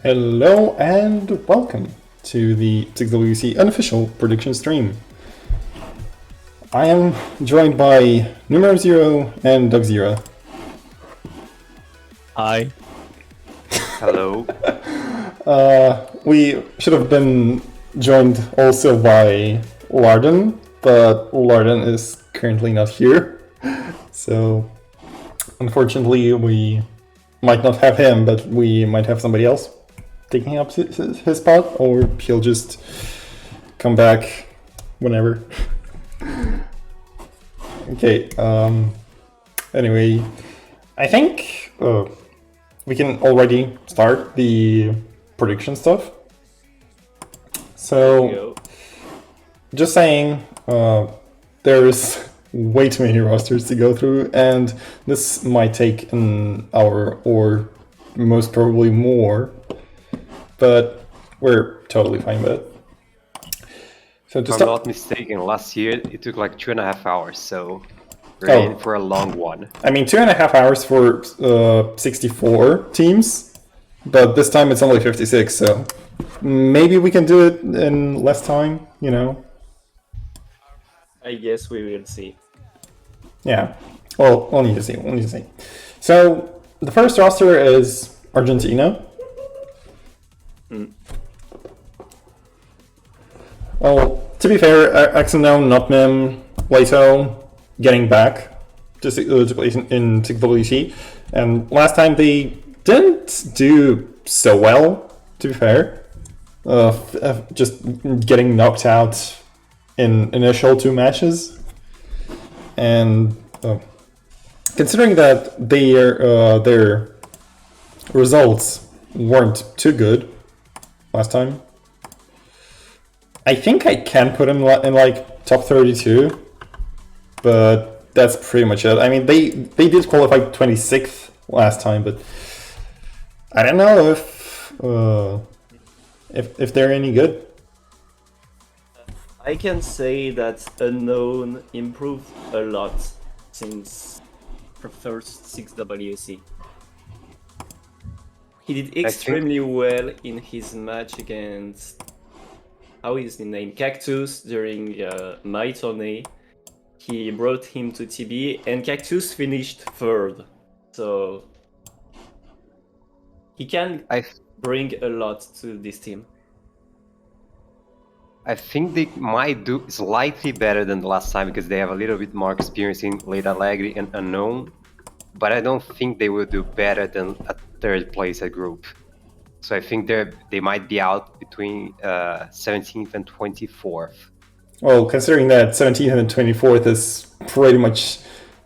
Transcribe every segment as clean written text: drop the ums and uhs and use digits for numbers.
Hello and welcome to the TXWC unofficial prediction stream. I am joined by Numero Zero and Doczera. Hi. Hello. We should have been joined also by Lardon, but Lardon is currently not here. So, unfortunately, we might not have him, but we might have somebody else taking up his spot, or he'll just come back whenever. Okay, anyway, I think we can already start the prediction stuff. So, just saying, there's way too many rosters to go through, and this might take an hour or most probably more, but we're totally fine with it. So to If I'm not mistaken, last year it took like 2.5 hours, so we're in for a long one. I mean, 2.5 hours for 64 teams, but this time it's only 56, so maybe we can do it in less time, you know? I guess we will see. Yeah, well, we'll need to see, So, the first roster is Argentina. Well, to be fair, XNO, Notmim, Leto getting back to play in TXWC, and last time they didn't do so well, to be fair. Just getting knocked out in initial 2 matches, and considering that their results weren't too good last time, I think I can put him in like top 32, but that's pretty much it. I mean, they did qualify 26th last time, but I don't know if they're any good. I can say that Unknown improved a lot since the first 6WC. He did extremely well in his match against, how is the name, Cactus during my tourney. He brought him to TB and Cactus finished 3rd. So he can bring a lot to this team. I think they might do slightly better than the last time because they have a little bit more experience in Late Allegri and Unknown, but I don't think they will do better than a 3rd place at group. So I think they might be out between 17th and 24th. Well, considering that 17th and 24th is pretty much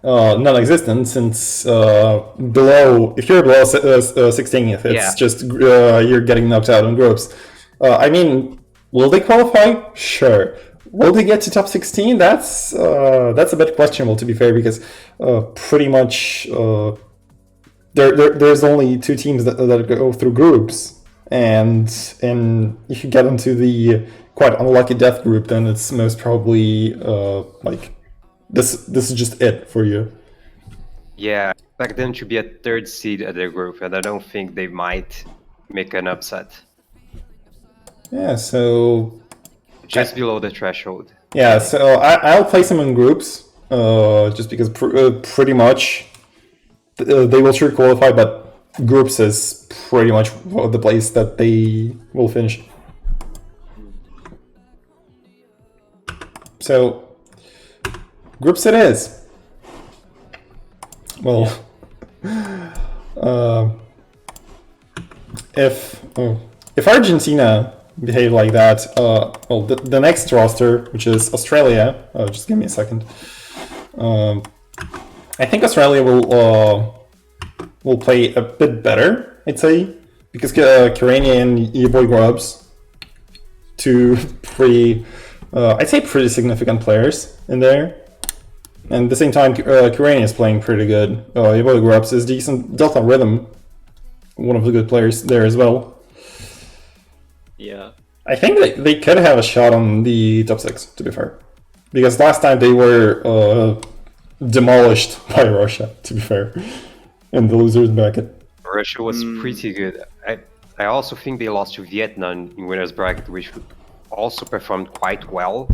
non-existent, since below, if you're below 16th, it's just you're getting knocked out in groups. I mean, will they qualify? Sure. Will they get to top 16? That's a bit questionable, to be fair, because pretty much there's only 2 teams that go through groups, and if you get into the quite unlucky death group, then it's most probably like this is just it for you. Yeah, I expect them to be a 3rd seed at their group, and I don't think they might make an upset. Yeah, so just below the threshold. Yeah, so I'll place them in groups, just because pretty much they will sure qualify, but groups is pretty much the place that they will finish. So, groups it is. Well, if Argentina behave like that, well, the next roster, which is Australia, just give me a second. I think Australia will play a bit better, I'd say, because Kirania and your boy Grubs, 2 pretty, I'd say pretty significant players in there. And at the same time, Kirania is playing pretty good. Your boy Grubs is decent. Delta Rhythm, one of the good players there as well. Yeah. I think they could have a shot on the top 6, to be fair. Because last time they were demolished by Russia, to be fair, in the losers bracket. Russia was pretty good. I also think they lost to Vietnam in winners bracket, which also performed quite well.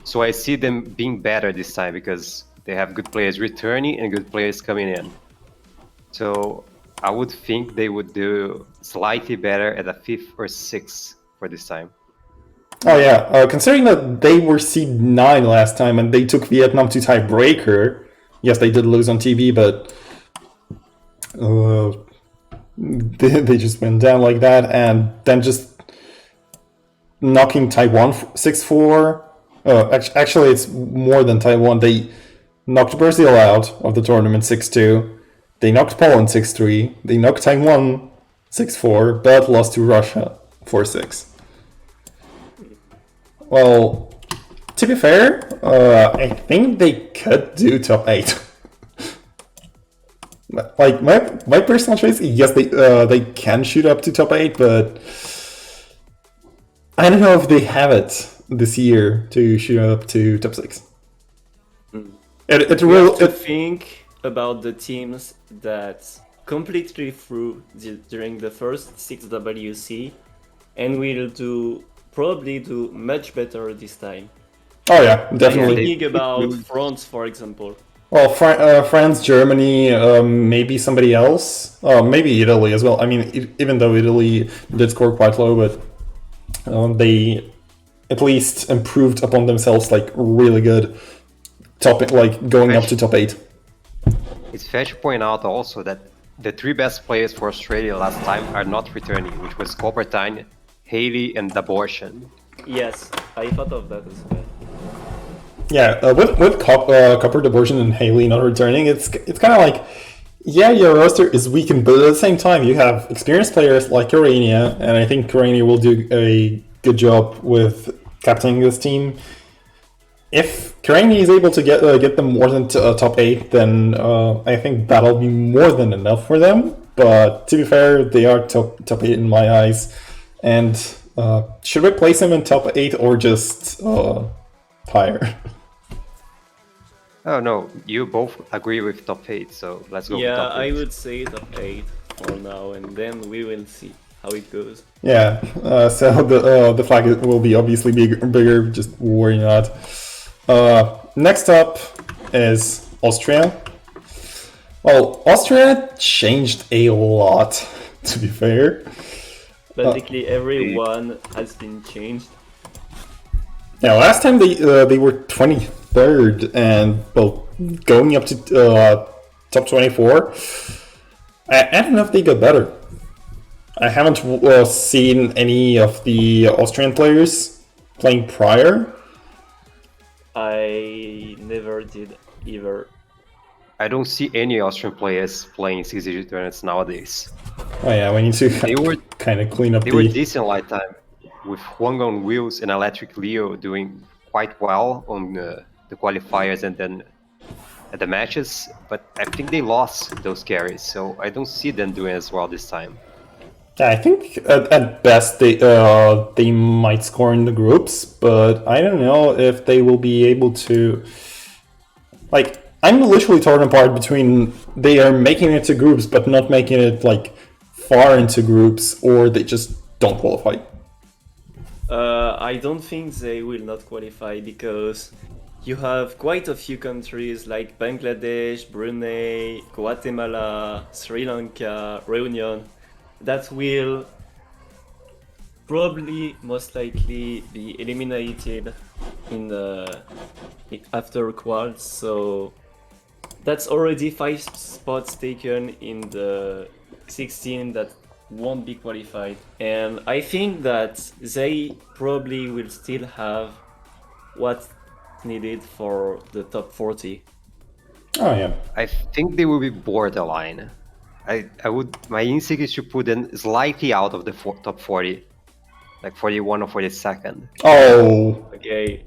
So I see them being better this time because they have good players returning and good players coming in. So I would think they would do slightly better at a 5th or 6th for this time. Oh yeah, considering that they were seed 9 last time and they took Vietnam to tiebreaker. Yes, they did lose on TV, but they just went down like that, and then just knocking Taiwan 6-4. Actually, it's more than Taiwan. They knocked Brazil out of the tournament 6-2. They knocked Poland 6-3. They knocked Taiwan 6-4, but lost to Russia 4-6. Well, to be fair, I think they could do top 8. Like my personal choice, yes, they can shoot up to top 8, but I don't know if they have it this year to shoot up to top 6. It We will. have to think about the teams that completely through during the first 6WC, and will probably do much better this time. Oh yeah, definitely. Think about France, for example. Well, France, Germany, maybe somebody else, maybe Italy as well. I mean, even though Italy did score quite low, but they at least improved upon themselves like really good. Going up to top 8. It's fair to point out also that the 3 best players for Australia last time are not returning, which was Coubertin, Haley, and Doczera. Yes, I thought of that as well. Yeah, with Copper, Deborsion, and Haley not returning, it's kind of like, yeah, your roster is weakened, but at the same time, you have experienced players like Urania, and I think Urania will do a good job with captaining this team. If Urania is able to get them more than top 8, then I think that'll be more than enough for them. But to be fair, they are top 8 in my eyes. And should we place them in top 8 or just higher? Oh no, you both agree with top 8, so let's go with Yeah, top 8. I would say top 8 for now, and then we will see how it goes. Yeah, so the flag will be obviously bigger, just worry not. Next up is Austria. Well, Austria changed a lot, to be fair. Basically, everyone has been changed. Yeah, last time they were 23rd, and well, going up to top 24. I don't know if they got better. I haven't seen any of the Austrian players playing prior. I never did either. I don't see any Austrian players playing 6-digit tournaments nowadays. Oh yeah, we need to They were kind of clean up They were decent last time, with Huang on Wheels and Electric Leo doing quite well on the qualifiers and then at the matches, but I think they lost those carries, so I don't see them doing as well this time. Yeah, I think at best they might score in the groups, but I don't know if they will be able to. Like, I'm literally torn apart between they are making it to groups but not making it like far into groups, or they just don't qualify. I don't think they will not qualify because you have quite a few countries like Bangladesh, Brunei, Guatemala, Sri Lanka, Reunion that will probably most likely be eliminated in the after quals, so that's already 5 spots taken in the 16 that won't be qualified, and I think that they probably will still have what's needed for the top 40. Oh yeah. I think they will be borderline. My instinct is to put them slightly out of the top 40, like 41 or 42nd. Oh. Okay.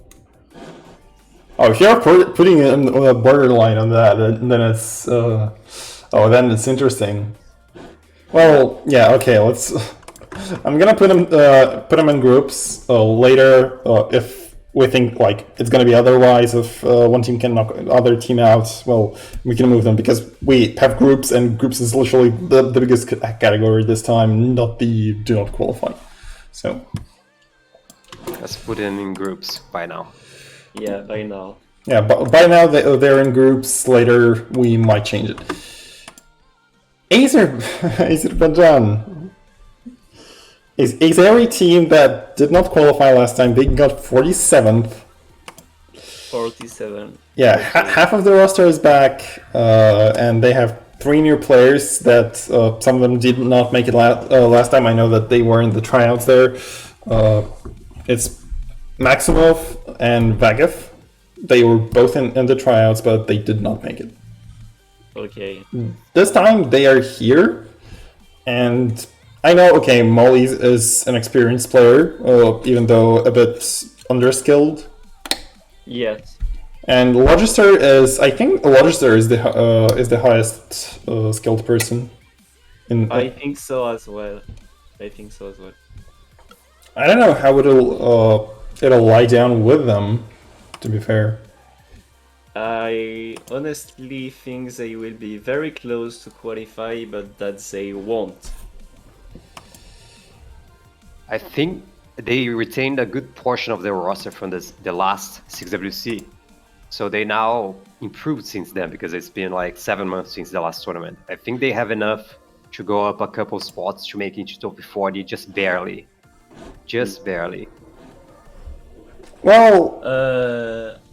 Oh, if you're putting it on a borderline on that, then it's then it's interesting. Well, yeah, okay. I'm gonna put them in groups later. If we think like it's going to be otherwise. If one team can knock other team out, well, we can move them because we have groups, and groups is literally the biggest category this time, not the do not qualify. So let's put them in groups by now. Yeah, by now. Yeah, but by now they're in groups. Later we might change it. Azerbaijan is a very team that did not qualify last time. They got 47th. 47. Yeah, half of the roster is back, and they have 3 new players that some of them did not make it last time. I know that they were in the tryouts there. It's Maximov and Vagev. They were both in the tryouts, but they did not make it. Okay. This time they are here, and I know, okay, Molly is an experienced player, even though a bit underskilled. Yes. And Logister is, I think Logister is the highest skilled person. I think so as well. I don't know how it'll lie down with them, to be fair. I honestly think they will be very close to qualify, but that they won't. I think they retained a good portion of their roster from the last 6WC. So they now improved since then, because it's been like 7 months since the last tournament. I think they have enough to go up a couple spots to make it into top 40, just barely. Just barely. Well,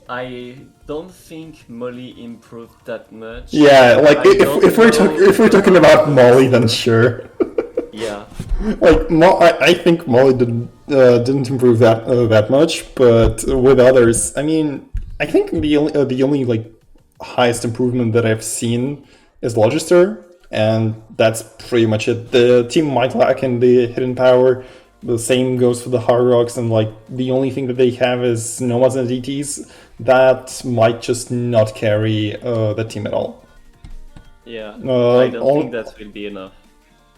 I don't think Molly improved that much. yeah, like if we're talking about Molly, then sure. Yeah. Like I think Molly didn't improve that much, but with others, I mean, I think the only like highest improvement that I've seen is Logister, and that's pretty much it. The team might lack in the hidden power. The same goes for the Hard Rocks, and like the only thing that they have is Nomads and DTs that might just not carry the team at all. Yeah, I don't think that will be enough.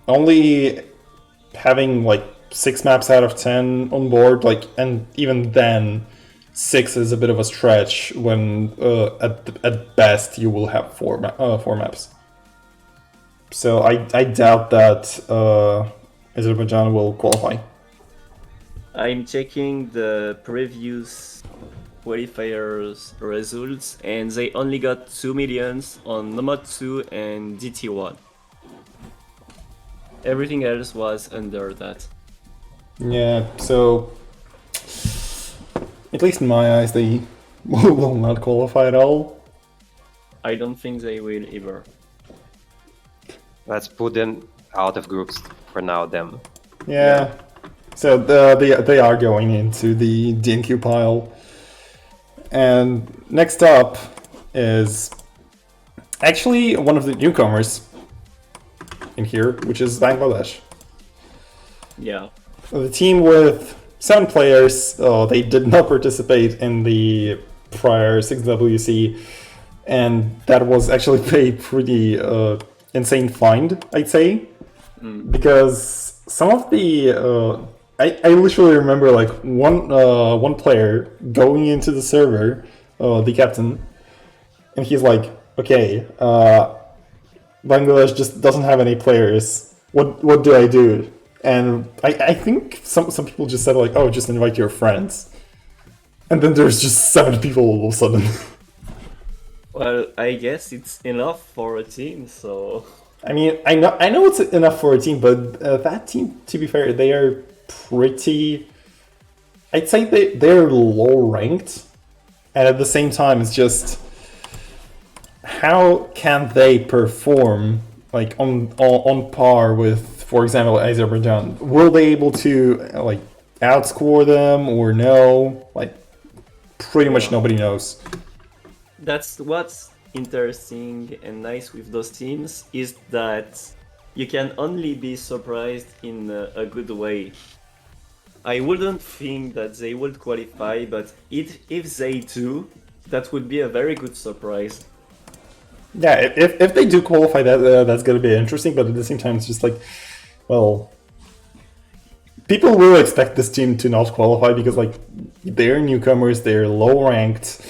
Only having like 6 maps out of 10 on board, like, and even then 6 is a bit of a stretch when at best you will have 4 maps. So I doubt that Azerbaijan will qualify. I'm checking the previous qualifiers results, and they only got 2 millions on Nomad 2 and DT1. Everything else was under that. Yeah, so at least in my eyes, they will not qualify at all. I don't think they will either. Let's put them out of groups for now, then. Yeah. So they are going into the DNQ pile. And next up is actually one of the newcomers in here, which is Bangladesh. Yeah. The team with 7 players, they did not participate in the prior 6WC, and that was actually a pretty insane find, I'd say, because some of the I literally remember like one player going into the server, the captain, and he's like, okay, Bangladesh just doesn't have any players. What do I do? And I think some people just said like, oh, just invite your friends. And then there's just 7 people all of a sudden. Well, I guess it's enough for a team, so... I mean, I know it's enough for a team, but that team, to be fair, they are pretty... I'd say they're low ranked. And at the same time, it's just... How can they perform like on par with, for example, Azerbaijan? Will they able to like outscore them or no? Like, pretty much nobody knows. That's what's interesting and nice with those teams, is that you can only be surprised in a good way. I wouldn't think that they would qualify, but if they do, that would be a very good surprise. Yeah, if they do qualify, that's gonna be interesting. But at the same time, it's just like, well, people will expect this team to not qualify because like they're newcomers, they're low ranked.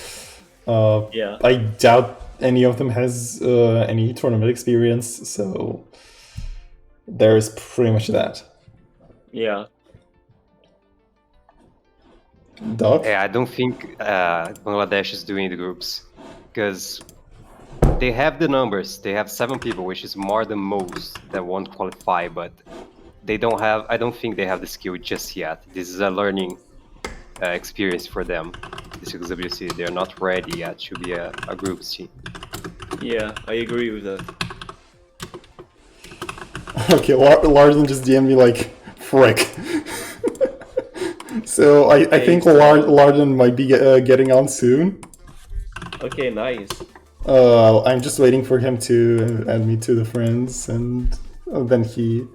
Yeah. I doubt any of them has any tournament experience, so there's pretty much that. Yeah. Doc? Yeah, I don't think Bangladesh is doing the groups because they have the numbers. They have 7 people, which is more than most that won't qualify, but they don't have. I don't think they have the skill just yet. This is a learning experience for them. This XWC, they're not ready yet to be a groups team. Yeah, I agree with that. Okay, Lardon just DM'd me like, frick. So I think Lardon might be getting on soon. Okay, nice. I'm just waiting for him to add me to the friends, and then he...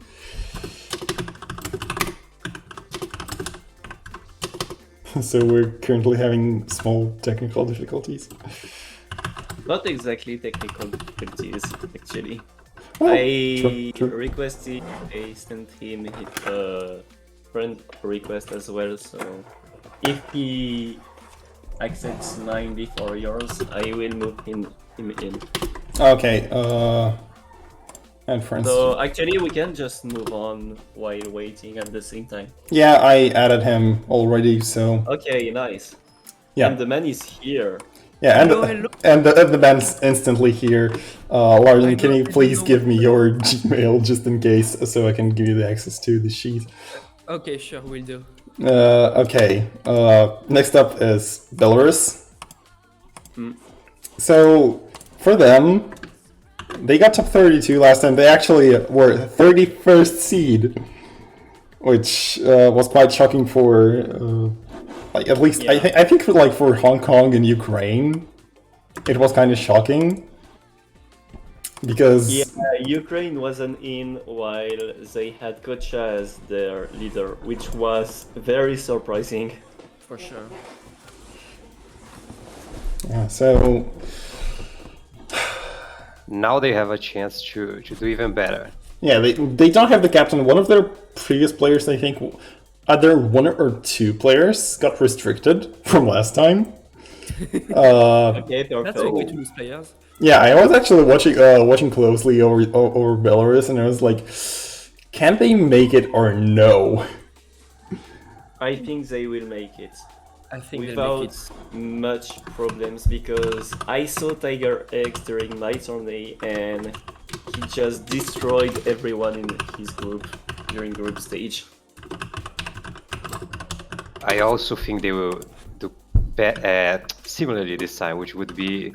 So we're currently having small technical difficulties. Not exactly technical difficulties, actually. Oh, I true. requested, I sent him a friend request as well, so if he accepts mine before yours, I will move him in. Okay, and friends. So actually we can just move on while waiting at the same time. Yeah, I added him already, so... Okay, nice. Yeah. And the man is here. Yeah, and Hello. and the band's instantly here. Lardon, can you please give me your Gmail just in case, so I can give you the access to the sheet? Okay, sure, will do. Okay. Next up is Belarus. Hmm. So for them, they got top 32 last time. They actually were 31st seed, which was quite shocking for. Like, at least, Yeah. I think for, like, for Hong Kong and Ukraine, it was kind of shocking. Because... Yeah, Ukraine wasn't in while they had Kocha as their leader, which was very surprising. For sure. Yeah, so... Now they have a chance to do even better. Yeah, they don't have the captain. One of their previous players, I think, either 1 or 2 players got restricted from last time. Okay, perfect. That's a way to lose players. Yeah, I was actually watching closely over Belarus, and I was like, can they make it or no? I think they will make it. I think they'll make Without it. much problems, because I saw Tiger X during my tourney and he just destroyed everyone in his group during group stage. I also think they will do similarly this time, which would be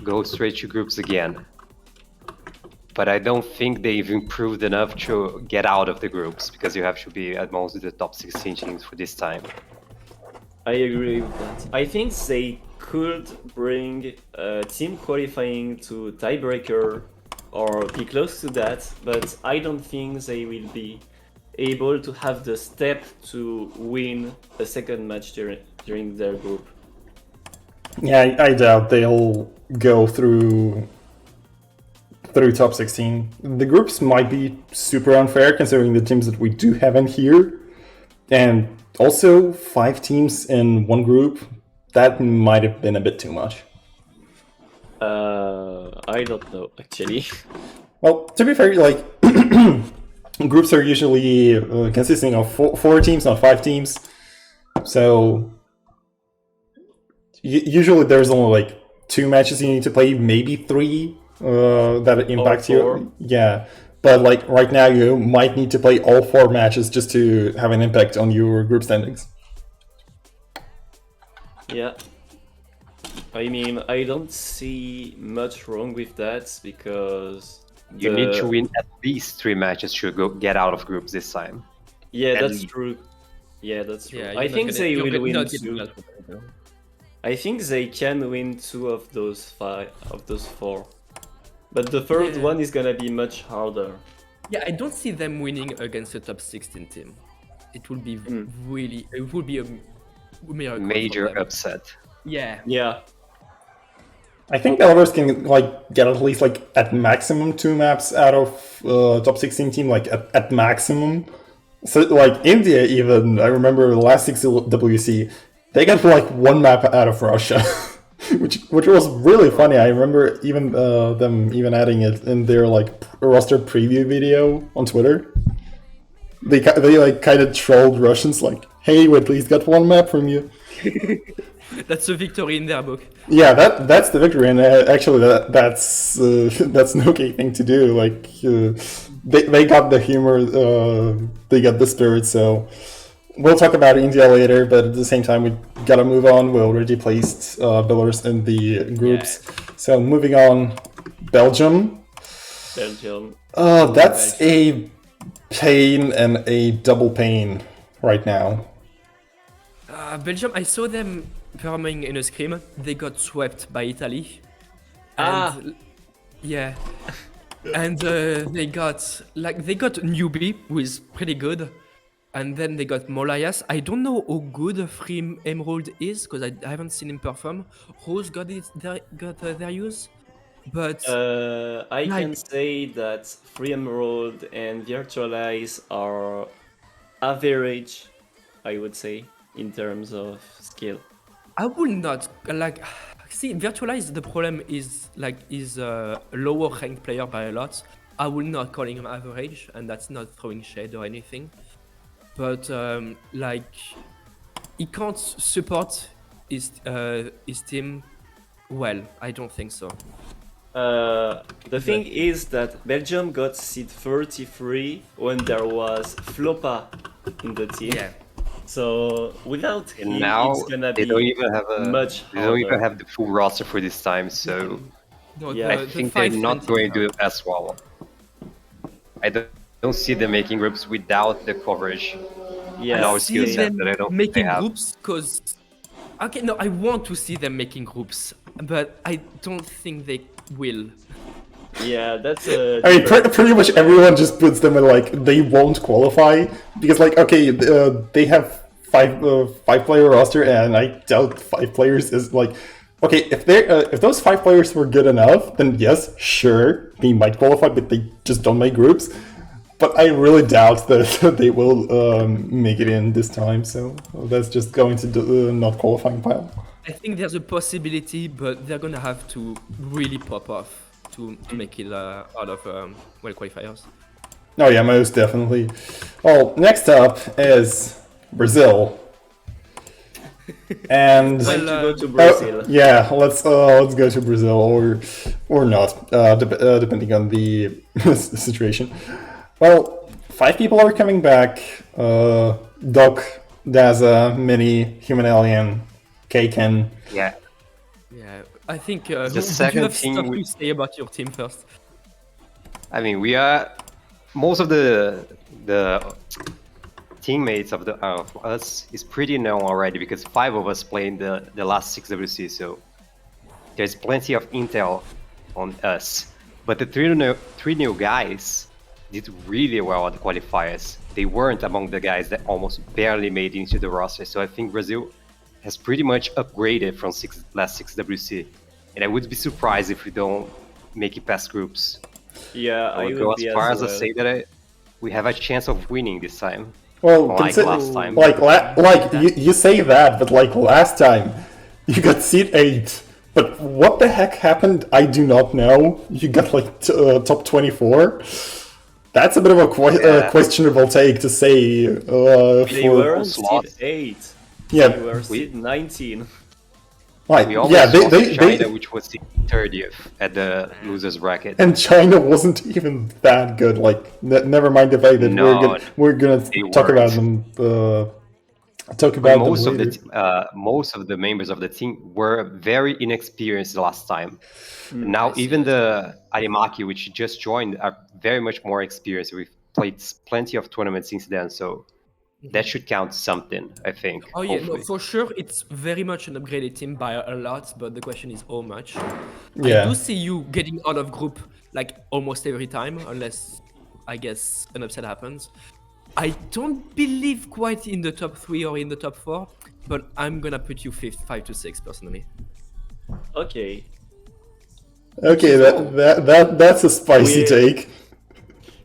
go straight to groups again. But I don't think they've improved enough to get out of the groups, because you have to be at most the top 16 teams for this time. I agree with that. I think they could bring team qualifying to tiebreaker or be close to that, but I don't think they will be able to have the step to win a second match during their group. Yeah, I doubt they'll go through top 16. The groups might be super unfair considering the teams that we do have in here, and also 5 teams in one group. That might have been a bit too much. I don't know actually. Well, to be fair, like groups are usually consisting of 4 teams, not 5 teams. So usually there's only like 2 matches you need to play, maybe 3 that impact you. Yeah, but like right now you might need to play all 4 matches just to have an impact on your group standings. Yeah. I mean, I don't see much wrong with that because You need to win at least 3 matches to get out of groups this time. Yeah, At that's least. true. Yeah, that's true. Yeah, I think they will win not 2. I think they can win 2 of those 4. But the third Yeah. one is gonna be much harder. Yeah, I don't see them winning against the top 16 team. It will be really, it will be a miracle for Major them. upset. Yeah, Yeah. I think Belarus can like get at least like at maximum 2 maps out of top 16 team, like at maximum. So like India even, I remember the last 6 WC, they got like one map out of Russia, which was really funny. I remember even them even adding it in their like roster preview video on Twitter. They like kind of trolled Russians like, "Hey, we at least got one map from you." That's a victory in their book. Yeah, that's the victory, and actually that's an okay thing to do. Like they got the humor, they got the spirit. So we'll talk about India later, but at the same time we gotta move on. We already placed Belarus in the groups, so moving on, Belgium. Belgium. That's a pain and a double pain right now. Belgium, I saw them performing in a scrim. They got swept by Italy. Ah. Yeah. And they got Newbie, who is pretty good. And then they got Molayas. I don't know how good Free Emerald is, because I haven't seen him perform. Rose got their use. But I can say that Free Emerald and Virtualize are average, I would say, in terms of skill. I will not see Virtualize. The problem is a lower ranked player by a lot. I will not call him average, and that's not throwing shade or anything. But he can't support his team well. I don't think so. The thing is that Belgium got seed 33 when there was Flopa in the team. Yeah. So without him, now it's gonna they be don't even have much they don't even harder. have the full roster for this time. So No, Yeah, I think they're not going to do it as well. I don't see them making groups without the coverage. Yeah, and our see skill set them that I don't think making they have. groups because I want to see them making groups, but I don't think they will. yeah, that's a. I mean, pretty much everyone just puts them in like they won't qualify because like okay, they have five player roster, and I doubt 5 players is like okay if those 5 players were good enough, then yes, sure they might qualify, but they just don't make groups. But I really doubt that they will make it in this time. So that's just going to not qualifying pile. I think there's a possibility, but they're gonna have to really pop off to make it out of qualifiers. Oh yeah, most definitely. Well, next up is Brazil. And Time to go to Brazil. yeah, let's go to Brazil or not, depending on the situation. Well, 5 people are coming back. Doc, Daza, Mini, Human Alien, K-Ken. Yeah, Yeah, I think The you second have thing stuff we- to say about your team first. I mean we are most of the teammates of us is pretty known already because 5 of us play in the last 6 WC, so there's plenty of intel on us. But the three new guys did really well at the qualifiers. They weren't among the guys that almost barely made it into the roster, so I think Brazil has pretty much upgraded from last 6 WC, and I would be surprised if we don't make it past groups. Yeah, I I would would go be as far as as to well. say that we have a chance of winning this time. Well, Like last time. you say that, but like last time, you got seed 8. But what the heck happened? I do not know. You got like top 24. That's a bit of a questionable take to say. They were slots. seed 8. Yeah, They were seed 19. right. We almost Yeah, lost to China, they which was the 30th at the losers bracket. and China wasn't even that good. Like, never mind the fact that No, we're gonna they talk about weren't. them. Talk But about them most later. most of the members of the team were very inexperienced last time. Now I see, even the Arimaki, which just joined, are very much more experienced. We've played plenty of tournaments since then, so that should count something, I think. Oh yeah, no, hopefully. for sure, it's very much an upgraded team by a lot, but the question is how much. Yeah. I do see you getting out of group like almost every time, unless I guess an upset happens. I don't believe quite in the top 3 or in the top 4, but I'm gonna put you 5 to 6 personally. Okay. Okay, that's a spicy We- take.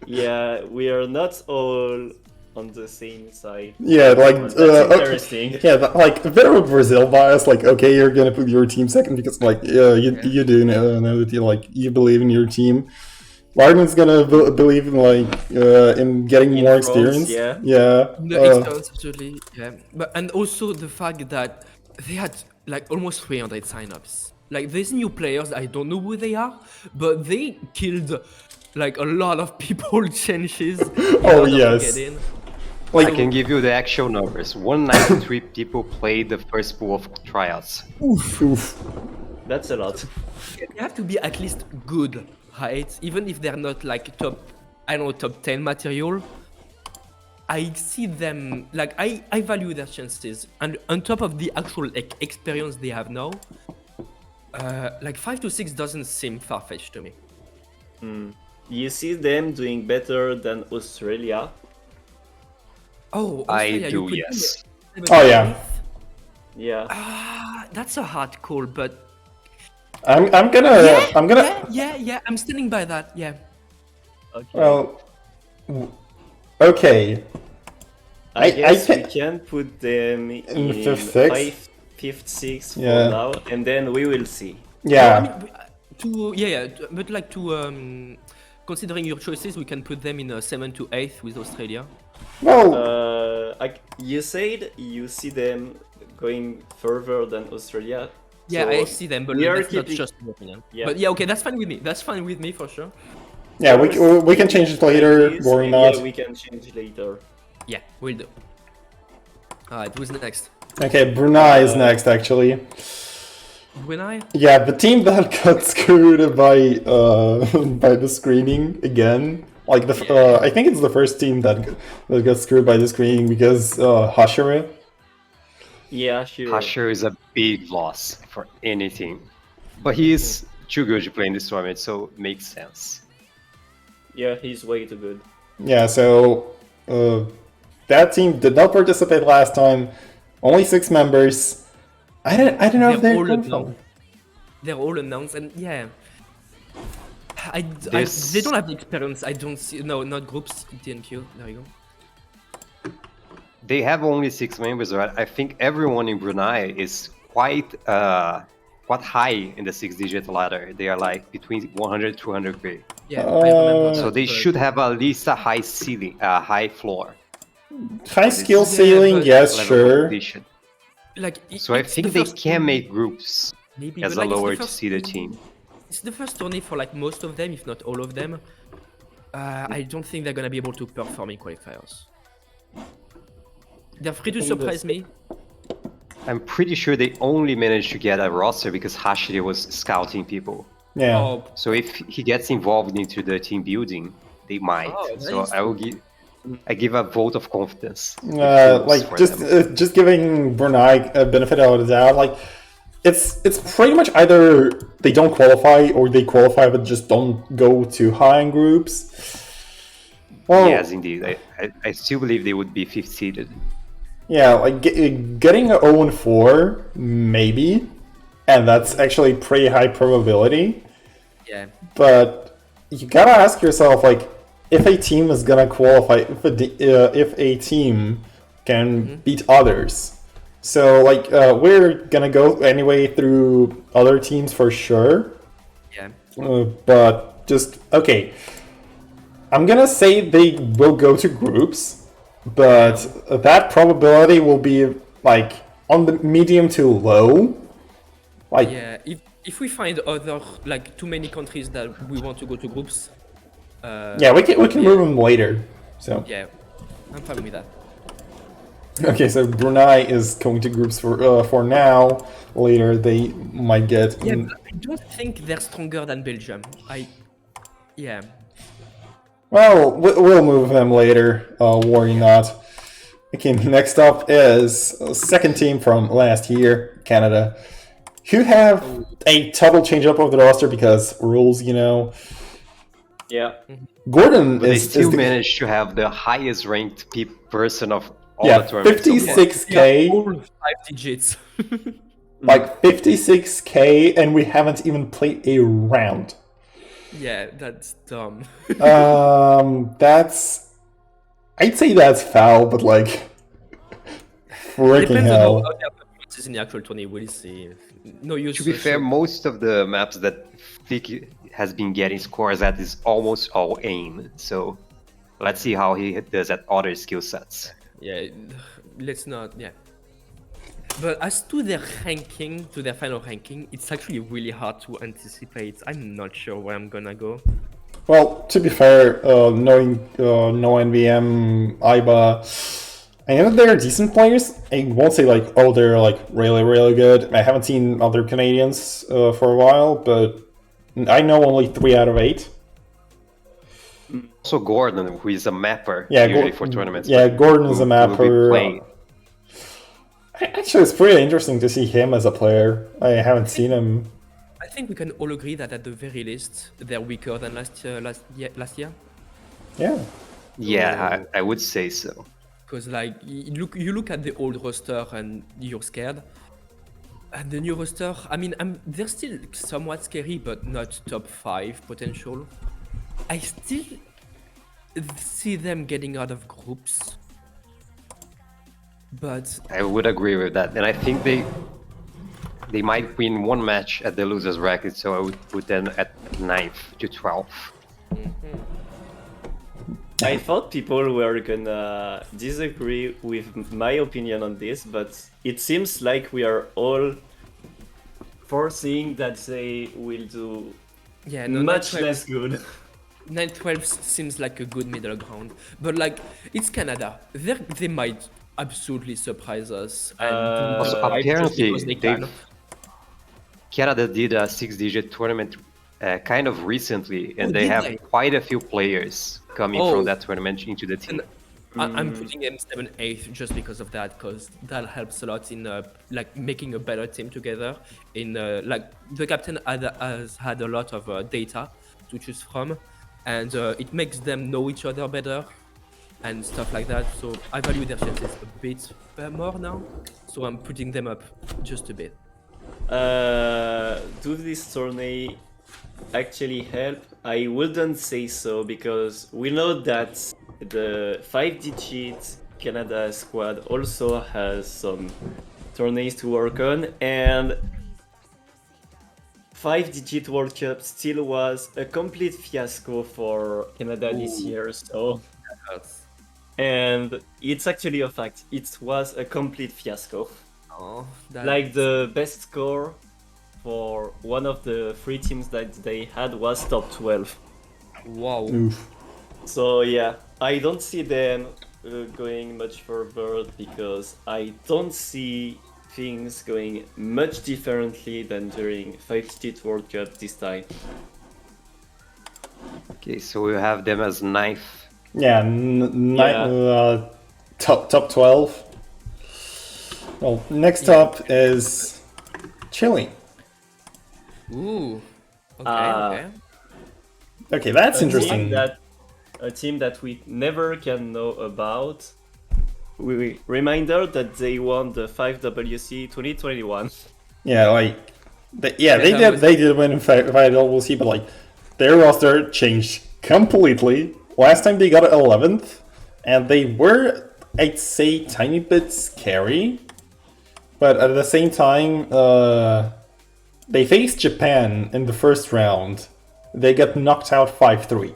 Yeah, we are not all on the same side. Yeah, like That's okay. interesting. Yeah, like a bit of a Brazil bias. Like, okay, you're gonna put your team second because, like, you do know that you believe in your team. Lardon's gonna believe in in getting In more France, experience. yeah. Yeah. The experience, absolutely, yeah. But and also the fact that they had like almost 300 signups. Like these new players, I don't know who they are, but they killed like a lot of people chances. in Oh, order to yes. get in. I Like, can give you the actual numbers. 193 people played the first pool of tryouts. oof. That's a lot. They have to be at least good, right? Even if they're not like top, I don't know, top 10 material. I see them like I value their chances, and on top of the actual experience they have now, like 5 to 6 doesn't seem far-fetched to me. You see them doing better than Australia. Oh, I Australia, you do, put yes. them Oh, yeah. eighth? Yeah. That's a hard call, but I'm gonna. yeah, I'm standing by that. Yeah, Okay. Well, okay. I guess can- we can put them in fifth, sixth? fifth, sixth for Yeah. now, and then we will see. Yeah. I mean, but like to considering your choices, we can put them in 7 to 8th with Australia. Well, You said you see them going further than Australia. Yeah, so I see them, but we are that's not keeping- just my opinion. Yeah. But yeah, okay, that's fine with me. That's fine with me for sure. yeah, we can change it later. Ideas, Worry and not. Yeah, we can change later. Yeah, we'll do. Alright, who's next? Okay, Brunei is next, actually. Brunei? Yeah, the team that got screwed by by the screening again. Like I think it's the first team that got screwed by the screening because Hashira. Yeah, sure. Hasher is a big loss for any team. But he is too good to play in this tournament, so it makes sense. Yeah, he's way too good. Yeah, so that team did not participate last time. Only 6 members. I don't know if They're they're all confirmed. announced. They're all announced, and yeah. This- They don't have the experience. I don't see. No, not groups. DNQ. There you go. They have only 6 members, right? I think everyone in Brunei is quite high in the 6-digit ladder. They are like between 100 to 200k. Yeah, I remember. So that, they but- should have at least a high ceiling, a high floor. High skill Yeah, ceiling, but- yes, level sure. competition. like. So I it's think the they first can tourney, make groups maybe, as but a like, it's the lower first- seeded team. It's the first tourney for like most of them, if not all of them. I don't think they're gonna be able to perform in qualifiers. They're free to surprise me. I'm pretty sure they only managed to get a roster because Hashiri was scouting people. Yeah. Oh, So if he gets involved into the team building, they might. Oh, So nice. I give a vote of confidence. Like for just them. just giving Brunei a benefit of the doubt. Like it's pretty much either they don't qualify or they qualify but just don't go too high in groups. Well, Yes, indeed. I still believe they would be 5th seeded. yeah, like getting an 0-4 maybe, and that's actually pretty high probability. yeah. But you gotta ask yourself, like, if a team is gonna qualify, if a team can beat others. So, like, we're gonna go anyway through other teams for sure. Yeah. But just, okay. I'm gonna say they will go to groups, but that probability will be, like, on the medium to low. Like, Yeah. If we find other like too many countries that we want to go to groups. yeah, we can move them later. So. Yeah, I'm fine with that. Okay, so Brunei is going to groups for now. Later, they might get. Yeah, but I don't think they're stronger than Belgium. Yeah. Well, we'll move them later. Worry not. Okay, next up is second team from last year, Canada, who have a total change up of the roster because rules, you know. Yeah. Gordon But they is still the, managed to have the highest ranked person of all yeah, the tournaments. so far. 56k, All 5 digits. like 56k, and we haven't even played a round. Yeah, that's dumb. That's. I'd say that's foul, but like, freaking Depends on hell. how their performances in the actual tourney. We'll see. No use. To be fair, most of the maps that Flick has been getting scores at is almost all aim. So let's see how he does at other skill sets. Yeah, let's not. Yeah. But as to their ranking, to their final ranking, it's actually really hard to anticipate. I'm not sure where I'm gonna go. Well, to be fair, knowing no NVM, IBA, I know they're decent players. I won't say like, oh, they're like really, really good. I haven't seen other Canadians for a while, but I know only 3 out of 8. Also Gordon, who is a mapper Yeah, usually for tournaments. Yeah, but Gordon is a who will be mapper. playing. Actually, it's pretty interesting to see him as a player. I haven't seen him. I think we can all agree that at the very least, they're weaker than last year. Yeah. Yeah, I would say so. Because like you look at the old roster and you're scared. And the new roster, I mean, they're still somewhat scary, but not top 5 potential. I still see them getting out of groups. But I would agree with that, and I think they might win one match at the losers bracket, so I would put them at 9th to 12th. I thought people were gonna disagree with my opinion on this, but it seems like we are all foreseeing that they will do yeah, much less good. 9-12 seems like a good middle ground. But like, it's Canada. They might absolutely surprise us. And Also, apparently, Canada did a 6-digit tournament kind of recently, and they have quite a few players coming from that tournament into the team. I'm putting them 7-8 just because of that, because that helps a lot in like making a better team together. In like the captain has had a lot of data to choose from, and it makes them know each other better and stuff like that. So I value their chances a bit more now. So I'm putting them up just a bit. Do this tourney actually help? I wouldn't say so, because we know that the 5-digit Canada squad also has some tourneys to work on, and 5-digit World Cup still was a complete fiasco for Canada this year, so... And it's actually a fact, it was a complete fiasco. Oh, Like, the best score for one of the 3 teams that they had was top 12. Wow. Oof. So yeah, I don't see them going much further, because I don't see things going much differently than during 5-digit World Cup this time. Okay, so we have them as 9th. Yeah, top 12. Well, next up is Chile. Ooh. Okay. Okay, that's interesting. A team that we never can know about. Reminder that they won the 5WC 2021. Yeah, like, they did win in 5WC, but like, their roster changed completely. Last time they got 11th, and they were, I'd say, tiny bit scary. But at the same time, they faced Japan in the first round. They got knocked out 5-3.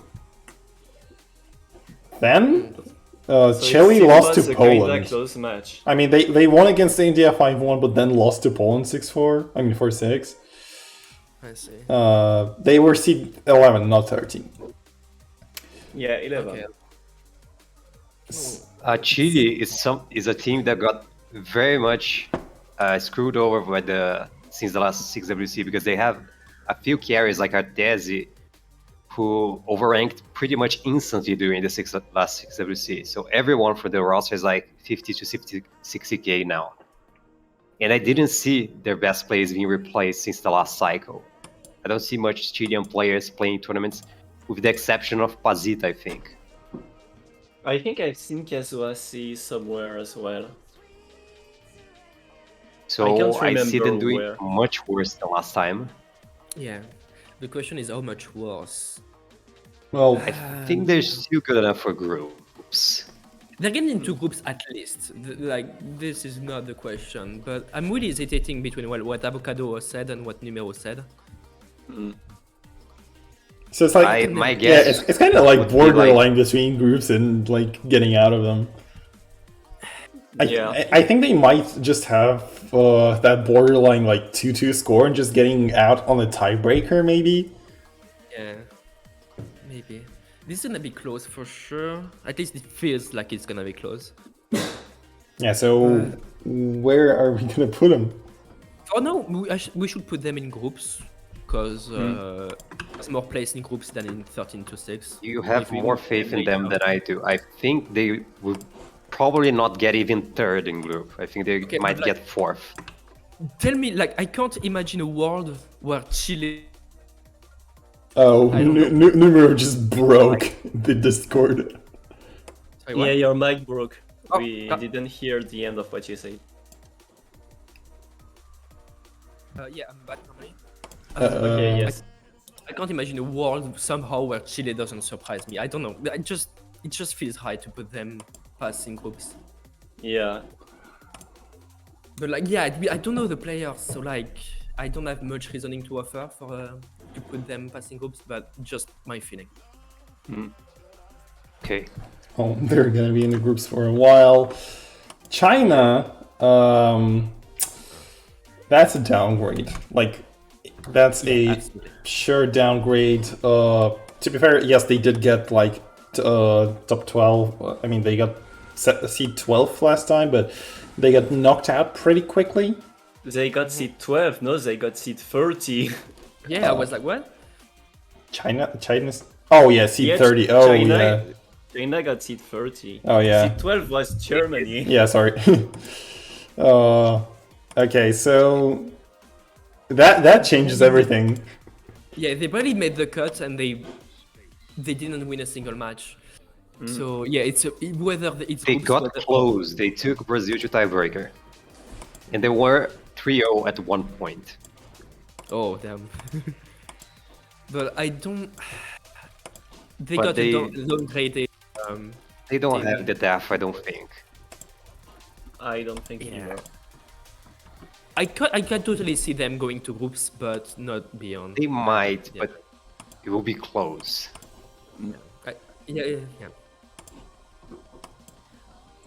Then, Chile lost to Poland. Close match. I mean, they won against India 5-1, but then lost to Poland 6-4. I mean, 4-6. I see. They were seed 11, not 13. Yeah, 11. Okay. Chile is a team that got very much screwed over by since the last 6WC, because they have a few carries like Artezi, who overranked pretty much instantly during the last 6WC. So everyone from the roster is like 50 to 60k now. And I didn't see their best players being replaced since the last cycle. I don't see much Chilean players playing tournaments, with the exception of Pazit, I think. I think I've seen Kazuhasi somewhere as well. So I see them doing where. much worse than last time. Yeah. The question is how much worse. Well, I think they're still good enough for groups. They're getting into groups at least. Like, this is not the question. But I'm really hesitating between what Avocado said and what Numero said. So it's like, My yeah, guess. it's kind of like would be like- borderline between groups and like getting out of them. I think they might just have that borderline like 2-2 score and just getting out on a tiebreaker, maybe. Yeah, maybe. This is gonna be close for sure. At least it feels like it's gonna be close. Yeah, so where are we gonna put them? Oh no, we should put them in groups because there's more place in groups than in 13-6. You have If we more move faith in way them down. than I do. I think they will probably not get even third in group. I think they Okay, might but like- get fourth. Tell me, like, I can't imagine a world where Chile. Oh, I don't know. Numero just broke the Discord. Sorry, what? Yeah, your mic broke. Oh, We didn't hear the end of what you said. Yeah, I'm back from me. Okay, yes. I can't imagine a world somehow where Chile doesn't surprise me. I don't know. It just feels high to put them past in groups. Yeah. But like, yeah, I don't know the players, so like, I don't have much reasoning to offer for to put them past in groups, but just my feeling. Okay. Oh, they're gonna be in the groups for a while. China, that's a downgrade. Like, that's a Absolutely. sure downgrade. To be fair, yes, they did get like top 12. I mean, they got seed 12 last time, but they got knocked out pretty quickly. They got seed 12, no, they got seed 30. Yeah, I was like, what? China's. Oh yeah, seed Yeah, 30. Oh China, yeah. China got seed 30. Oh yeah. Seed 12 was Germany. Yeah, sorry. Okay, so that changes everything. Yeah, they barely made the cut and they didn't win a single match. So yeah, it's whether it's They groups, got whether- close. They took Brazil to tiebreaker. And they were 3-0 at one point. Oh damn. But I don't. They But got they- downgraded. They don't They- have the depth, I don't think. I don't think Yeah. either. I can totally see them going to groups, but not beyond. They might, Yeah. but it will be close. Yeah.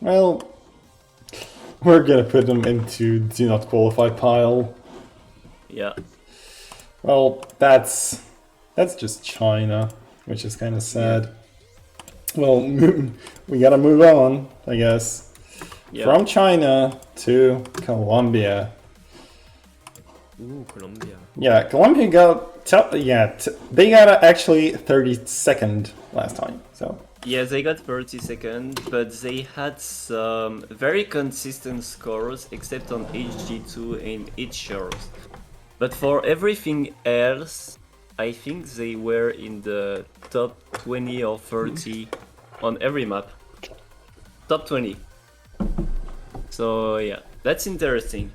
Well, we're gonna put them into do not qualify pile. Yeah. Well, that's just China, which is kind of sad. Well, we gotta move on, I guess. Yeah. From China to Colombia. Ooh, Colombia. Yeah, Colombia got they got actually 32nd last time. So Yeah, they got 32nd, but they had some very consistent scores, except on HG2 and HRs. But for everything else, I think they were in the top 20 or 30 on every map. Top 20. So yeah, that's interesting.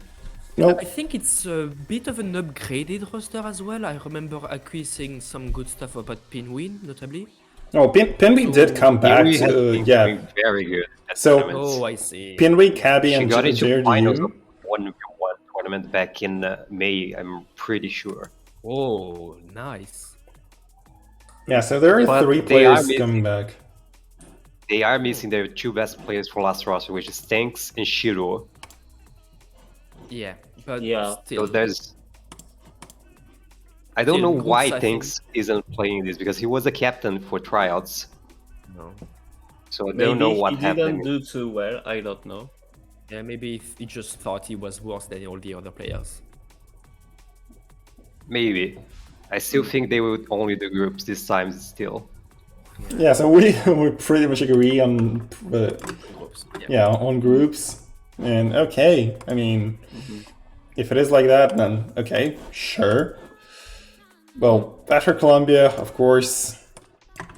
nope. I think it's a bit of an upgraded roster as well. I remember Akui saying some good stuff about Pinwin, notably. No, Pinwee did come back. Yuri has been Yeah, doing very good. At So- tournaments. Oh, I see. Pinwee, Cabby, She and got into finals of JRDU. 1v1 tournament back in May, I'm pretty sure. Oh, nice. Yeah, so there are But 3 they are players missing- coming back. They are missing their two best players for last roster, which is Tanks and Shiro. Yeah, but Yeah. still. So there's... I don't Still, know groups, why I Tanks isn't playing this, because he was a captain for tryouts. No. So I Maybe don't know what he happened. didn't do too well, I don't know. Yeah, maybe he just thought he was worse than all the other players. Maybe. I still think they will only do groups this time still. Yeah, so we pretty much agree on Groups. yeah on groups. And okay, I mean, if it is like that, then okay, sure. Well, after Colombia, of course,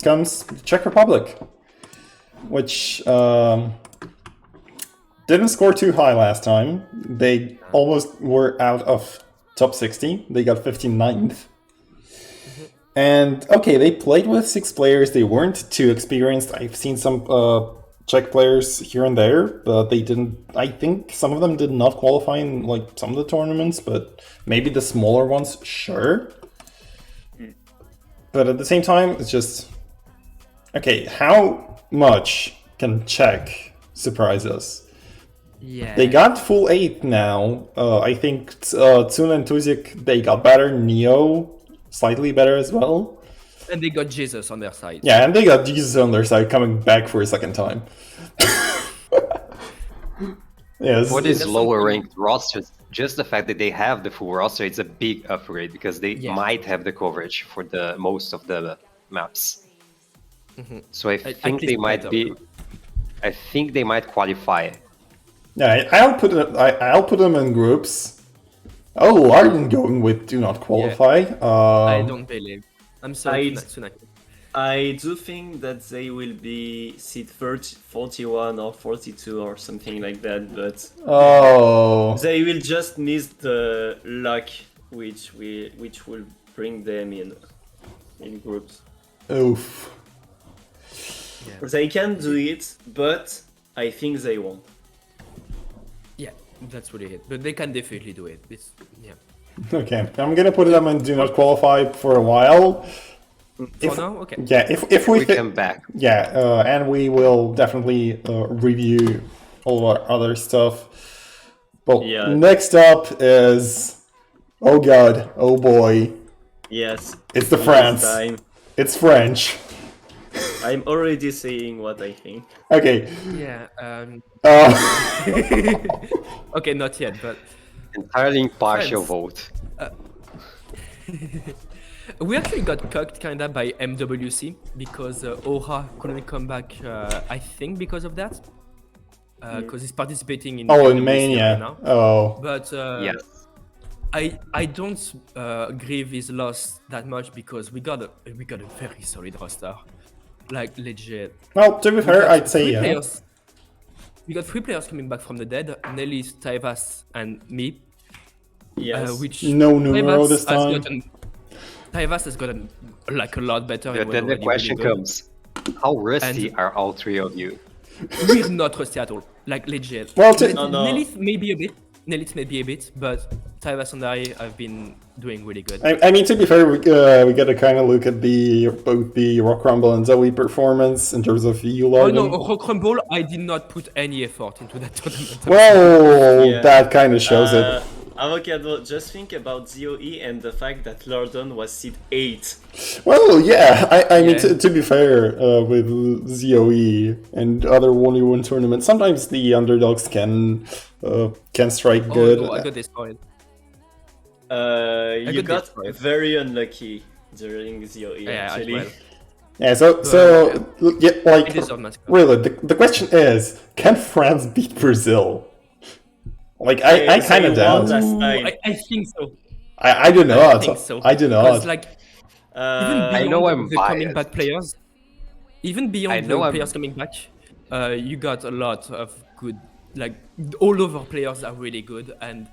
comes the Czech Republic, which didn't score too high last time. They almost were out of top 60. They got 59th. And okay, they played with 6 players. They weren't too experienced. I've seen some Czech players here and there, but they didn't. I think some of them did not qualify in like some of the tournaments, but maybe the smaller ones, sure. But at the same time, it's just okay. How much can Czech surprise us? Yeah. They got full 8 now. I think Tsun and Tuzik, they got better. Neo slightly better as well. And they got Jesus on their side. Yeah, and they got Jesus on their side coming back for a second time. Yes. What is lower ranked rosters? Just the fact that they have the full roster, it's a big upgrade because they might have the coverage for the most of the maps. So I think they might be. I think they might qualify. Yeah, I'll put them in groups. Oh, Lardon going with do not qualify. I don't believe. I'm sorry, Tsunaki. I do think that they will be seed 41 or 42 or something like that, but they will just miss the luck which will bring them in groups. Oof. Yeah. They can do it, but I think they won't. Yeah, that's really it. But they can definitely do it. Okay, I'm gonna put them in do not qualify for a while. For now, okay. Yeah, if we come back. Yeah, and we will definitely review all of our other stuff. Well, next up is oh god, oh boy. Yes. It's the France. It's French. I'm already saying what I think. Okay. Yeah. Okay, not yet, but entirely impartial vote. We actually got cucked kinda by MWC because Aura couldn't come back. I think because of that, because he's participating in. Oh, in Mania. Right now. Oh. But yes. I don't grieve his loss that much because we got a very solid roster, like legit. Well, to be fair, I'd say yeah. We got 3 players coming back from the dead: Nelly, Taivas, and me. Yes. Which no numero this time. Taivas has gotten like a lot better. But then the question comes: how rusty are all 3 of you? We're not rusty at all, like legit. Well, Nelith maybe a bit, but Taivas and I have been doing really good. I mean, to be fair, we got to kind of look at both the Rock Rumble and Zoe performance in terms of you, Lardon. Oh no, Rock Rumble, I did not put any effort into that tournament. Well, that kind of shows it. Avocado, just think about ZOE and the fact that Lardon was seed 8. Well, yeah, I mean, to be fair, with ZOE and other 1v1 tournaments, sometimes the underdogs can strike good. No, I got this point. You got very unlucky during ZOE, actually. Well. Yeah, so like, really, the question is, can France beat Brazil? Like, I kind of doubt. I think so. I do not. I think so. I do not. Like, even beyond I know I'm the coming back players, even beyond the players coming back, you got a lot of good, like, all of our players are really good, and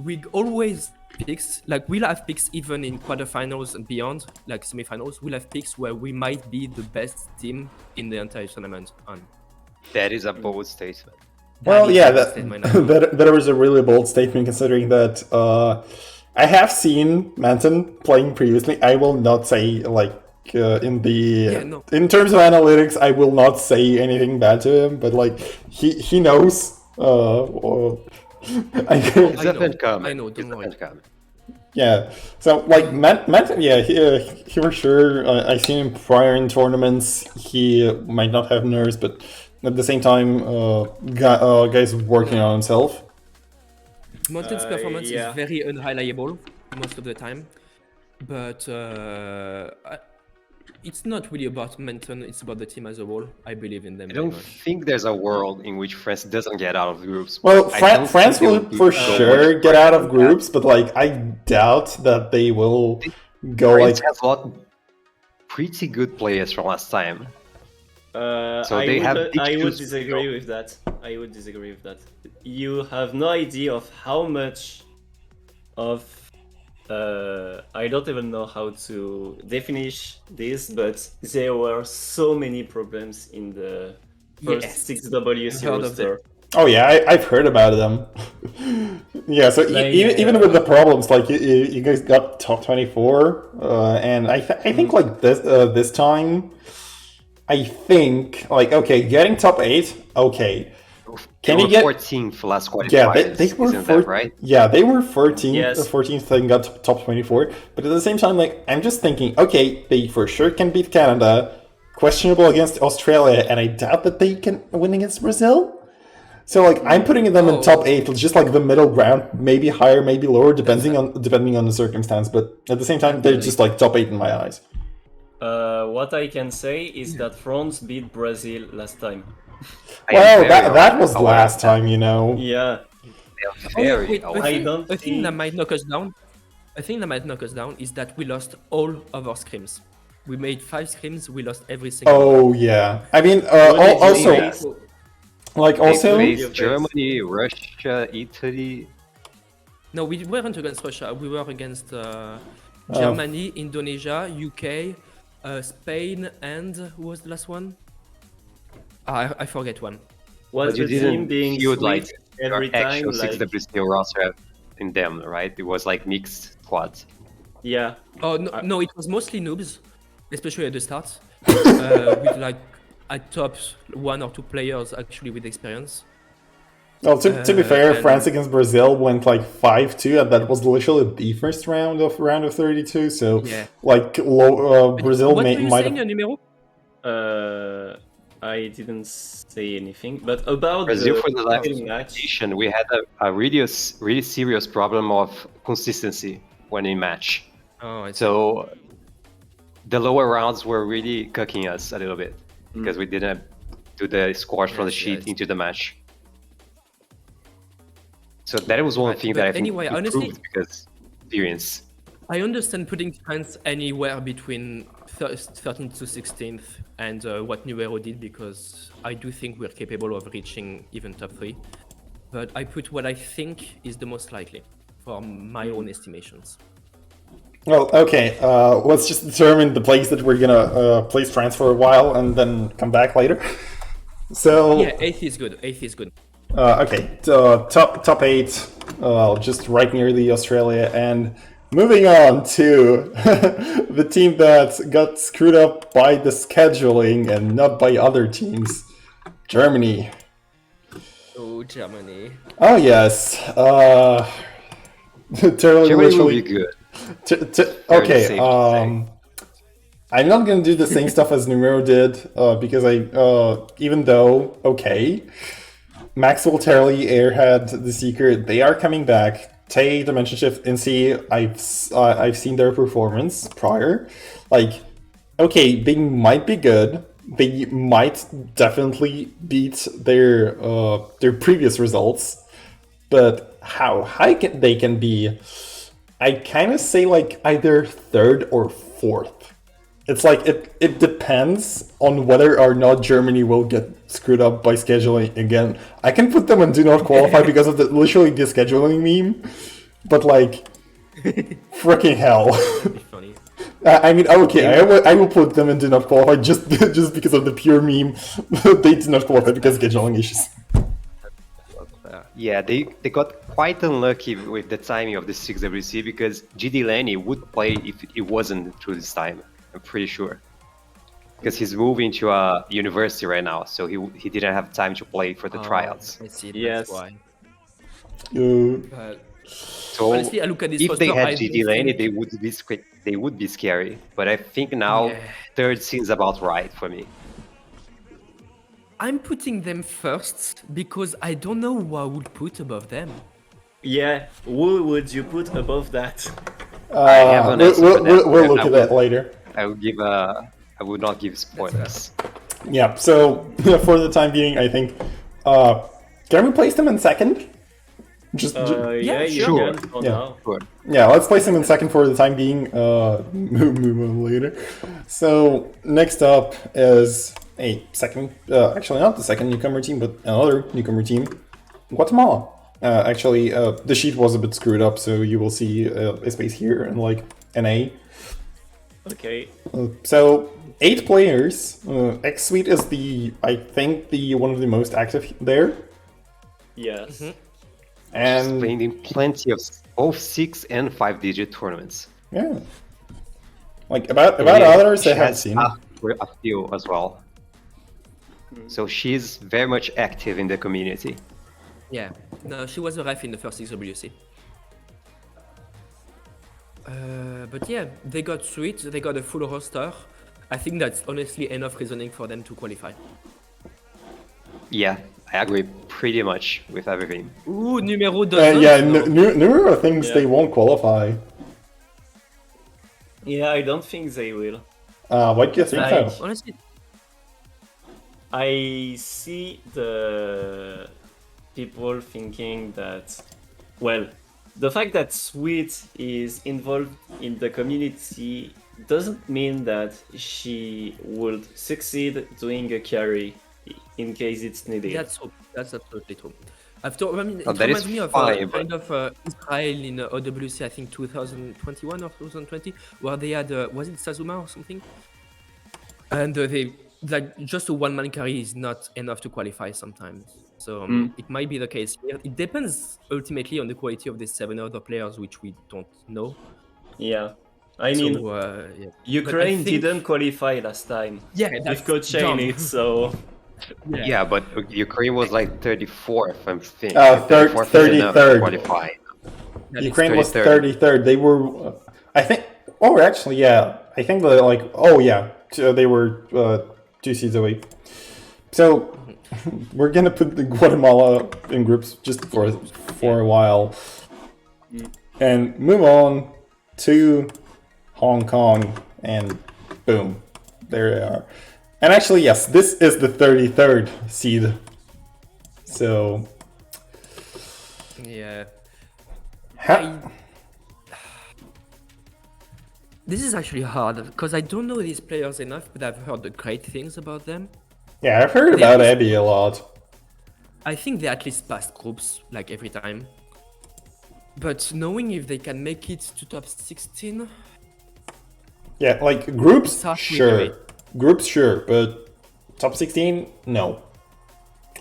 we always picks, like, we'll have picks even in quarterfinals and beyond, like semifinals, we'll have picks where we might be the best team in the entire tournament. That is a bold statement. Well, yeah, that was a really bold statement considering that I have seen Manton playing previously. I will not say, like, in terms of analytics, I will not say anything bad to him, but, like, he knows. I know, don't worry. Yeah, so, like, Manton, yeah, he for sure, I've seen him prior in tournaments. He might not have nerves, but at the same time, guy's working on himself. Manton's performance is very unreliable most of the time, but it's not really about Manton, it's about the team as a whole. I believe in them. I don't think there's a world in which France doesn't get out of groups. Well, France will for sure get out of groups, but, like, I doubt that they will go France like... has a lot pretty good players from last time. So I would disagree with that. I would disagree with that. You have no idea of how much of I don't even know how to definish this, but there were so many problems in the first Yes. 6WC Heard of roster. Oh yeah, I've heard about them. Yeah, so even with the problems, like you guys got top 24, and I think like this time, I think like okay, getting top 8, okay. Can you get 14th last qualifiers? Yeah, they were isn't that right? Yeah, they were 14th, Yes. 14th and got top 24. But at the same time, like I'm just thinking, okay, they for sure can beat Canada, questionable against Australia, and I doubt that they can win against Brazil. So like I'm putting them in top 8, just like the middle ground, maybe higher, maybe lower, depending on the circumstance. But at the same time, they're just like top 8 in my eyes. What I can say is that France beat Brazil last time. Well, that was last time, you know. Yeah. Very Wait, aware. I don't a thing that think- might knock us down. A thing that might knock us down is that we lost all of our scrims. We made 5 scrims. We lost every single one. Oh yeah. I mean, What did you also face? like They also. faced Germany, Russia, Italy. No, we weren't against Russia. We were against Germany, Indonesia, UK, Spain, and who was the last one? I forget one. Was But you the team didn't being feel sweet like every your time? actual Like, 6WC roster in them, right? It was like mixed squads. yeah. Oh no, it was mostly noobs, especially at the start, with like a top 1 or 2 players actually with experience. Well, to be fair, and- France against Brazil went like 5-2, and that was literally the first round of 32. So, Yeah. like, Brazil What were you might saying, have. Numero? I didn't say anything, but about Brazil the for the last match. competition, we had a really serious problem of consistency when we match. Oh, it's So the lower rounds were really cooking us a little bit because we didn't do the scores from the Yes, sheet yes. into the match. So that was one Right, thing but that I think anyway, improved honestly- because experience. I understand putting France anywhere between 13th to 16th and what Numero did, because I do think we're capable of reaching even top 3. But I put what I think is the most likely for my own estimations. Well, okay. Let's just determine the place that we're gonna place France for a while, and then come back later. So, Yeah, 8th is good. 8th is good. okay, top 8, just right near the Australia, and moving on to the team that got screwed up by the scheduling and not by other teams, Germany. Oh, Germany. Oh yes, Germany will literally. be good. Okay, safe to I'm not gonna do the same stuff as Numero did, because even though, okay, Maxwell, Terley, Airhead, The Seeker, they are coming back. Tay, Dimension Shift, NC, I've seen their performance prior. Like, okay, they might be good. They might definitely beat their previous results, but how high they can be, I kind of say like either 3rd or 4th. It's like it depends on whether or not Germany will get screwed up by scheduling again. I can put them and do not qualify because of literally the scheduling meme, but like, freaking hell. Funny. I mean, okay, I will put them and do not qualify just because of the pure meme. They did not qualify because of scheduling issues. Yeah, they got quite unlucky with the timing of the 6WC because GD Lenny would play if it wasn't through this time. I'm pretty sure. Because he's moving to a university right now, so he didn't have time to play for the tryouts. I see. Yes. That's why. So Honestly, I look at this if they roster, had I GD don't Lenny, think- they would be scary. But I think now Yeah. 3rd seems about right for me. I'm putting them first because I don't know who I would put above them. Yeah, who would you put above that? have an answer for that, We'll but look I at will- that later. I would not give spoilers. Yeah, so for the time being, I think, can we place them in 2nd? Yeah, you sure. can for Yeah. now. Good. Yeah, let's place them in 2nd for the time being. Move on later. So next up is a second, actually not the second newcomer team, but another newcomer team, Guatemala. Actually, the sheet was a bit screwed up, so you will see a space here and like an A. Okay. So 8 players. X Suite is I think one of the most active there. Yes. And Playing in plenty of both 6 and 5-digit tournaments. yeah, like about Yeah, others she I haven't has seen. a few as well. So she's very much active in the community. Yeah, no, she was a ref in the first XWC. But yeah, they got Sweet, they got a full roster. I think that's honestly enough reasoning for them to qualify. Yeah, I agree pretty much with everything. Ooh, Numero doesn't. Yeah, no. Numero thinks Yeah. they won't qualify. Yeah, I don't think they will. What do you think? Like- Though? Honestly, I see the people thinking that, well, the fact that Sweet is involved in the community doesn't mean that she would succeed doing a carry in case it's needed. that's true. That's absolutely true. I mean, it Oh, that is reminds me of fine, kind of Israel in OWC, I think 2021 or 2020, where they had, was it Sazuma or something? And they, like, just a one-man carry is not enough to qualify sometimes. So it might be the case here. It depends ultimately on the quality of the 7 other players, which we don't know. Yeah. I mean, So, yeah. Ukraine think- didn't qualify last time. Yeah, With that's Coach dumb. Shane, so Yeah, but Ukraine was like 34th, I'm thinking. 33rd. enough to qualify. That is Ukraine was 33rd. 33rd. They were, I think. Oh, actually, yeah. I think they're like. Oh, yeah. They were 2 seeds away. So we're gonna put the Guatemala in groups just for a while, and move on to Hong Kong, and boom, there they are. And actually, yes, this is the 33rd seed. So Yeah. ha- This is actually hard because I don't know these players enough, but I've heard the great things about them. yeah, I've heard about Abby a lot. I think they at least passed groups like every time. But knowing if they can make it to top 16, Yeah, like groups, Tough sure. victory. Groups, sure, but top 16, no.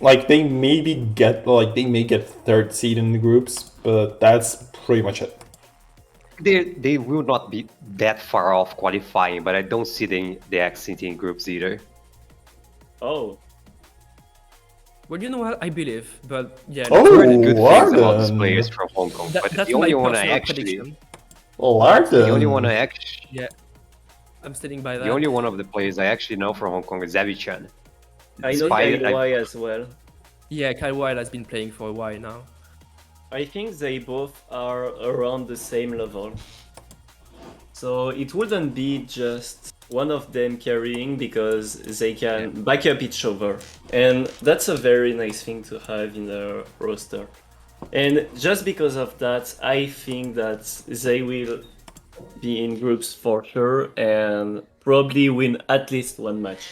Like they may get 3rd seed in the groups, but that's pretty much it. They will not be that far off qualifying, but I don't see the exiting groups either. oh, well, you know what? I believe, but yeah. Oh, Heard good things about these Lardon. players from Hong Kong, but that's the my only one I personal actually, prediction. Lardon. the only one I actually, Yeah, I'm standing by that. the only one of the players I actually know from Hong Kong is Abby-chan. I know Despite- KY as well. Yeah, Kyle Wilde has been playing for a while now. I think they both are around the same level. So it wouldn't be just one of them carrying because they can back up each other. And that's a very nice thing to have in the roster. And just because of that, I think that they will be in groups for sure and probably win at least one match.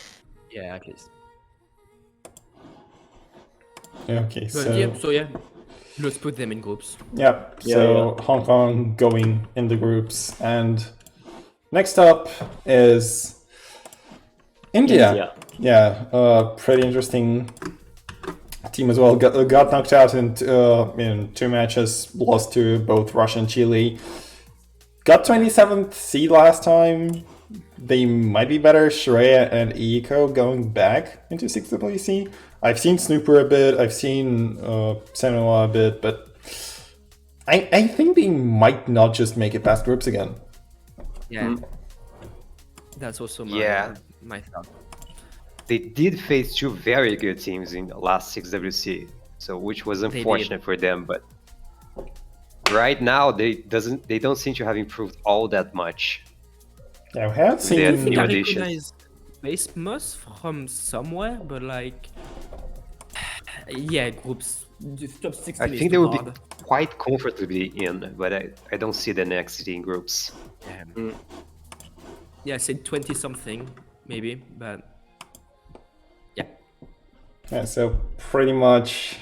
Yeah, at least. Okay, But so yeah, let's put them in groups. Yeah, so Hong Kong going in the groups, and next up is India. Yeah, pretty interesting team as well. Got knocked out in 2 matches, lost to both Russia and Chile. Got 27th seed last time. They might be better. Shreya and Eiko going back into 6WC. I've seen Snooper a bit, I've seen Senua a bit, but I think they might not just make it past groups again. Yeah, that's also my thought. They did face 2 very good teams in the last 6WC, so which was unfortunate for them. But right now, they don't seem to have improved all that much. Yeah, we have They seen. had I think new I additions. recognize Base Moss from somewhere, but like, yeah, groups. The top 16 I is think they too will be hard. quite comfortably in, but I don't see them exiting groups. Yeah, I said 20 something, maybe, but yeah. Yeah, so pretty much.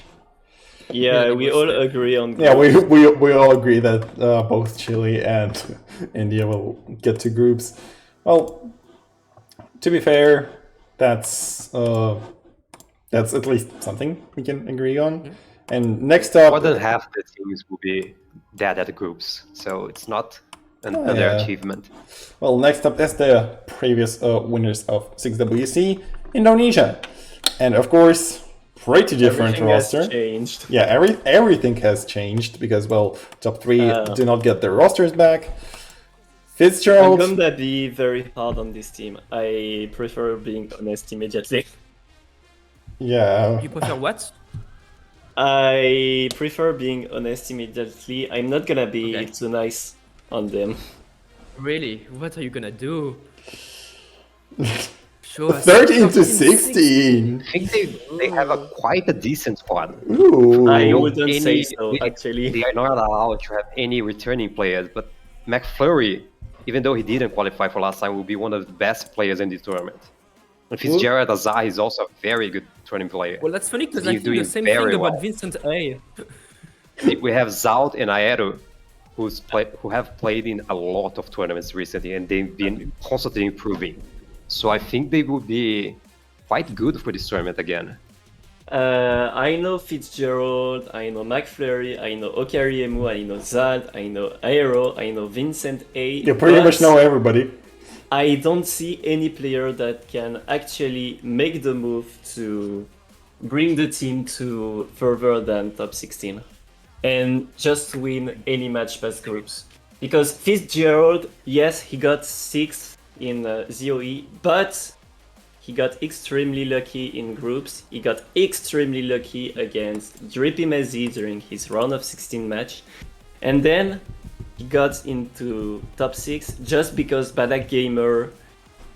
Yeah, that we was all the- agree on Yeah, groups. we all agree that both Chile and India will get to groups. Well, to be fair, that's at least something we can agree on. And next up, More than half the teams will be dead at the groups, so it's not an underachievement. well, next up is the previous winners of 6WC, Indonesia, and of course, pretty different Everything has roster. changed. Yeah, everything has changed because, well, top 3 do not get their rosters back. I'm Fitzgerald, gonna be very hard on this team. I prefer being honest immediately. yeah, You prefer what? I prefer being honest immediately. I'm not gonna be Okay. too nice on them. Really? What are you gonna do? Show us 13 to something 16. I think they have quite a decent squad. Ooh, I don't wouldn't say any- so, they- actually. They are not allowed to have any returning players, but McFlurry, even though he didn't qualify for last time, will be one of the best players in this tournament. And Fitzgerald Azar is also a very good tournament player. Well, that's funny because I He's think the doing same very thing well. about Vincent A. We have Zout and Aero, who have played in a lot of tournaments recently, and they've been constantly improving. So I think they will be quite good for this tournament again. I know Fitzgerald, I know McFlurry, I know Okariemu, I know Zad, I know Aero, I know Vincent A. you pretty but much know everybody. I don't see any player that can actually make the move to bring the team to further than top 16 and just win any match past groups. Because Fitzgerald, yes, he got 6th in ZOE, but he got extremely lucky in groups. He got extremely lucky against Drippy Mezzi during his round of 16 match. And then he got into top 6 just because Badak Gamer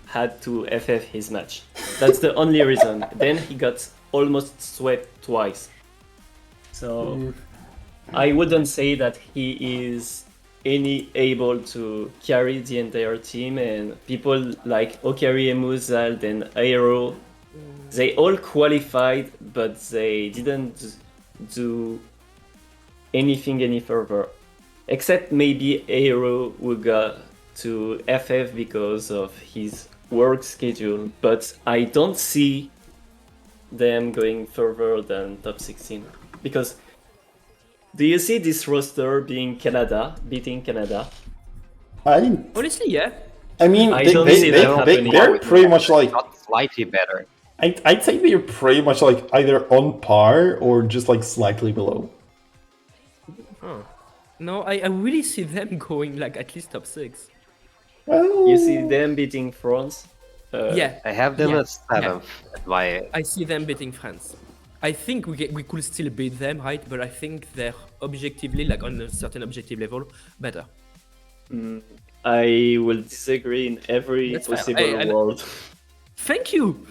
had to FF his match. That's the only reason. Then he got almost swept twice. So I wouldn't say that he is able to carry the entire team, and people like Okariemu, Zald and Aero, they all qualified, but they didn't do anything any further. Except maybe Aero who got to FF because of his work schedule, but I don't see them going further than top 16. Because do you see this roster being beating Canada? Honestly, yeah. I mean, I don't see that happening. they're pretty much like, Not slightly better. I'd say they're pretty much like either on par or just like slightly below. No, I really see them going like at least top 6. Well, You see them beating France? Yeah, I have them Yeah, at 7th at my I see them beating France. I think we could still beat them, right? But I think they're objectively, like on a certain objective level, better. I will disagree in every That's fair. possible world. Thank you!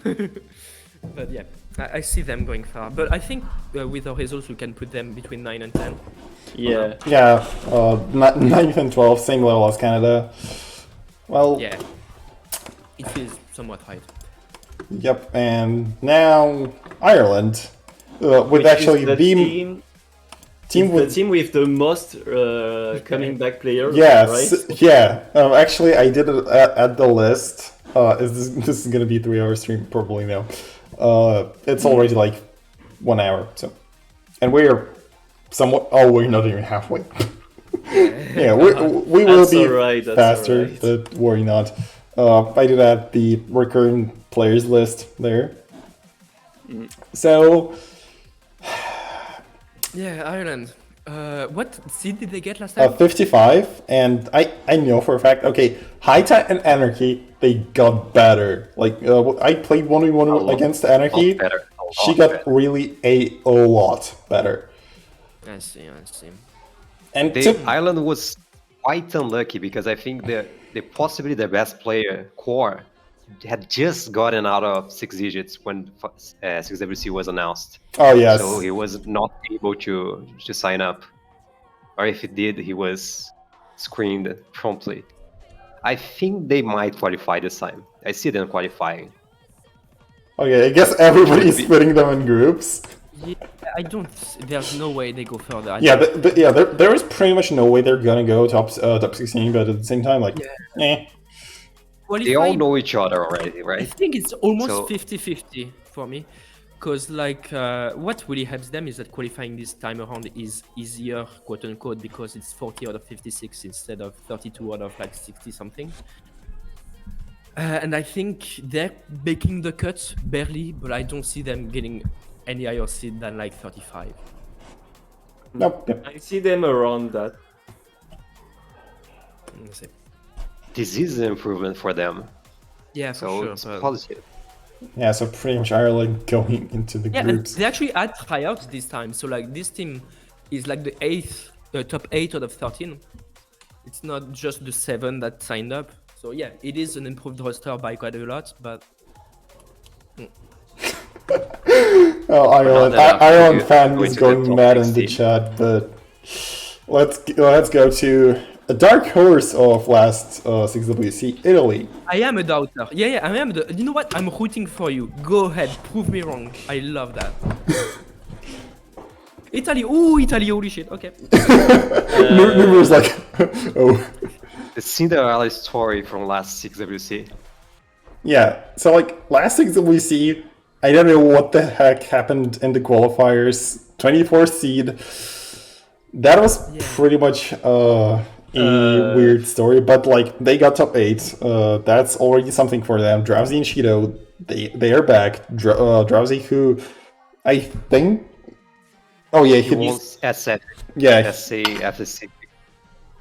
But yeah, I see them going far. But I think with our results, we can put them between 9 and 10. Yeah. yeah, 9th and 12th, same level as Canada. Well, Yeah, it feels somewhat high. yep, and now Ireland. With Which actually is the the team the with team with the most coming back players, yes, right? yeah. Actually, I did it at the list. This is gonna be a 3-hour stream probably now. It's already like 1 hour, so, and we're somewhat. Oh, we're not even halfway. Yeah, we will That's be alright, that's faster, alright. but worry not. I did add the recurring players list there. So. Yeah, Ireland. What seed did they get last time? 55, and I know for a fact, okay, High Tide and Anarchy, they got better. Like, I played 1v1 against Anarchy, better. she got really a lot better. I see. And Ireland was quite unlucky because I think possibly their best player, Core, had just gotten out of 6 digits when 6WC was announced. oh yes, So he was not able to sign up. Or if he did, he was screened promptly. I think they might qualify this time. I see them qualifying. okay, I guess everybody's putting them in groups. Yeah, I don't. There's no way they go further. Yeah, there is pretty much no way they're gonna go top 16, but at the same time, like, Yeah. They all know each other already, I right? think it's almost So- 50-50 for me. Because, like, what really helps them is that qualifying this time around is easier, quote unquote, because it's 40 out of 56 instead of 32 out of like 60 something. And I think they're making the cut barely, but I don't see them getting any higher seed than like 35. Nope. Yep. I see them around that. Let's see. This is an improvement for them, Yeah, for so sure. it's but- positive. Yeah, so pretty much Ireland going into the Yeah, and groups. they actually had tryouts this time. So like this team is like the top 8 out of 13. It's not just the 7 that signed up. So yeah, it is an improved roster by quite a lot, but Oh, Ireland, Not enough Ireland to fan go is into the going top mad in the 16. chat, but let's go to a dark horse of last 6WC, Italy. I am a doubter. Yeah, I am the. You know what? I'm rooting for you. Go ahead, prove me wrong. I love that. Italy, ooh, Italy, holy shit. Okay. Numerous like, oh. The Cinderella story from last 6WC. Yeah, so like last 6WC, I don't know what the heck happened in the qualifiers. 24th seed. That was pretty much a weird story, but like they got top 8. That's already something for them. Drowsy and Shido, they are back. Drowsy, who I think, oh yeah, He wants SF, yeah, SC, FSC,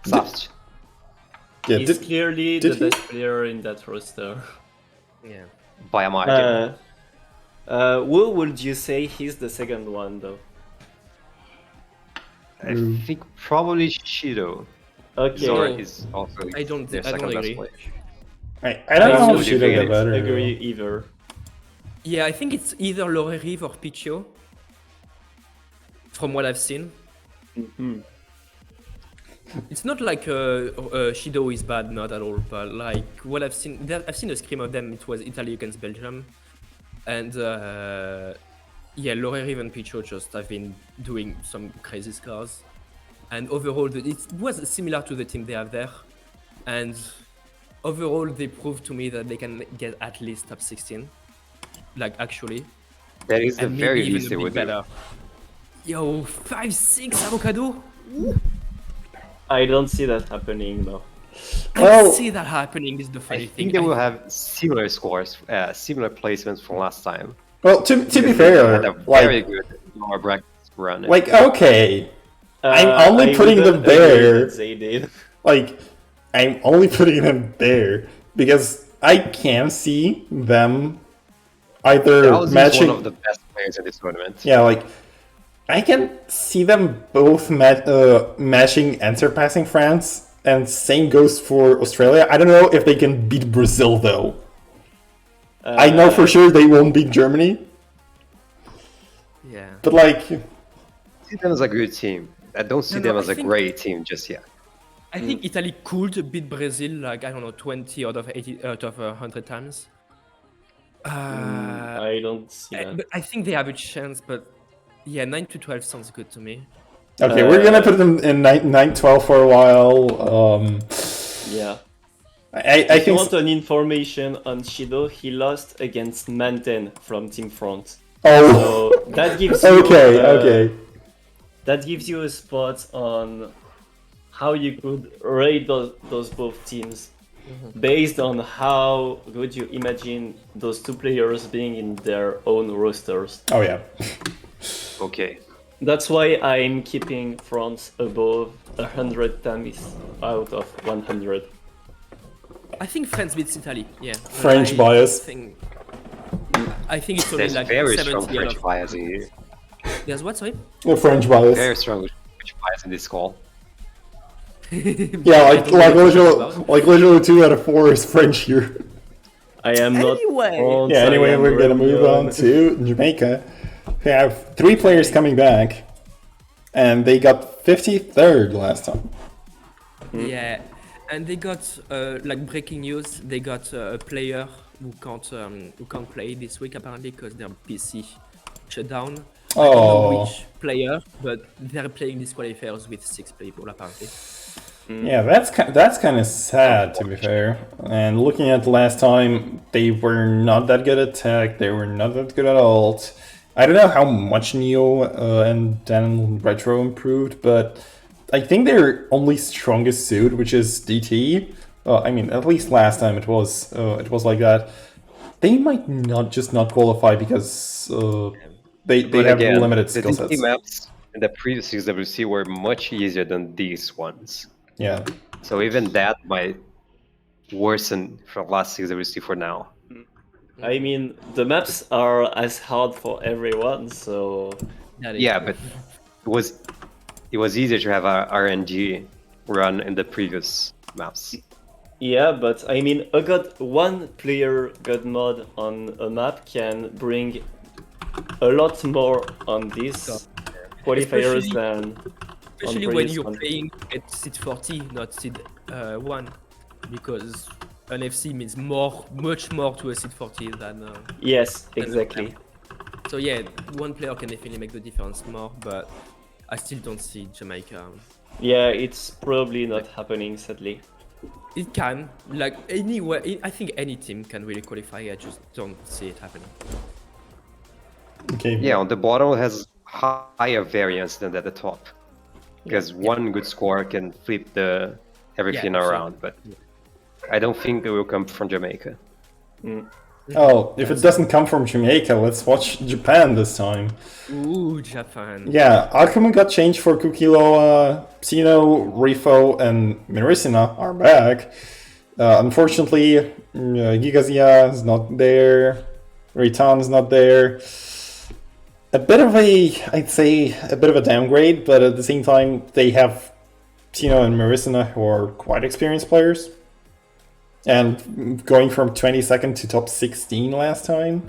soft. yeah. He's clearly the did he? best player in that roster. Yeah. By a margin. Who would you say he's the second one though? I think probably Shido. Okay. Zora is also I don't their agree. second best player. I don't know I how don't Shido got agree better. agree either. Yeah, I think it's either Lore Reeve or Pichio. From what I've seen. Mhm. It's not like Shido is bad, not at all, but like what I've seen, I've seen a scrim of them, it was Italy against Belgium. And yeah, Lore Reeve and Pichot just have been doing some crazy scores. And overall, it was similar to the team they have there. And overall, they proved to me that they can get at least top 16. Like, actually. That is the And very maybe even least a they bit would do. better. Yo, 5-6 avocado? I don't see that happening though. I Well- see that happening, is the I funny think thing. they will have similar scores, similar placements from last time. Well, to be They had fair, a very like, good lower bracket run. okay, I'm only I putting them wouldn't agree there. that they did. Like, I'm only putting them there because I can see them either Dallas is matching. one of the best players in this tournament. Yeah, like I can see them both matching and surpassing France, and same goes for Australia. I don't know if they can beat Brazil though. I know for sure they won't beat Germany, Yeah. but like, I see them as a good team. I don't see No, them I as a think- great team just yet. I think Italy could beat Brazil, like, I don't know, 20 out of 80 out of 100 times. I don't see that. But I think they have a chance, but yeah, 9-12 sounds good to me. okay, we're gonna put them in 9-12 for a while. Yeah. I If you think. want an information on Shido, he lost against Manten from Team Front. Oh, So that gives you okay. that gives you a spot on how you could rate those both teams based on how good you imagine those two players being in their own rosters. Oh yeah. Okay. That's why I'm keeping France above 100 times out of 100. I think France beats Italy, yeah. French bias. I think it's only There's like very 70 strong out French of... bias in here. There's what, sorry? The French bias. Very strong French bias in this call. Yeah, I like don't know what you're literally 2 out of 4 is French here. I am not. Anyway. France, Yeah, I anyway, am we're gonna move Romeo. on to Jamaica. We have 3 players coming back, and they got 53rd last time. Yeah, and they got like breaking news. They got a player who can't play this week apparently because their PC shut down. I don't know Oh, which player, but they're playing these qualifiers with 6 people apparently. Yeah, that's kind of sad, to be fair. And looking at last time, they were not that good at tech. They were not that good at alt. I don't know how much Neo and then Retro improved, but I think their only strongest suit, which is DT. I mean, at least last time it was like that. They might not qualify because they But have again, limited the skill DT sets. maps in the previous XWC were much easier than these ones. Yeah. So even that might worsen from last XWC for now. I mean, the maps are as hard for everyone, so That is Yeah, true. but it was easier to have a RNG run in the previous maps. yeah. But I mean, one player god mod on a map can bring a lot more on these qualifiers than Especially on when previous you're one. playing at seed 40, not seed 1, because an FC means much more to a seed 40 than. Yes, exactly. So yeah, one player can definitely make the difference more, but I still don't see Jamaica. Yeah, it's probably not happening, sadly. It can, like anywhere. I think any team can really qualify. I just don't see it happening. Okay. Yeah, on the bottom it has higher variance than at the top. Because one good score can flip everything Yeah, so- around, but I don't think it will come from Jamaica. Oh, if it doesn't come from Jamaica, let's watch Japan this time. Ooh, Japan. Yeah, Alchemy got changed for Kukiloa, Sino, Rifo, and Mirisina are back. Unfortunately, Gigazia is not there, Ritan is not there. A bit of I'd say, a bit of a downgrade, but at the same time, they have Sino and Mirisina who are quite experienced players. And going from 22nd to top 16 last time,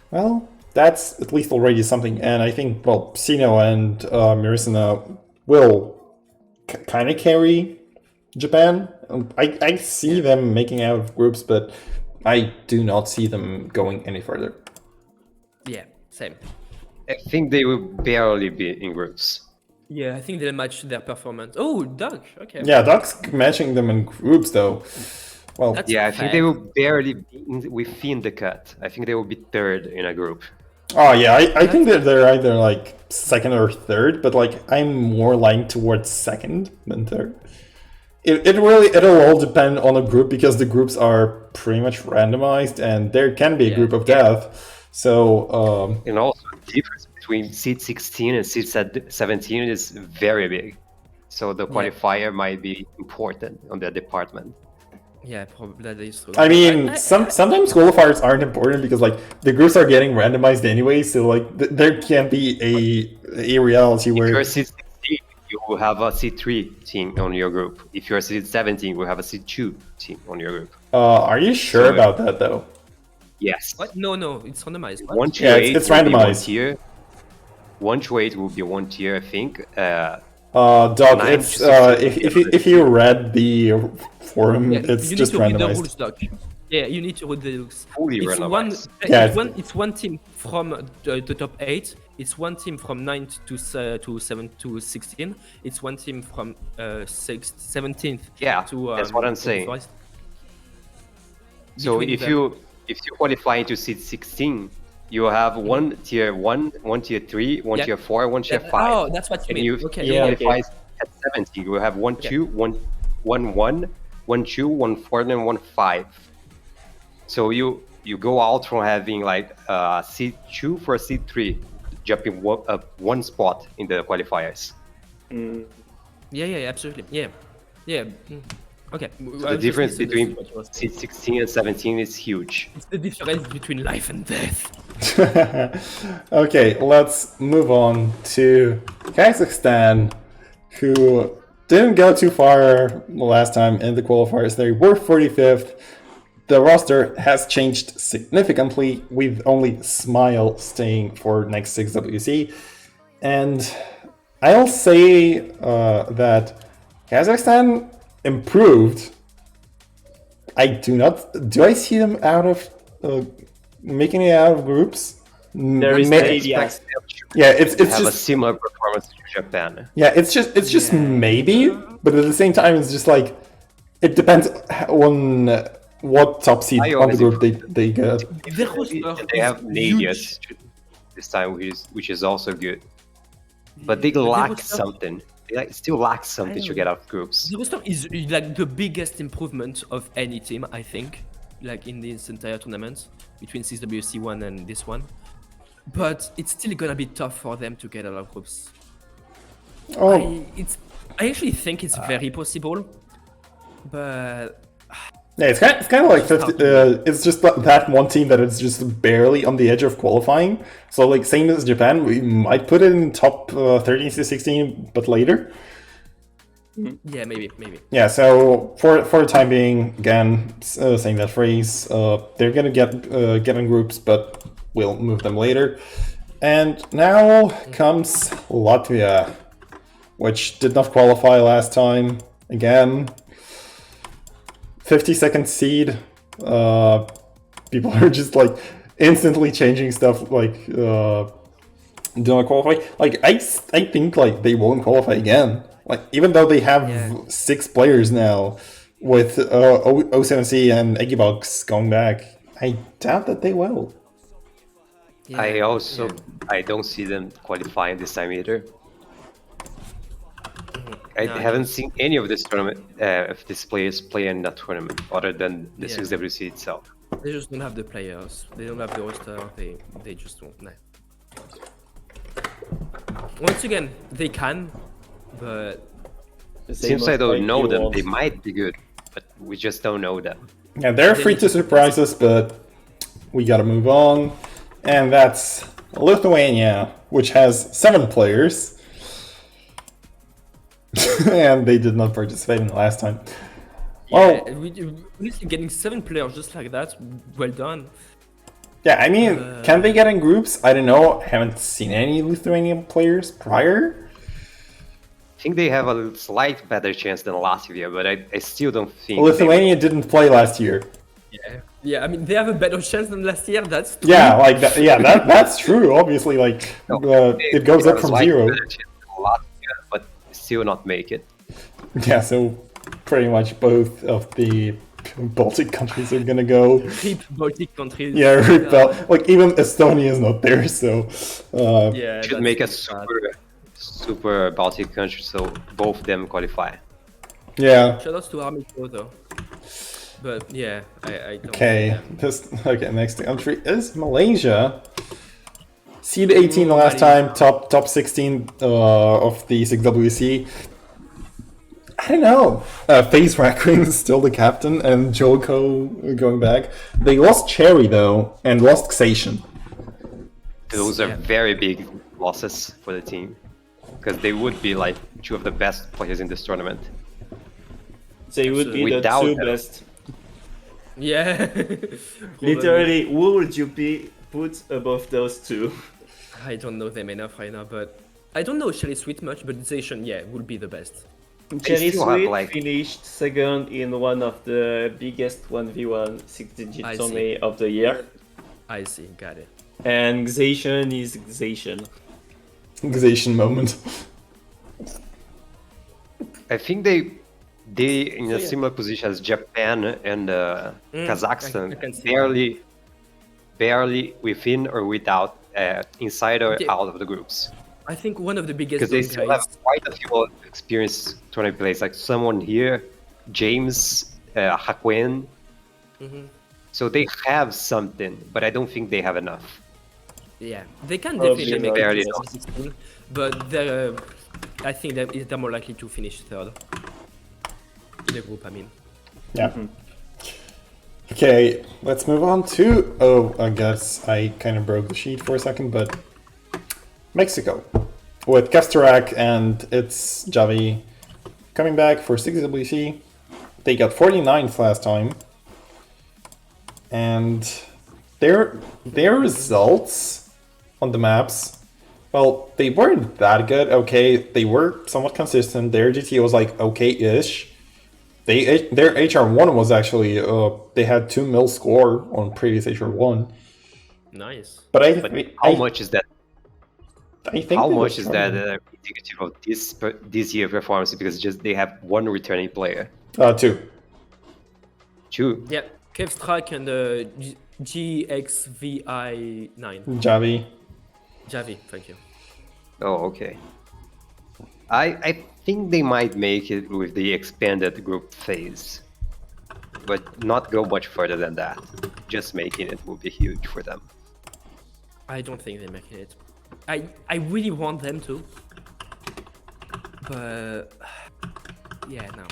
well, that's at least already something. And I think, well, Sino and Mirisina will kind of carry Japan. I see them making out of groups, but I do not see them going any further. Yeah, same. I think they will barely be in groups. Yeah, I think they'll match their performance. Oh, Doug. Okay. Yeah, Doc's matching them in groups, though. Well, That's Yeah, I think they bad. will barely be within the cut. I think they will be third in a group. oh yeah, I think that they're either like second or third, but like I'm more lying towards second than third. It'll all depend on a group because the groups are pretty much randomized and there can be a group of death. So And also, the difference between seed 16 and seed 17 is very big. So the qualifier might be important on that department. Yeah, probably that is true. I mean, sometimes qualifiers aren't important because like the groups are getting randomized anyway. So like there can be a reality If you're where seed 16, you will have a seed 3 team on your group. If you're seed 17, you will have a seed 2 team on your group. are you sure So- about that though? Yes. What? No, it's randomized. What? 1 to Yeah, 8 it's will be one randomized. tier. 1 to 8 will be one tier, I think. Doc, 9 it's to 16. if you read the forum, Yeah, it's you just need to read the randomized. rules, Doc. Yeah, you need to read the rules. Fully It's one. randomized. Yeah, It's one team from the top 8. It's one team from 9th to 7 to 16. It's one team from 17th Yeah, to. that's what I'm saying. 21st. So Between if them. you qualify into seed 16, you have one tier 1, one tier 3, one Yeah. tier 4, one tier 5. Oh, that's what you And mean. you Okay. you Yeah, qualify okay. at 17. You will have 1 2, 1 1 1, 1 2, 1 4, and 1 5. So you go out from having like seed 2 for seed 3, jumping up one spot in the qualifiers. Yeah, absolutely. Yeah. Okay. The difference between seed 16 and 17 is huge. It's the difference between life and death. Okay, let's move on to Kazakhstan, who didn't go too far last time in the qualifiers. They were 45th. The roster has changed significantly, with only Smile staying for next 6WC. And I'll say that Kazakhstan improved. Do I see them out of making it out of groups? There is may- maybe yeah, it's have a just similar performance to Japan. yeah, it's just maybe, but at the same time, it's just like it depends on what top seed I on the always group they get. Their roster And they is have Nadius this time, which is also good. But they lack roster- something. They still lack something to get out of groups. The roster is like the biggest improvement of any team, I think, like in this entire tournament between 6WC1 and this one. But it's still gonna be tough for them to get out of groups. Oh, I actually think it's very possible, but yeah, it's kind of like 50, it's just that one team that is just barely on the edge of qualifying. So like same as Japan, we might put it in top 13 to 16, but later. yeah, maybe. Yeah, so for the time being, again, saying that phrase, they're gonna get in groups, but we'll move them later. And now comes Latvia, which did not qualify last time. Again, 52nd seed. People are just like instantly changing stuff. Like, do not qualify. Like, I think like they won't qualify again. Like, even though they have 6 players now, with O7C and Eggybox going back, I doubt that they will. Yeah, I don't see them qualifying this time either. I No, haven't seen any of this tournament, of these players play in that tournament, other than the Yeah. 6WC itself. They just don't have the players. They don't have the roster. They just don't. Nah. Once again, they can, but Since I don't know them, they might be good, but we just don't know them. Yeah, they're free to surprise us, but we gotta move on. And that's Lithuania, which has 7 players. And they did not participate in the last time. Well, honestly, getting 7 players just like that, well done. yeah, I mean, can they get in groups? I don't know. Haven't seen any Lithuanian players prior. I think they have a slight better chance than Latvia, but I still don't think Lithuania didn't play last year. Yeah, I mean, they have a better chance than last year, that's true. Yeah, like that, yeah, that's true. Obviously, like it goes up from 0. Better chance than Latvia, but still not make it. Yeah, so pretty much both of the Baltic countries are gonna go. Rip Baltic countries. Yeah, like even Estonia is not there, so Yeah, Should that's make a sad. super Baltic country, so both of them qualify. yeah. Shoutouts to Army Pro though. But yeah, I don't. Okay, next country is Malaysia. Seed 18 the last time, top 16 of the 6WC. I don't know. FaZe Rackwing is still the captain, and Joko going back. They lost Cherry though, and lost Xation. Those are very big losses for the team, because they would be like 2 of the best players in this tournament. They would be the Without 2 them. best. Yeah. Literally, who would you put above those 2? I don't know them enough right now, but I don't know Cherry Sweet much, but Zation, yeah, will be the best. Cherry still have, Sweet like- finished second in one of the biggest 1v1 6-digit I see. tournament of the year. I see, got it. And Xation is Xation. Xation moment. I think they in a similar position as Japan and Kazakhstan, I can see barely within or without inside or Okay. out of the groups. I think one of the biggest Because they still have downgrades. quite a few experienced tournament players, like someone here, James, Hakwen. So they have something, but I don't think they have enough. Yeah, they can Probably definitely make barely it to not. 16, but they're, I think they're more likely to finish third. In the group, I mean. Yeah. Okay, let's move on to. Oh, I guess I kind of broke the sheet for a second, but Mexico with Kasterak and its Javi coming back for 6WC. They got 49th last time, and their results on the maps, well, they weren't that good. Okay, they were somewhat consistent. Their GT was like okay-ish. Their HR1 was actually they had 2 mil score on previous HR1. Nice. But But how much is that? I think How they much will is that struggle. indicative of this year performance? Because just they have one returning player. 2. Two. Yeah, Kevstrak and GXVI9. Javi. Javi, thank you. Oh, okay. I think they might make it with the expanded group phase, but not go much further than that. Just making it will be huge for them. I don't think they're making it. I really want them to. But yeah, no.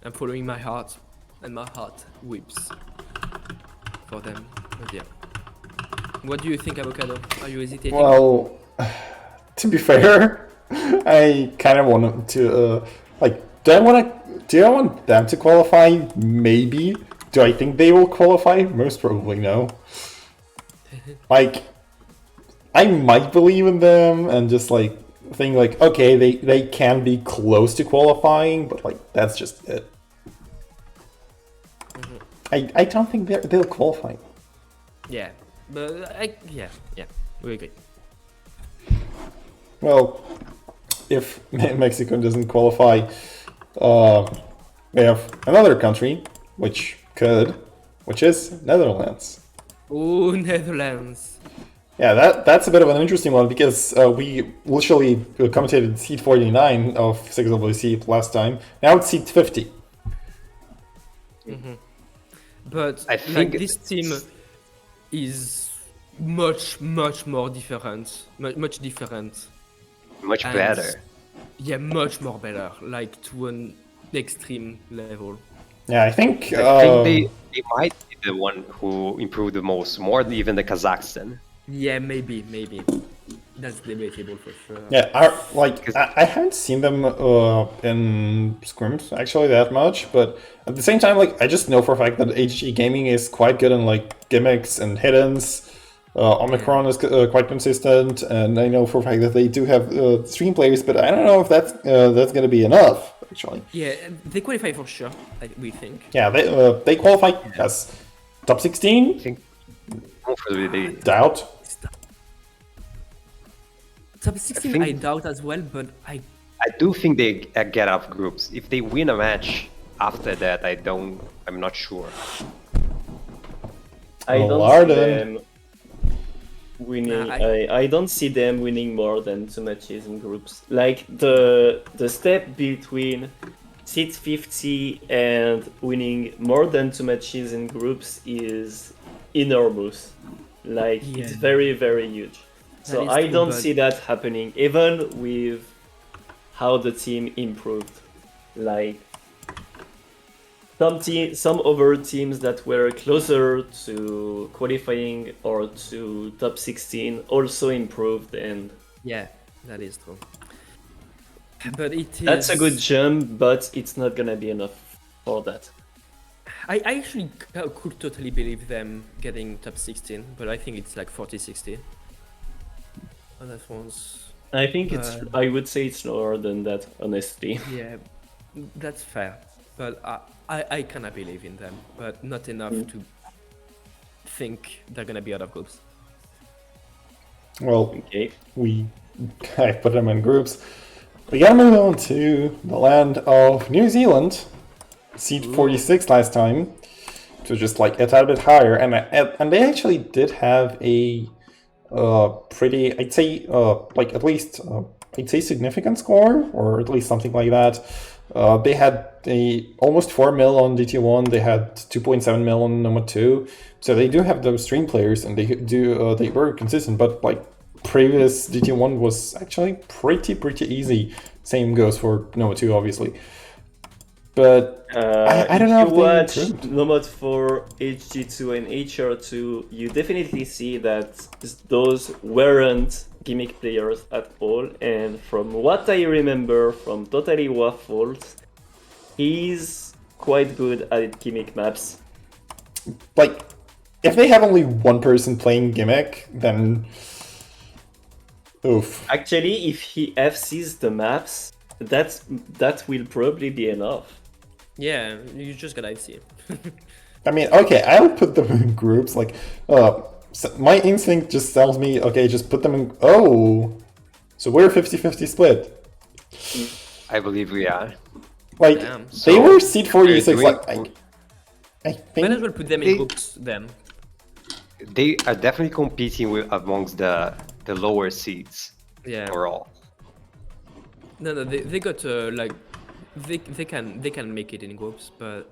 I'm following my heart, and my heart weeps for them. But yeah. What do you think, Avocado? Are you hesitating? Well, to be fair, I kind of want to do I want them to qualify? Maybe. Do I think they will qualify? Most probably no. Like, I might believe in them and just like think like, okay, they can be close to qualifying, but like that's just it. I don't think they'll qualify. Yeah, but yeah, we agree. Well, if Mexico doesn't qualify, we have another country which could, which is Netherlands. Oh, Netherlands. Yeah, that's a bit of an interesting one because we literally commentated seed 49 of 6WC last time. Now it's seed 50. But I think this team is much more different, much different. Much And better. Yeah, much more better, like to an extreme level. Yeah, I think I think they might be the one who improved the most, more than even the Kazakhstan. Yeah, maybe. That's debatable for sure. yeah, I haven't seen them in scrims actually that much, but at the same time, like I just know for a fact that HG Gaming is quite good in like gimmicks and hiddens. Omicron is quite consistent, and I know for a fact that they do have stream players, but I don't know if that's going to be enough actually. Yeah, they qualify for sure, we think. Yeah, they qualify as top 16. I think hopefully they Doubt. Top 16 think- I doubt as well, but I do think they get out of groups. If they win a match after that, I'm not sure. I don't Lardon. see them winning. Nah, I don't see them winning more than 2 matches in groups. Like the step between seed 50 and winning more than 2 matches in groups is enormous. Like it's Yeah. very huge. That So is I true, don't but- see that happening, even with how the team improved. Like some other teams that were closer to qualifying or to top 16 also improved, and yeah, that is true. But it is. that's a good jump, but it's not gonna be enough for that. I actually could totally believe them getting top 16, but I think it's like 40-60. Oh, that one's. I think I would say it's lower than that, honestly. Yeah, that's fair. But I kinda believe in them, but not enough to think they're gonna be out of groups. Well, Okay. I put them in groups. We gotta move on to the land of New Zealand. Seed 46 last time. So just like a tad bit higher, and they actually did have a pretty, I'd say, like at least I'd say significant score, or at least something like that. They had almost 4 mil on DT1. They had 2.7 mil on number 2. So they do have those stream players, and they were consistent. But like previous DT1 was actually pretty easy. Same goes for number 2, obviously. But I don't know if if you they watch improved. Nomad 4, HG2, and HR2, you definitely see that those weren't gimmick players at all. And from what I remember from Totally Waffled, he's quite good at gimmick maps. Like, if they have only one person playing gimmick, then oof. Actually, if he FCs the maps, that will probably be enough. Yeah, you just gotta see. I mean, okay, I'll put them in groups. Like, so my instinct just tells me, okay, just put them in. Oh, so we're 50-50 split. I believe we are. Like, Damn. they So, were seed 46. doing- Like, I Might as think. well put them in They- groups then. They are definitely competing with amongst the lower seeds Yeah. overall. No, they got like they can make it in groups, but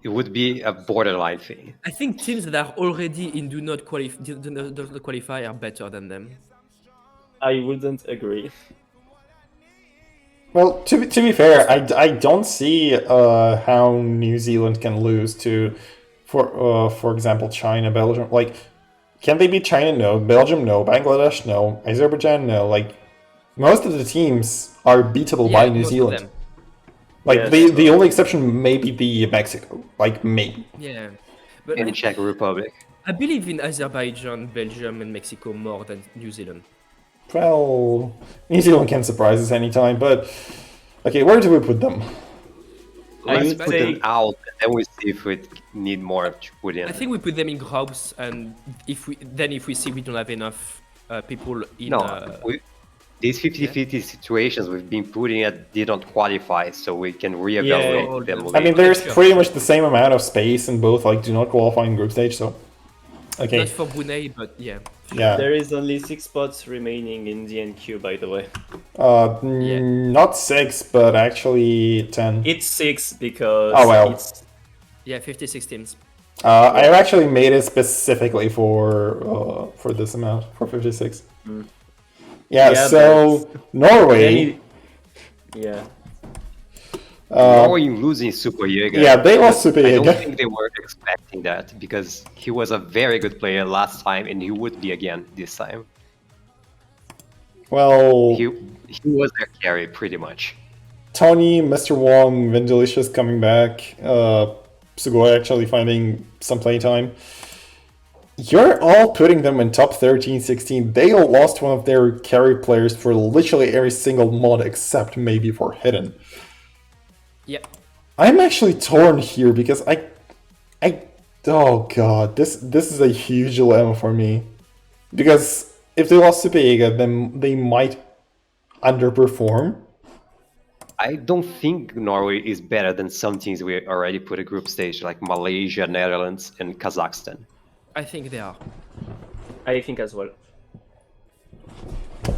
It would be a borderline thing. I think teams that are already in do not qualify are better than them. I wouldn't agree. Well, to be fair, I don't see how New Zealand can lose to, for example, China, Belgium. Like, can they beat China? No. Belgium? No. Bangladesh? No. Azerbaijan? No. Like, most of the teams are beatable by New most of Zealand. them. Like, Yes. the only exception may be Mexico. Like, maybe. Yeah, but In Czech Republic. I believe in Azerbaijan, Belgium, and Mexico more than New Zealand. Well, New Zealand can surprise us anytime, but... Okay, where do we put them? I Let's would put say- them out, and then we see if we need more to put in. I think we put them in groups, and if we see we don't have enough people in. No, these 50-50 situations we've been putting at did not qualify, so we can reevaluate Yeah. them I mean, later. there's Sure. pretty much the same amount of space in both, like, do not qualify in group stage, so... Okay, Not for Brunei, but yeah. yeah. There is only 6 spots remaining in the NQ, by the way. Not 6, but actually 10. It's 6 because Oh, well. it's Yeah, 56 teams. I actually made it specifically for this amount, for 56. Yeah, Yeah, so Norway, yeah. Norway losing Super Jaeger. yeah, they lost Super I don't Jaeger. think they were expecting that because he was a very good player last time, and he would be again this time. Well, He was their carry pretty much. Tony, Mr. Wong, Vindelicious coming back, Sugoi actually finding some playtime. You're all putting them in top 13, 16. They all lost one of their carry players for literally every single mod except maybe for Hidden. Yeah. I'm actually torn here because oh god, this is a huge dilemma for me. Because if they lost to Vega, then they might underperform. I don't think Norway is better than some teams we already put a group stage like Malaysia, Netherlands, and Kazakhstan. I think they are. I think as well.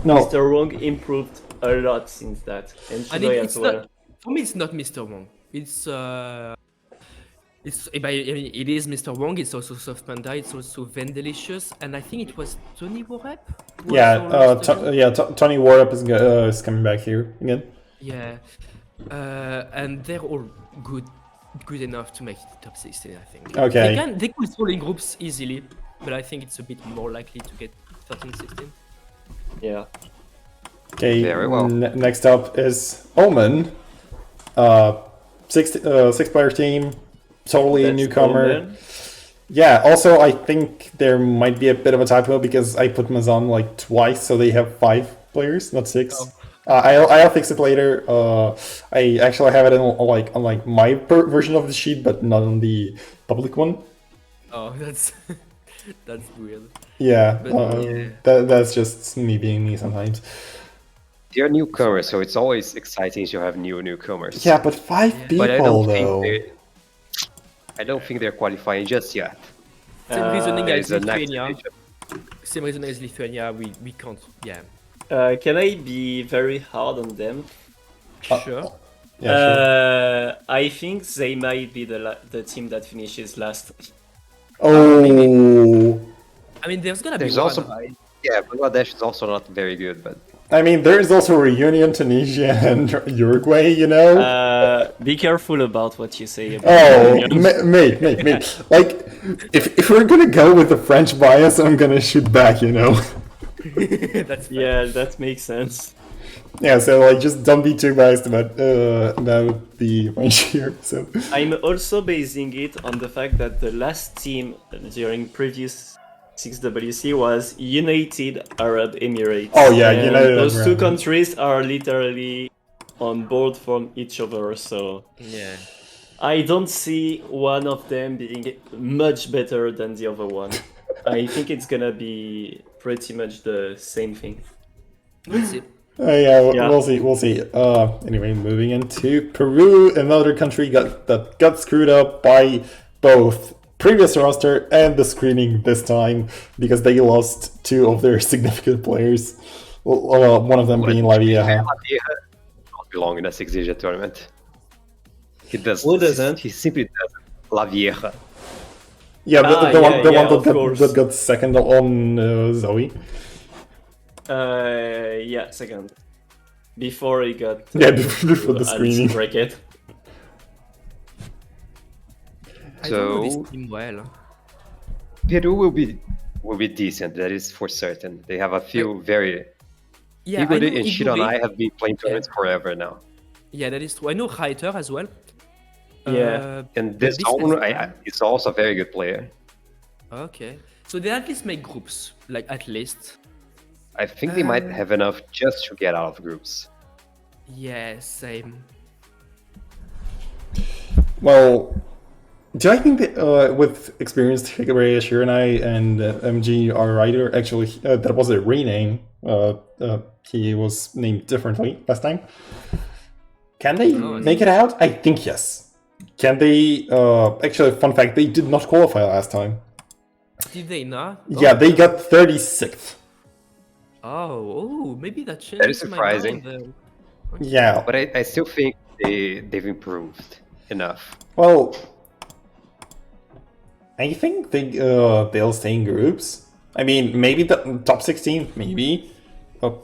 No, Mr. Wong improved a lot since that, and And Shugoy it's as well. not, for me, it's not Mr. Wong. It's I mean, it is Mr. Wong. It's also Soft Panda. It's also Vendelicious, and I think it was Tony Warep. who yeah, also lost again. Tony Warrup is coming back here again. Yeah, and they're all good enough to make it top 16. I think. Okay. They could fall in groups easily, but I think it's a bit more likely to get 13, 16. Yeah. Okay, Very well. Next up is Omen. Six-player team, totally a That's newcomer. Omen. Yeah, also I think there might be a bit of a typo because I put Mazan like twice, so they have 5 players, not 6. Oh. I'll fix it later. I actually have it on like my version of the sheet, but not on the public one. Oh, that's that's weird. Yeah, But, yeah. That's just me being me sometimes. They're newcomers, so it's always exciting to have newcomers. Yeah, but 5 people but I don't though. think they're qualifying just yet. Same reasoning as It's a next Lithuania. stage. Same reasoning as Lithuania. We can't. Yeah. Can I be very hard on them? Sure. Yeah, sure. I think they might be the team that finishes last. Oh, I mean, there's gonna There's be also one. Right? yeah, Bangladesh is also not very good, but I mean, there is also Reunion, Tunisia, and Uruguay. You know. Be careful about what you say. About Oh, Reunion. mate. Like, if we're gonna go with the French bias, I'm gonna shoot back. You know. That's fair. Yeah, that makes sense. Yeah. So like, just don't be too biased about the French here. So. I'm also basing it on the fact that the last team during previous 6WC was United Arab Emirates. Oh, yeah, and United those Arab two Emirates. countries are literally on board from each other, so Yeah. I don't see one of them being much better than the other one. I think it's gonna be pretty much the same thing. We'll see. Yeah, Yeah. we'll see. We'll see. Anyway, moving into Peru, another country that got screwed up by both previous roster and the screening this time because they lost two of their significant players. One of them being La Vieja. Don't belong in a 6-digit tournament. He does. Who doesn't? He simply doesn't. La Vieja. Yeah, the one of course. that got second on Zoe. Yeah, second. Before he got Before the screening. bracket. I don't know So this team well. Peru will be decent. That is for certain. They have a few very. Yeah, I Igor know and Shiro and Igor. I have been playing tournaments forever now. Yeah, that is true. I know Reiter as well. Yeah. And this this one is- is also a very good player. Okay. So they at least make groups, like at least. I think they might have enough just to get out of groups. Yeah, same. Well, do I think that with experienced Higurae, Shiranai, and MG are Rider, actually, that was a rename. He was named differently last time. Can they make it out? I think yes. Can they? Actually, fun fact: they did not qualify last time. Did they not? Yeah, they got 36th. Oh, maybe that changed. That is surprising. Yeah. But I still think they've improved enough. Well, I think they'll stay in groups. I mean, maybe the top 16, maybe.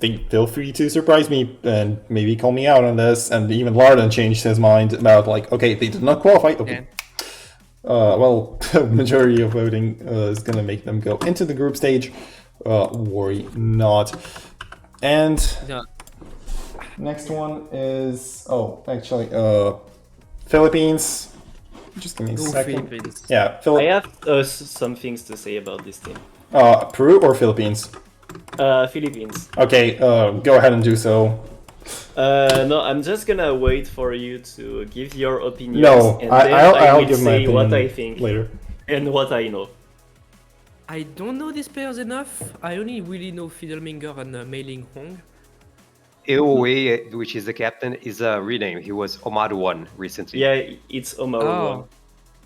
Feel free to surprise me and maybe call me out on this. And even Lardon changed his mind about like, okay, they did not qualify. Okay. Well, majority of voting is gonna make them go into the group stage. Worry not. And Yeah. next one is actually Philippines. Just give me a second. Philippines. Yeah, I have some things to say about this team. Peru or Philippines? Philippines. Okay, go ahead and do so. No, I'm just gonna wait for you to give your opinions. No, and then I'll will give my say opinion what I think later. and what I know. I don't know these players enough. I only really know Fiddleminger and Mei Ling Hong. AOA, which is the captain, is a rename. He was Omar 1 recently. Yeah, it's Omaru one.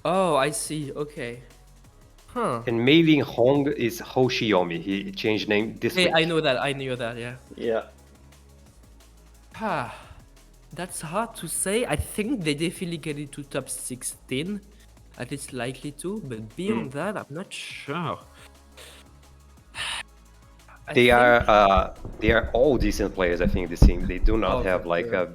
Oh, I see. Okay. Huh. And Mei Ling Hong is Hoshiyomi. He changed name this Hey, week. I know that. I knew that. Yeah. Yeah. Ah, that's hard to say. I think they definitely get into top 16. At least likely to. But beyond that, I'm not sure. I They think- are all decent players. I think this team. They do not Okay, have like yeah. a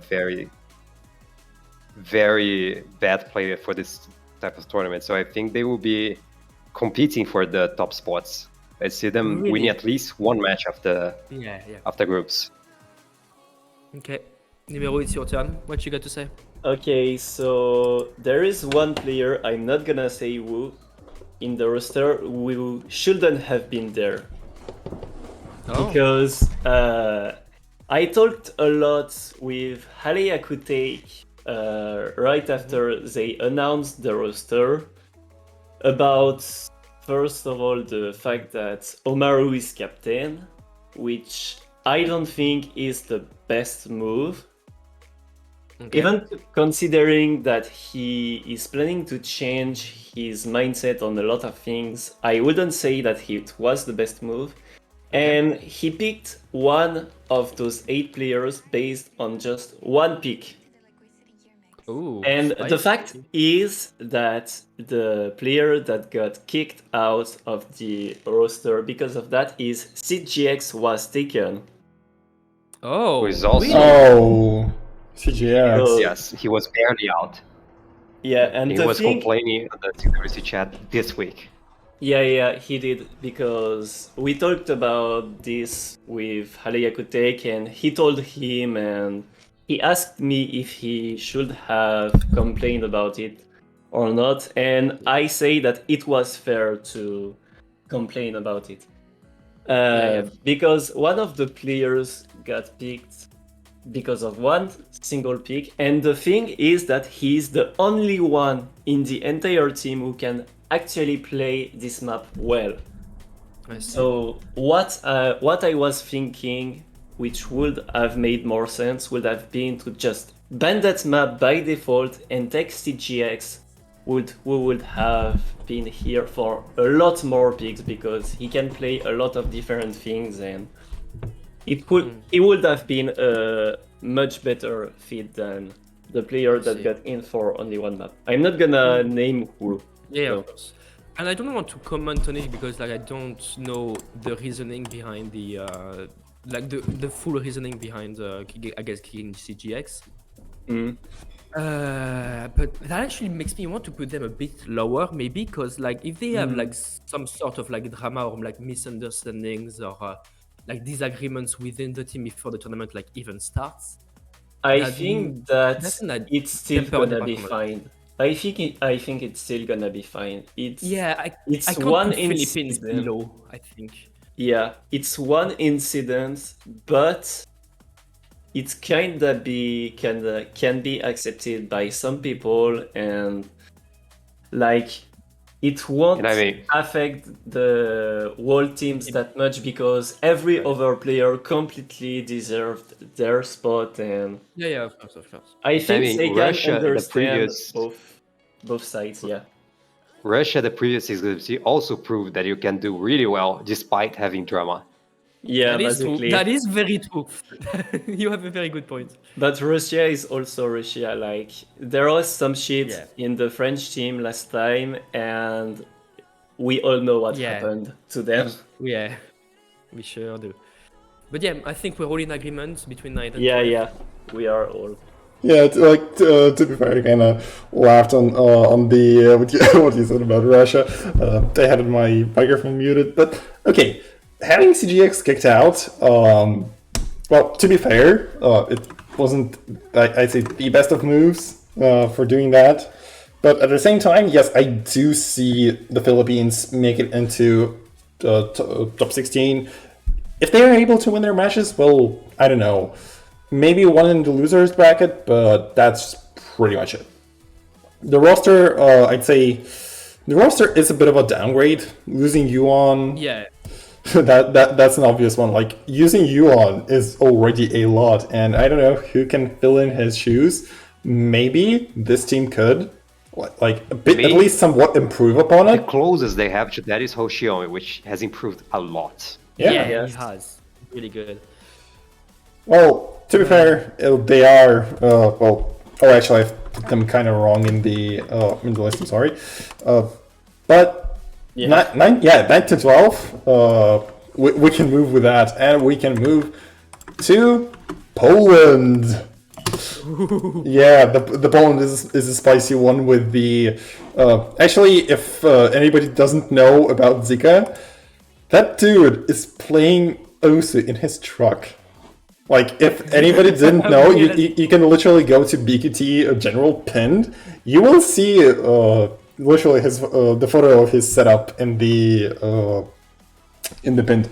very bad player for this type of tournament. So I think they will be competing for the top spots. I see them Really? winning at least one match of the Yeah. groups. Okay. Numero, it's your turn. What you got to say? Okay, so there is one player, I'm not gonna say who, in the roster who shouldn't have been there. Because I talked a lot with Hale Akute right after they announced the roster about, first of all, the fact that Omaru is captain, which I don't think is the best move. Okay. Even considering that he is planning to change his mindset on a lot of things, I wouldn't say that it was the best move. And he picked one of those 8 players based on just one pick. Ooh, And spicy. the fact is that the player that got kicked out of the roster because of that is CGX was taken. Oh, Who is also really? Oh, CGX. Oh. yes, he was barely out. Yeah, and He the was thing, complaining on the security chat this week. Yeah, he did, because we talked about this with Hale Yakutek and he told him and he asked me if he should have complained about it or not, and I say that it was fair to complain about it. Yeah. Because one of the players got picked because of one single pick. And the thing is that he's the only one in the entire team who can actually play this map well. I see. So what I was thinking, which would have made more sense, would have been to just ban that map by default and take CGX, who would have been here for a lot more picks because he can play a lot of different things, and it would have been a much better fit than the player that got in for only one map. I'm not gonna name who. Yeah, so. of course. And I don't want to comment on it because like I don't know the reasoning behind the like the full reasoning behind I guess kicking CGX. But that actually makes me want to put them a bit lower, maybe, because like if they have like some sort of like drama or like misunderstandings or like disagreements within the team before the tournament like even starts, I think that it's still temper the gonna be performance. fine. I think it's still gonna be fine. It's I it's can't one put Philippines incident. below, I think. Yeah, it's one incident, but it can be accepted by some people, and like it won't affect the whole teams that much because every other player completely deserved their spot, and Yeah, of course. I think they Russia, can understand the both sides. Yeah. Russia, the previous exclusivity, also proved that you can do really well despite having drama. Yeah, that is true. basically. That is very true. You have a very good point. But Russia is also Russia. Like, there was some shit in the French team last time, and we all know what happened to them. Yeah, we sure do. But yeah, I think we're all in agreement between 9 and 12. Yeah, we are all. Yeah, to be fair, I kind of laughed on the what you said about Russia. I had my microphone muted, but okay, having CGX kicked out. Well, to be fair, it wasn't I'd say the best of moves for doing that. But at the same time, yes, I do see the Philippines make it into top 16. If they are able to win their matches, well, I don't know. Maybe one in the losers bracket, but that's pretty much it. The roster, I'd say, the roster is a bit of a downgrade. Losing Yuan, that's an obvious one. Like, using Yuan is already a lot, and I don't know who can fill in his shoes. Maybe this team could, like, a bit, at least somewhat improve upon it. The closest they have to that is Hoshiomi, which has improved a lot. Yeah, he has. Really good. Well, to be fair, they are actually I've put them kind of wrong in the list. I'm sorry, but 9 to 12. We can move with that, and we can move to Poland. Yeah, the Poland is a spicy one with the. Actually, if anybody doesn't know about Zika, that dude is playing Osu in his truck. Like, if anybody didn't know, you can literally go to BKT General pinned. You will see literally his the photo of his setup in the pinned.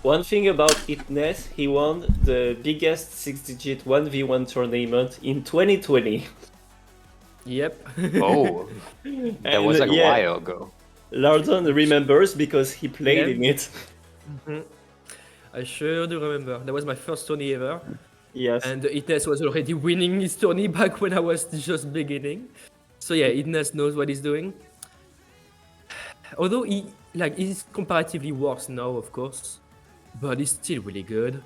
One thing about Itness, he won the biggest 6-digit 1v1 tournament in 2020. Yep. Oh, that was like a while ago. Lardon remembers because he played in it. I sure do remember. That was my first tourney ever. Yes. And Itnes was already winning his tourney back when I was just beginning. So yeah, Itnes knows what he's doing. Although he's comparatively worse now, of course, but he's still really good.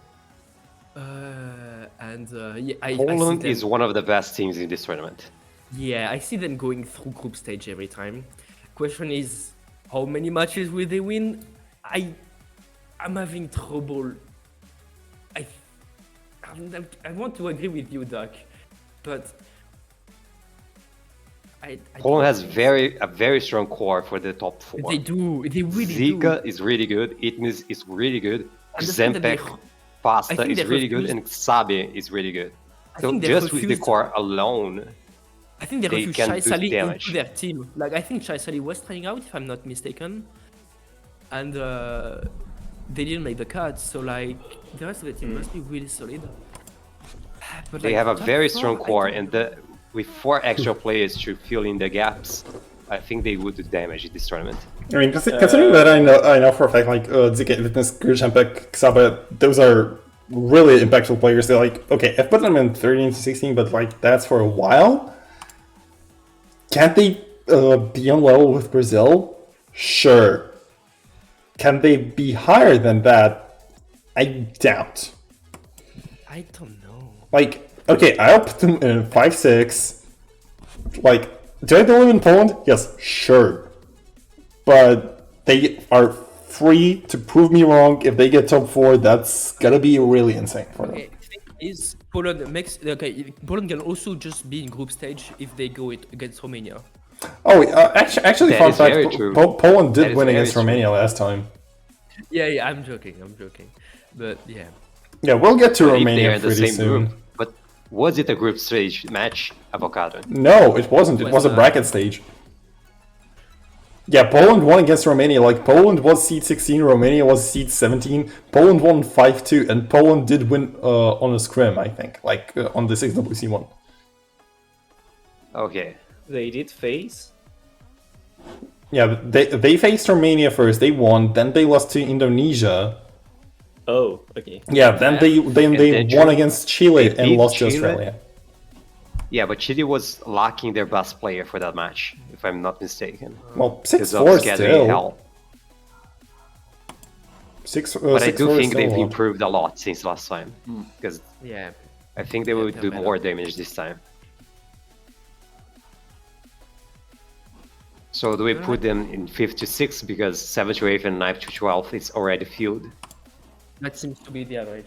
Poland is one of the best teams in this tournament. Yeah, I see them going through group stage every time. Question is, how many matches will they win? I'm having trouble. I want to agree with you, Doc, but Poland has a very strong core for the top 4. They do. They really do. Zika is really good. Itnis is really good. Zempek, Pasta is really good, and Xabi is really good. So just with the core alone, I think they refused Shai Sali into their team. Like, I think Shai Sali was trying out, if I'm not mistaken. And they didn't make the cut, so like the rest of the team must be really solid. But They like, have a top very four, strong I core, don't- and with 4 extra players to fill in the gaps, I think they would do damage in this tournament. I mean, considering that I know for a fact, like, Zika, Witness, Grushempek, Xaba, those are really impactful players. They're like, okay, I've put them in 13 to 16, but like, that's for a while. Can't they be on level with Brazil? Sure. Can they be higher than that? I doubt. I don't know. Like, okay, I'll put them in 5-6. Like, do I live in Poland? Yes, sure. But they are free to prove me wrong. If they get top 4, that's gonna be really insane for them. Okay, thing is Poland makes Poland can also just be in group stage if they go it against Romania. Oh, actually, That fun is very fact: true. Poland That did is win very against true. Romania last time. Yeah, I'm joking, but yeah. Yeah, we'll get to But if they are Romania in the pretty same soon. group, but was it a group stage match, Avocado? No, it wasn't. It was a bracket stage. Yeah, Poland won against Romania. Like, Poland was seed 16, Romania was seed 17. Poland won 5-2, and Poland did win on a scrim, I think, like on the 6WC one. Okay. They did face. Yeah, but they faced Romania first. They won. Then they lost to Indonesia. Oh, okay. Yeah, then they then won Chile- against Chile they and beat lost to Chile. Australia. Yeah, but Chile was lacking their best player for that match, if I'm not mistaken. Well, Because of 6-4 scattering still. hell. But I do think they've improved a lot since last time. Because Yeah. I think they will they're do better. more damage this time. So do we put them in 5th to 6th because 7th to 8th and 9th to 12th is already filled? That seems to be the average.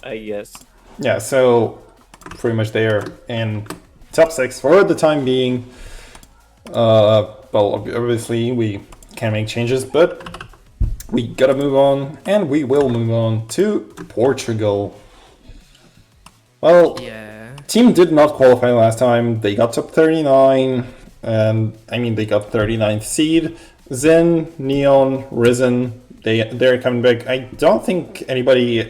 I guess. Yeah, so pretty much they are in top 6 for the time being. Well, obviously we can make changes, but we gotta move on, and we will move on to Portugal. Well, Yeah. team did not qualify last time. They got top 39, and I mean they got 39th seed. Zen, Neon, Risen, they're coming back. I don't think anybody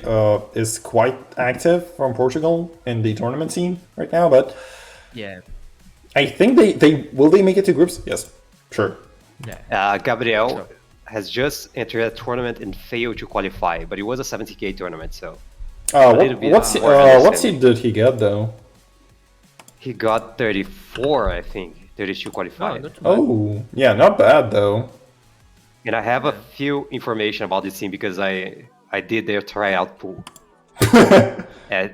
is quite active from Portugal in the tournament scene right now, but Yeah. I think they will make it to groups. Yes, sure. Yeah. Gabriel Sure. has just entered a tournament and failed to qualify, but it was a 70k tournament, so little bit What more seed understanding. did he get though? he got 34, I think. 32 Oh, qualified. not too bad. Oh, yeah, not bad though. And I have a few information about this team because I did their tryout pool.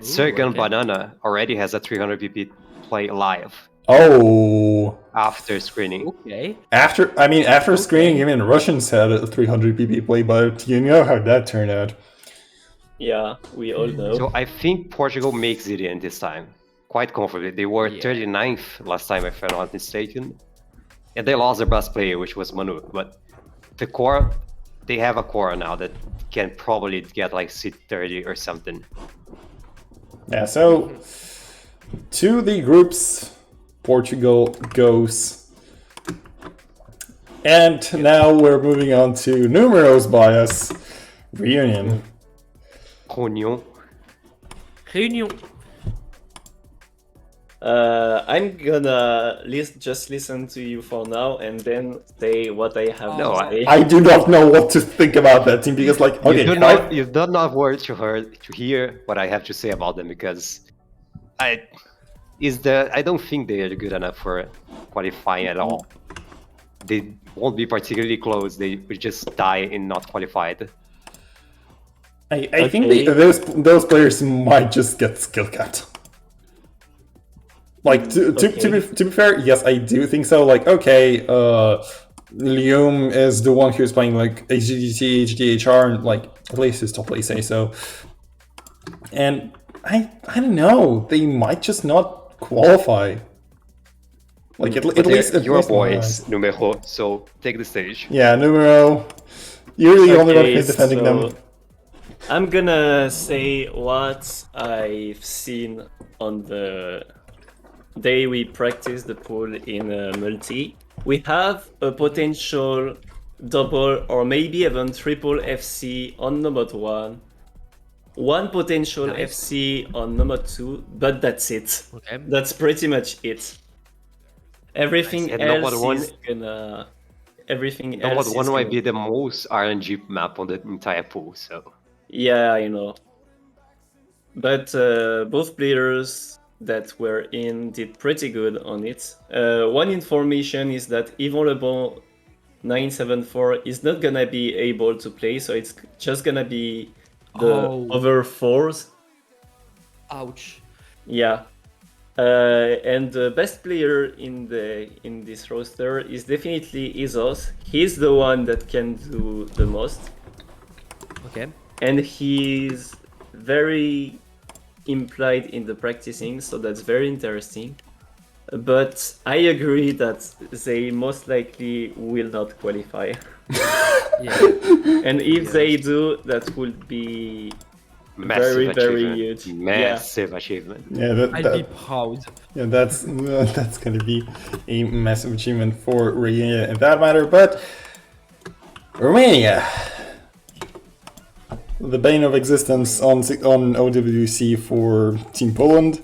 Circle okay. Banana already has a 300 PP play live Oh, after screening. Okay. after screening, even Russians had a 300 PP play, but you know how that turned out. Yeah, we all know. So I think Portugal makes it in this time. Quite comfortably. They were Yeah. 39th last time, if I'm not mistaken. And they lost their best player, which was Manu. But the core, they have a core now that can probably get like seed 30 or something. Yeah, so to the groups, Portugal goes. And now we're moving on to Numeros bias reunion. Réunion. Réunion. I'm gonna just listen to you for now and then say what I have No, to say. I do not know what to think about that team because, like, okay, You do not want to hear what I have to say about them because I don't think they are good enough for qualifying at all. They won't be particularly close. They will just die in not qualified. I think Okay. those players might just get skill capped. Like to be fair, yes, I do think so. Like, okay, Lium is the one who's playing like HDDT, HDHR, and like at least his top play say so. And I don't know, they might just not qualify. Like at least your least in my boys, eyes. Numero. So take the stage. Yeah, Numero. You're the only one who's defending so them. I'm gonna say what I've seen on the day we practiced the pool in multi. We have a potential double or maybe even triple FC on number 1. One potential Nice. FC on number 2, but that's it. Okay. That's pretty much it. Everything Nice. And number else one- is gonna. Everything Number else. one is might gonna... be the most RNG map on the entire pool, so. Yeah, I know. But both players that were in did pretty good on it. One information is that Yvon Le Bon 974 is not gonna be able to play, so it's just gonna be the other 4s. Ouch. Yeah. And the best player in this roster is definitely Isos. He's the one that can do the most. Okay. And he's very implied in the practicing, so that's very interesting. But I agree that they most likely will not qualify. Yeah. And if they do, that would be Massive very achievement. huge. Massive achievement. Yeah, I'd be proud. yeah, that's gonna be a massive achievement for Romania in that matter. But Romania, the bane of existence on OWC for Team Poland.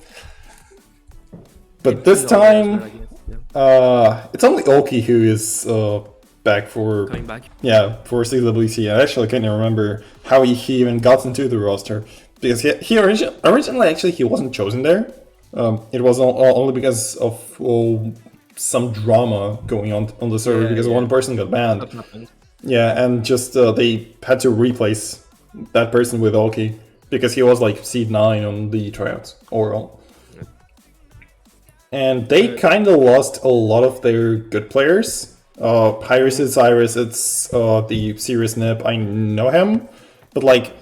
But this time, it's only Olki who is back for Coming back. for CWC. I actually can't remember how he even got into the roster because he originally actually he wasn't chosen there. It was only because of some drama going on the server because one person got banned. That happened. Yeah, and just they had to replace that person with Olki because he was like seed 9 on the tryouts overall. And they kind of lost a lot of their good players. Pyrus is Cyrus, it's the serious nip, I know him. But like,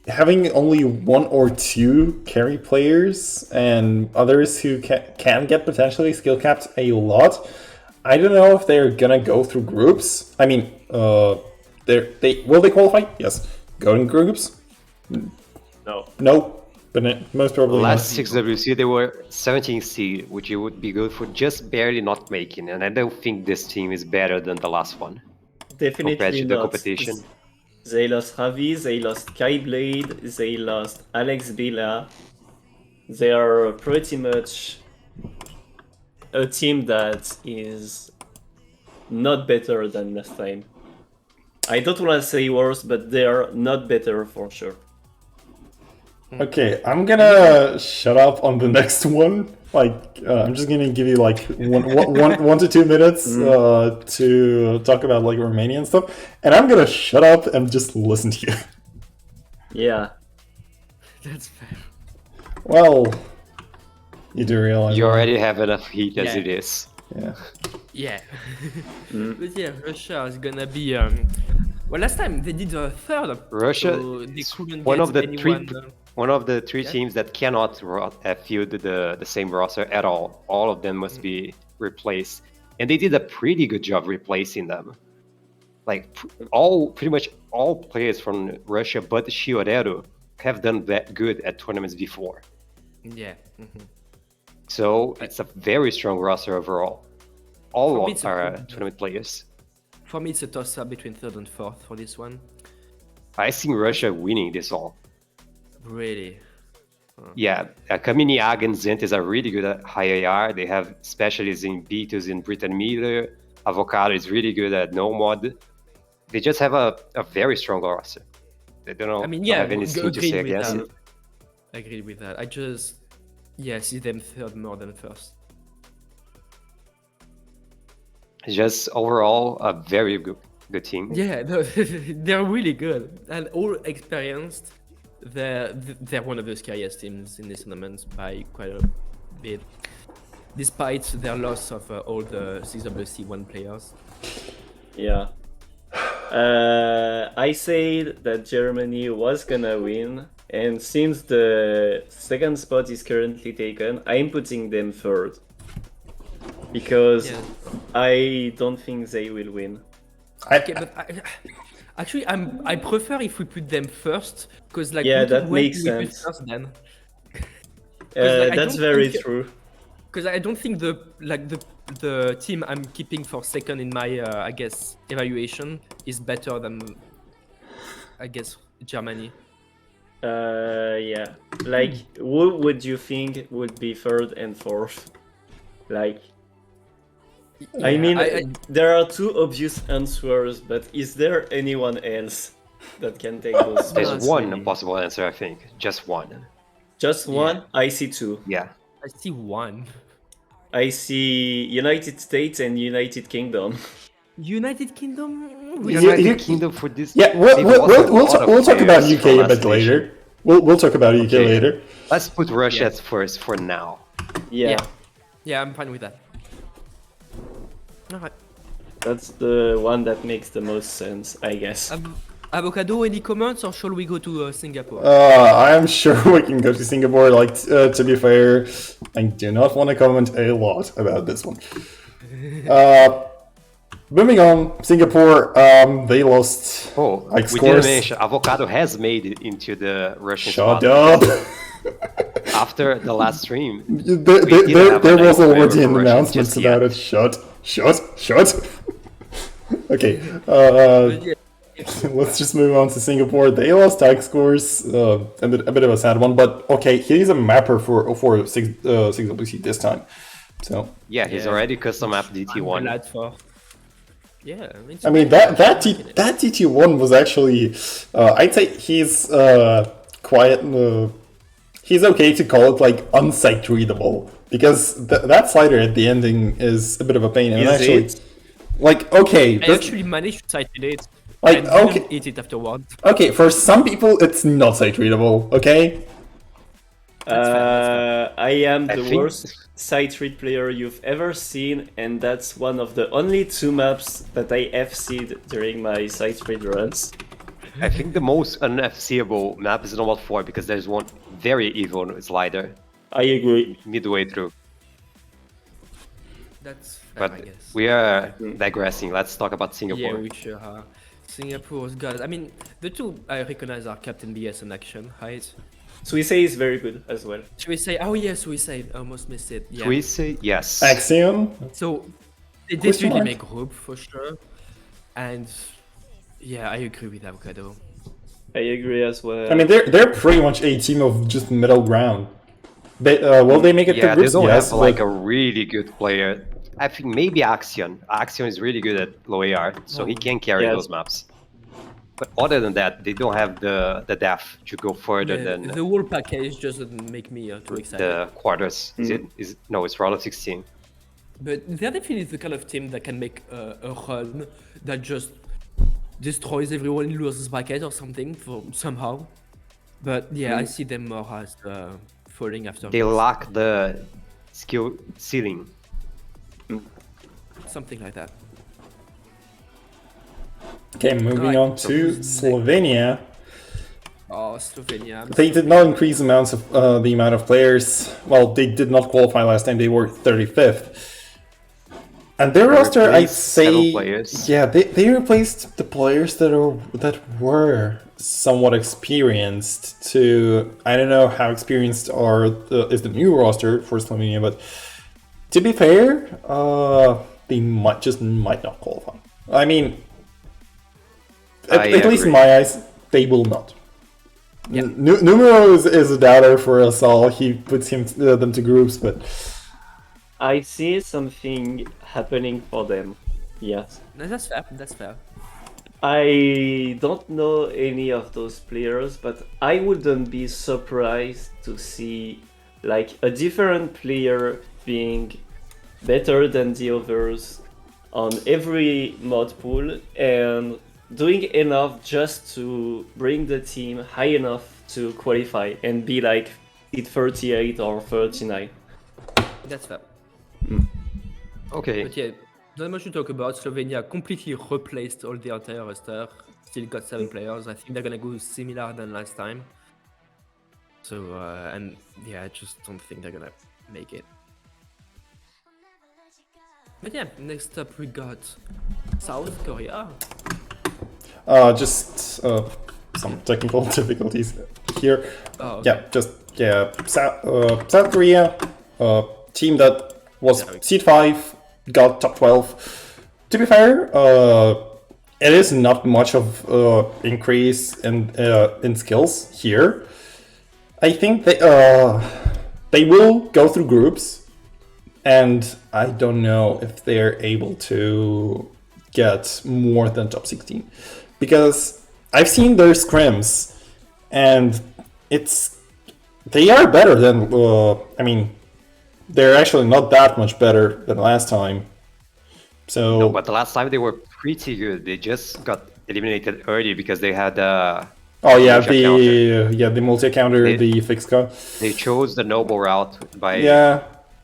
having only 1 or 2 carry players and others who can get potentially skill capped a lot, I don't know if they're gonna go through groups. I mean, will they qualify? Yes. Go in groups? No. No. But most probably Last not. 6WC, they were 17th seed, which would be good for just barely not making. And I don't think this team is better than the last one. Definitely Compared to the not. competition. They lost Ravi, they lost Skyblade, they lost Alex Bila. They are pretty much a team that is not better than last time. I don't want to say worse, but they are not better for sure. Okay, I'm gonna shut up on the next one. Like, I'm just gonna give you like one to 2 minutes to talk about like Romanian stuff, and I'm gonna shut up and just listen to you. Yeah. That's fair. Well, you do realize You already have enough heat as Yeah. it is. Yeah. Yeah. But yeah, Russia is gonna be. Well, last time they did a third. Russia so they couldn't one get of the anyone, one of the 3 Yeah. teams that cannot field the same roster at all. All of them must be replaced, and they did a pretty good job replacing them. Like pretty much all players from Russia, but Shiorero, have done that good at tournaments before. Yeah. So it's a very strong roster overall. For All me, it's a are good- tournament players. For me, it's a toss-up between third and fourth for this one. I think Russia winning this all. Really. Yeah, Kamini Ag and Zent is a really good at high AR. They have specialists in Beatles in Britain Miller. Avocado is really good at no mod. They just have a very strong roster. They don't I mean, don't yeah, have anything to say agreed with against that. it. I agree with that. I just, see them third more than first. It's just overall a very good team. Yeah, they're really good and all experienced. They're one of the scariest teams in this tournament by quite a bit, despite their loss of all the CWC1 players. Yeah. I said that Germany was gonna win, and since the second spot is currently taken, I'm putting them third. Because Yeah. I don't think they will win. Okay, but actually, I prefer if we put them first, because like Yeah, look at that when makes we put sense. first then. 'Cause, like, I That's don't very think- true. because I don't think the team I'm keeping for second in my I guess evaluation is better than I guess Germany. Yeah. Like, who would you think would be third and fourth? Like, I Yeah, mean, there are two obvious answers, but is there anyone else that can take those There's spots? one possible answer, I think. Just one. Just one? I see two. Yeah. I see one. I see United States and United Kingdom. United Kingdom. United Kingdom for this. Yeah, they've lost a lot of we'll talk about players UK from a last bit edition. later. We'll talk about UK Okay. later. Let's put Russia at first for now. Yeah, Yeah, I'm fine with that. Alright. that's the one that makes the most sense, I guess. Avocado, any comments or shall we go to Singapore? I am sure we can go to Singapore. Like, to be fair, I do not want to comment a lot about this one. Moving on, Singapore, they lost. Oh, like, we scores. didn't mention Avocado has made it into the Russian Shut squad. up! After the last stream. There was already an Russia announcement just about yet. it. Shut. Okay, Yeah. let's just move on to Singapore. They lost tag scores, a bit of a sad one, but okay, he's a mapper for 6WC this time. So Yeah, he's Yeah. already custom app I'm DT1. glad for. Yeah, it's I mean that DT1 was actually, I'd say he's quiet. He's okay to call it like unsight readable because that slider at the ending is a bit of a pain. And Is actually, it? like okay, I this- actually managed to sight it. Like, and didn't okay. eat it afterwards. okay, for some people it's not sight readable. Okay, fair, I am I the think- worst sight read player you've ever seen, and that's one of the only two maps that I FC'd during my sight read runs. I think the most unFCable map is normal 4 because there's one very evil slider I agree. midway through. That's fair, But I guess. we are digressing. Let's talk about Singapore. Yeah, we sure are. Singapore's got. I mean, the two I recognize are Captain BS in action, right? Suisse is very good as well. Should we say? Oh yes, we say. I almost missed it. Yeah. We say yes. Axiom. So they Question did really mark? make group for sure, and yeah, I agree with Avocado. I agree as well. I mean they're pretty much a team of just middle ground. Will they make it Yeah, to they groups? don't Yes, have like but- a really good player. I think maybe Axion. Axion is really good at low AR, so he can carry Yes. those maps. But other than that, they don't have the depth to go further Yeah, than the whole package just doesn't make me too excited. the quarters. Is it? No, it's round of 16. But they're definitely the kind of team that can make a run that just destroys everyone in losers bracket or something for somehow. But yeah, I see them more as falling after They lack the skill ceiling. something like that. Okay, moving Right. on to Slovenia. Oh, Slovenia. They did not increase the amount of players. Well, they did not qualify last time. They were 35th. And their roster, I'd replaced several say, players. yeah, they replaced the players that were somewhat experienced. To I don't know how experienced is the new roster for Slovenia, but to be fair, they might not qualify. I mean, at least in agree. my eyes, they will not. Yeah. Numero is a doubter for us all. He puts them to groups, but I see something happening for them. Yes. No, that's fair. That's fair. I don't know any of those players, but I wouldn't be surprised to see like a different player being better than the others on every mod pool and doing enough just to bring the team high enough to qualify and be like at 38 or 39. That's fair. Okay. But yeah, not much to talk about. Slovenia completely replaced all the entire roster. Still got 7 players. I think they're gonna go similar than last time. So and yeah, I just don't think they're gonna make it. But yeah, next up we got South Korea. just some technical difficulties here. Oh, okay. Yeah, South Korea. team that was seed 5, got top 12. To be fair, it is not much of increase in skills here. I think they will go through groups, and I don't know if they're able to get more than top 16, because I've seen their scrims, and they are better than I mean, they're actually not that much better than last time. So, No, but the last time they were pretty good. They just got eliminated early because they had oh yeah, multi-counter. the multi-counter, the fixed cut. They chose the noble route by Yeah,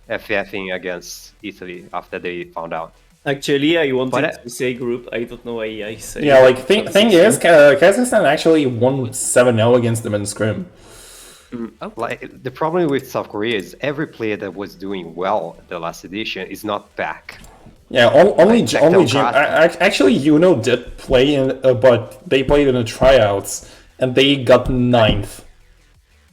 FFing against Italy after they found out. Actually, I wanted But, to say group. I don't know why I say. yeah. Like thing is, Kazakhstan actually won 7-0 against them in scrim. Like the problem with South Korea is every player that was doing well the last edition is not back. Yeah, only Like Jim. Tectocratic. Actually, Yuno did play in, but they played in the tryouts and they got 9th.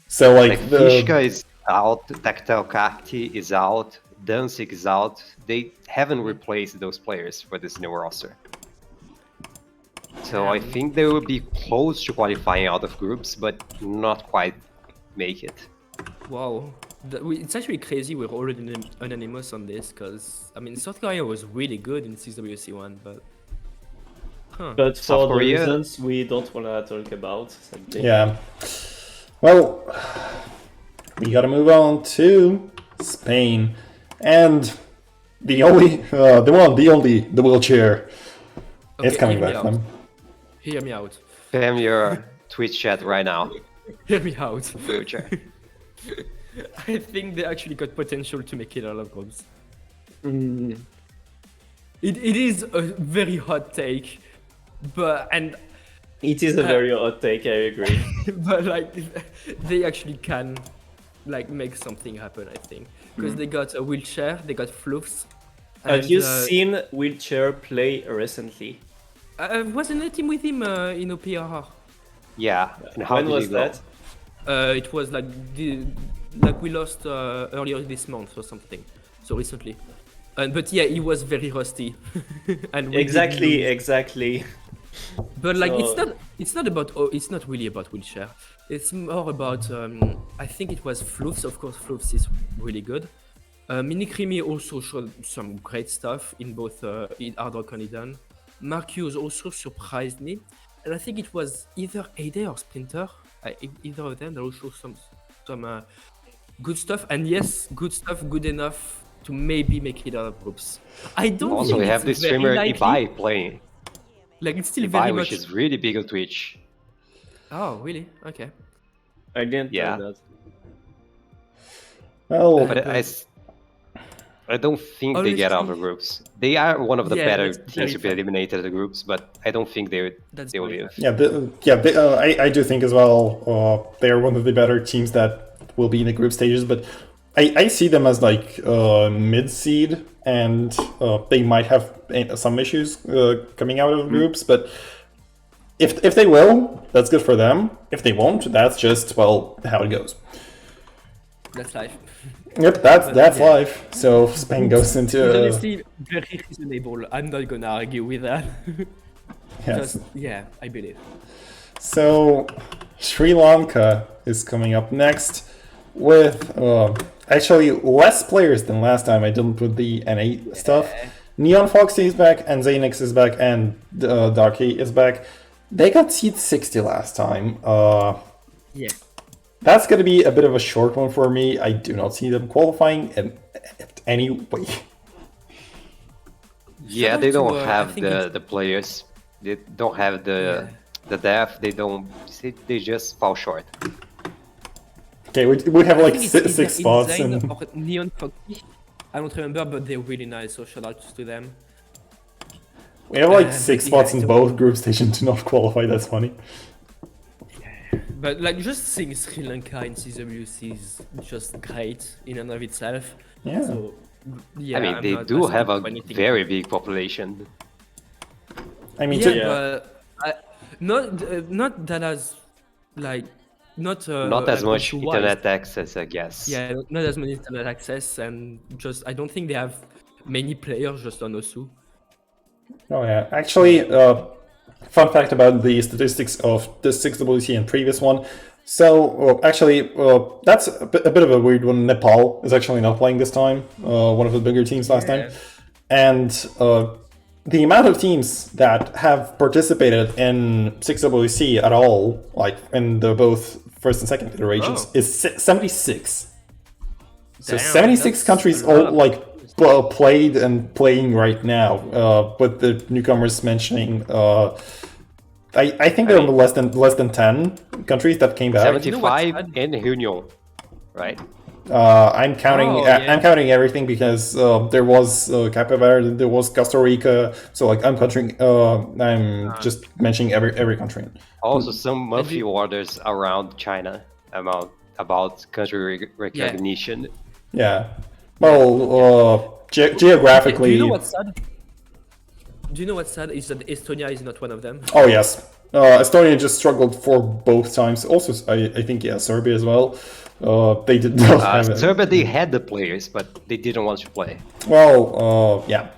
So like the Fishka is out, Tactile Kakti is out, Danzig is out. They haven't replaced those players for this new roster. So I think they will be close to qualifying out of groups, but not quite make it. Wow. It's actually crazy we're already unanimous on this, because, I mean, South Korea was really good in CWC1, but... Huh. But South for the Korea- reasons we don't want to talk about. Sadly. yeah. Well, we gotta move on to Spain, and the wheelchair is Okay, coming hear me back. out. Then. Hear me out. Spam your Twitch chat right now. Hear me out. Future. I think they actually got potential to make it out of groups. It is a very hot take, but It is a very hot take. I agree. but like they actually can like make something happen. I think because they got a wheelchair, they got Floofs. Have you seen Wheelchair play recently? I was in a team with him in OPRR. Yeah. And how When did was it go? that? It was like we lost earlier this month or something, so recently. But yeah, he was very rusty. And we did lose. Exactly. But like So- it's not really about wheelchair. It's more about I think it was Floofs. Of course, Floofs is really good. Minikrimi also showed some great stuff in both in Hard Rock and Eden. Marcus also surprised me, and I think it was either Ade or Splinter. Either of them. They also some good stuff, and yes, good stuff, good enough to maybe make it out of groups. I don't Also, think we have it's this very streamer likely. Ibai playing. Like it's still very Ibai, much. which is really big on Twitch. Oh, really? Okay. I didn't Yeah. know that. Well, But I don't think they get out of groups. They are one of the Yeah, better that's very teams to be fair. eliminated in the groups, but I don't think they That's will very live. yeah, I do think as well. They are one of the better teams that will be in the group stages, but I see them as like mid seed, and they might have some issues coming out of groups. But if they will, that's good for them. If they won't, that's just how it goes. That's life. Yep, that's life. So Spain goes into Honestly, very reasonable. I'm not gonna argue with that. yes. Just, yeah, I believe. So Sri Lanka is coming up next with actually less players than last time. I didn't put the NA stuff. Neon Foxy is back, and Xenix is back, and Darky is back. They got seed 60 last time. Yeah. That's going to be a bit of a short one for me. I do not see them qualifying in any way. Yeah, Shout they out to, don't I have think it's- the players. They don't have the depth. They just fall short. Okay, we have I like think it's six either spots. Insane And or Neon Foxy. I don't remember, but they're really nice, so shout out to them. we have like 6 yeah, spots in so- both group stations to not qualify. That's funny. But like just seeing Sri Lanka in CWC is just great in and of itself. Yeah. So yeah, I mean, I'm they not do asking have a for anything. very big population. I mean, Yeah, Yeah. but not that has like not Not as much console-wise. internet access, I guess. Yeah, not as many internet access, and just I don't think they have many players just on Osu. Oh yeah, actually, fun fact about the statistics of the 6WC and previous one. So actually, that's a bit of a weird one. Nepal is actually not playing this time. One of the bigger teams last time, and the amount of teams that have participated in 6WC at all, like in the both first and second iterations, is 76. So Damn, 76 that's countries a lot. all like played and playing right now. With the newcomers mentioning, I think there are less than 10 countries that came back. 75 in Union, right? I'm counting. Oh, yeah. I'm counting everything because there was Cape Verde, there was Costa Rica. So like I'm counting. I'm just mentioning every country. Also, some monthly orders around China about country recognition. Yeah. Well, geographically. Do you know what's sad? Do you know what's sad is that Estonia is not one of them? Oh yes, Estonia just struggled for both times. Also, I think Serbia as well. They did not have it. Serbia, they had the players, but they didn't want to play. Well, yeah.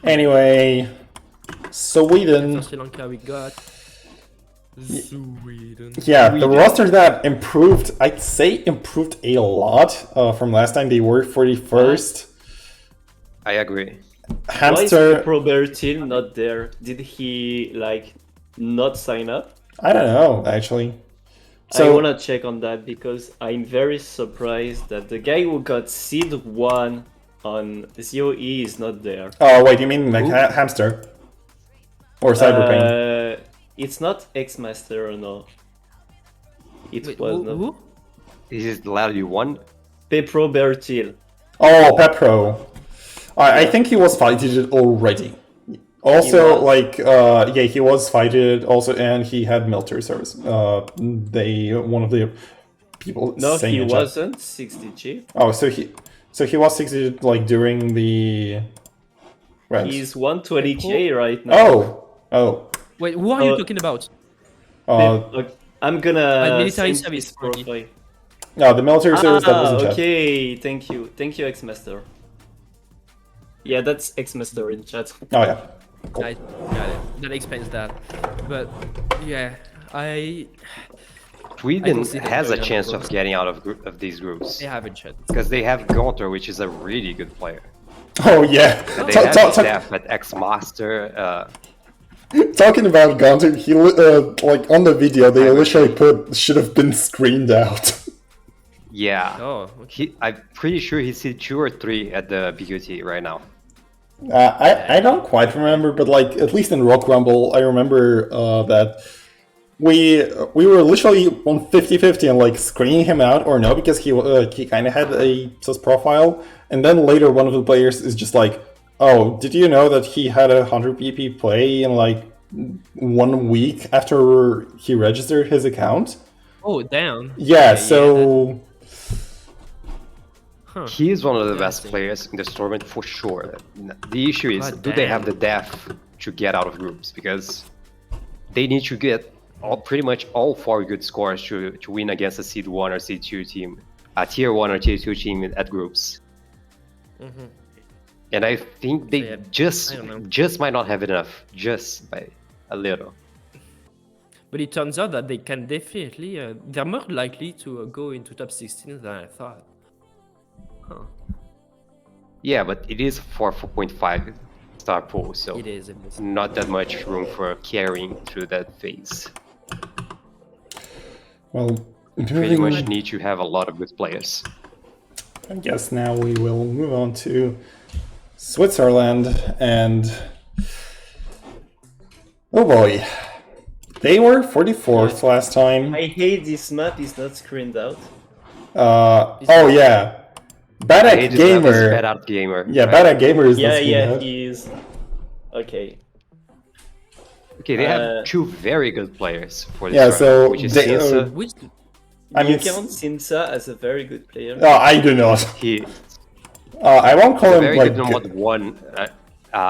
Anyway, Sweden. For Sri Lanka, we got Sweden. Yeah, the roster that improved, I'd say improved a lot from last time. They were 41st. I agree. Hamster. Why is Bertil not there? Did he like not sign up? I don't know actually. I So wanna check on that because I'm very surprised that the guy who got seed 1 on ZOE is not there. oh wait, you mean like Hamster or Cyberpain? It's not X-Master or no. It Wait, was not. who? This is the level you won. Pepro Bertil. Oh, Pepro. I think he was fighted already. Also, like, yeah, he was fighted also, and he had military service. One of the people. No, saying he in chat. wasn't 60G. Oh, so he was 60 like during the. Right. He's 120K right now. Oh. Wait, who are you talking about? Look, I'm gonna military send service his party. profile. No, the military service that was in chat. Okay, thank you, X-Master. Yeah, that's X-Master in chat. Oh yeah. Cool. Got it. That explains that. But yeah, I Sweden see them has a going out chance of of groups. getting out of these groups they haven't yet. because they have Gonter, which is a really good player. Oh yeah. They have staff at X-Master. Talking about Gunter, he like on the video they literally put should have been screened out. Yeah. Oh, okay. I'm pretty sure he's seed 2 or 3 at the BQT right now. I don't quite remember, but like at least in Rock Rumble, I remember that we were literally on 50-50 and like screening him out or no because he kind of had a sus profile, and then later one of the players is just like, oh, did you know that he had 100 PP play in like 1 week after he registered his account? Oh, damn. Yeah, so. Huh. He is one of the best players in this tournament for sure. The issue is, God do they have damn. the depth to get out of groups? Because they need to get pretty much all 4 good scores to win against a seed 1 or seed 2 team, a tier 1 or tier 2 team at groups. Mhm. And I think they Yeah, I don't know. just might not have enough, just by a little. But it turns out that they can definitely, they're more likely to go into top 16 than I thought. Huh. Yeah, but it is 4.5 star pool, so It is. It is. not that much room for carrying through that phase. Well, Pretty much need to have a lot of good players. I guess now we will move on to Switzerland, and oh boy, they were 44th last time. I hate this map is not screened out. Oh yeah, Badak Hey, this map is Gamer. Bad Out Gamer. Yeah, right? Badak Gamer is Yeah, the yeah, he is. Okay. Okay, they have 2 very good players for this Yeah, round, so which is they- Sinsa. Which, I You mean, count Simsa as a very good player. I do not. He I won't call a him very like. good no mod 1,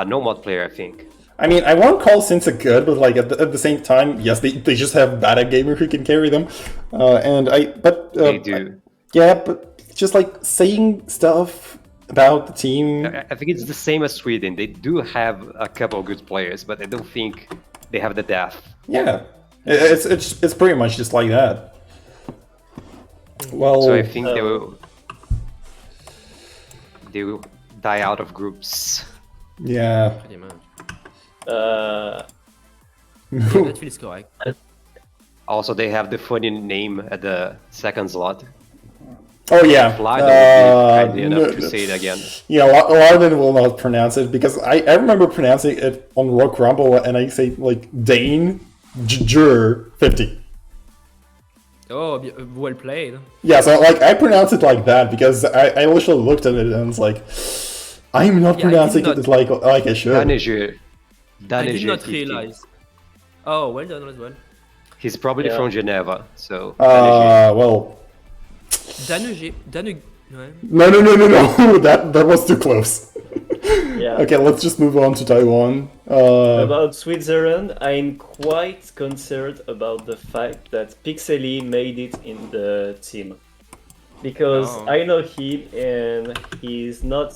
no mod player, I think. I mean, I won't call Cinza good, but like at the same time, yes, they just have bad at gamer who can carry them, They do. Yeah, but just like saying stuff about the team. I think it's the same as Sweden. They do have a couple of good players, but I don't think they have the depth. Yeah, it's pretty much just like that. Well, So I think they will die out of groups. yeah. Pretty much. Uh, Yeah, that feels correct. Also, they have the funny name at the second slot. Oh yeah. Lardon would be kind enough to say it again. Yeah, Lardon will not pronounce it because I remember pronouncing it on Rock Rumble and I say like Dane Jur 50. Oh, well played. Yeah, so like I pronounce it like that because I literally looked at it and it's like I'm not Yeah, I pronouncing did it like I should. Danager. I did not realize. Oh, well done as well. He's probably Yeah. from Geneva, so. Danager. Well, Danuge. Ouais. no, that was too close. yeah. Okay, let's just move on to Taiwan. About Switzerland, I'm quite concerned about the fact that Pixely made it in the team. Because Oh. I know him and he's not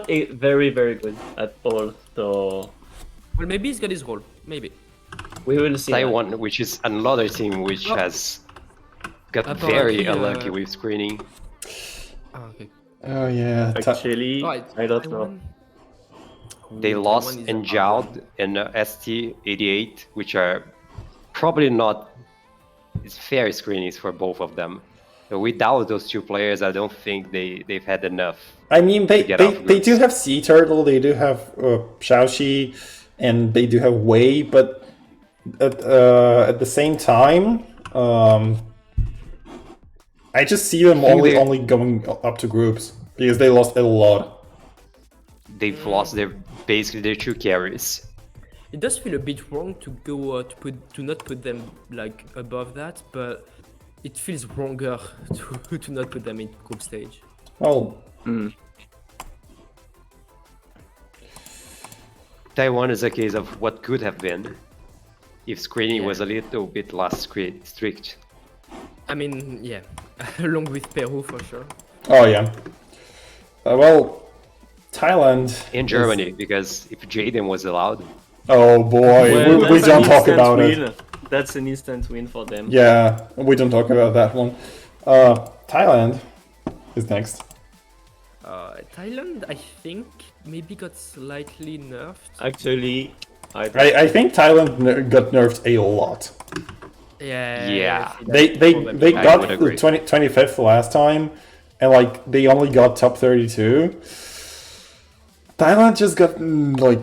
a very good at all. So Well, maybe he's got his role. Maybe. we will see. Taiwan, which is another team which Oh. has got Apparently, very unlucky with screening. Ah, okay. Oh yeah. Actually, Right. I don't know. Taiwan. They Ooh, lost Taiwan is in a- Joud and ST88, which are probably not fair screenings for both of them. So without those two players, I don't think they've had enough. I mean, they get out of do groups. have Sea Turtle, they do have Xiaoxi, and they do have Wei, but at the same time, I just see them think they- only going up to groups because they lost a lot. They've lost basically their two carries. It does feel a bit wrong to go to not put them like above that, but it feels wronger to not put them in group stage. Well, Taiwan is a case of what could have been if screening was a little bit less strict. I mean, yeah, along with Peru for sure. oh yeah. Well, Thailand. In Germany, because if Jaden was allowed, Oh boy, Well, we that's don't an talk instant about win. it. That's an instant win for them. Yeah, we don't talk about that one. Thailand is next. Thailand, I think, maybe got slightly nerfed. Actually, I think Thailand got nerfed a lot. Yeah. Yeah. They I got would agree. 25th last time, and like they only got top 32. Thailand just got like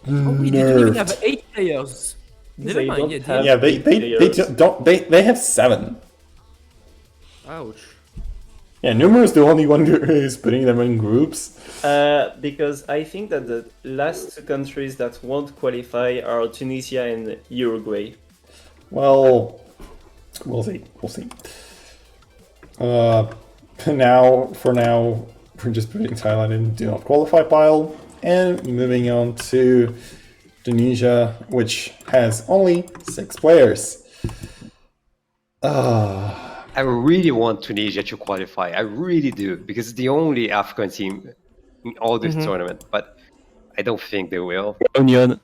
Oh, we didn't even nerfed. have 8 players. Never They mind. don't Yeah, have- Yeah, they players. don't they have 7. Ouch. Yeah, Numer is the only one who is putting them in groups. because I think that the last two countries that won't qualify are Tunisia and Uruguay. Well, we'll see. We'll see. For now, we're just putting Thailand in do not qualify pile, and moving on to Indonesia, which has only 6 players. I really want Tunisia to qualify. I really do, because it's the only African team in all this tournament, but I don't think they will. Onion.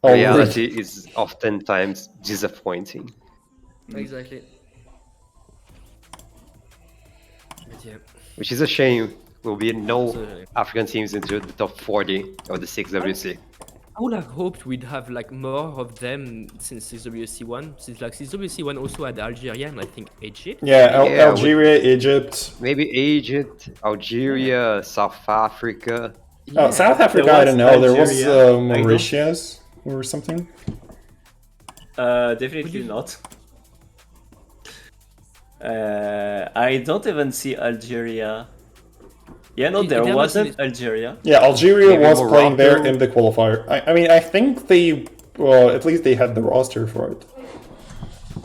Oh, Reality is oftentimes disappointing. Exactly. But yeah. Which is a shame. Will be no Absolutely. African teams into the top 40 of the 6WC. I would have hoped we'd have like more of them since 6WC1, since like 6WC1 also had Algeria and I think Egypt. Yeah, Yeah, Algeria, Egypt. Maybe Egypt, Algeria, South Africa. Oh, South Africa, There I was don't know. There was Algeria. I don't- Mauritius or something. Definitely not. I don't even see Algeria. Yeah, no, there There wasn't was- Algeria. Yeah, Algeria Maybe was playing there Morocco. in the qualifier. I mean, I think they, well, at least they had the roster for it.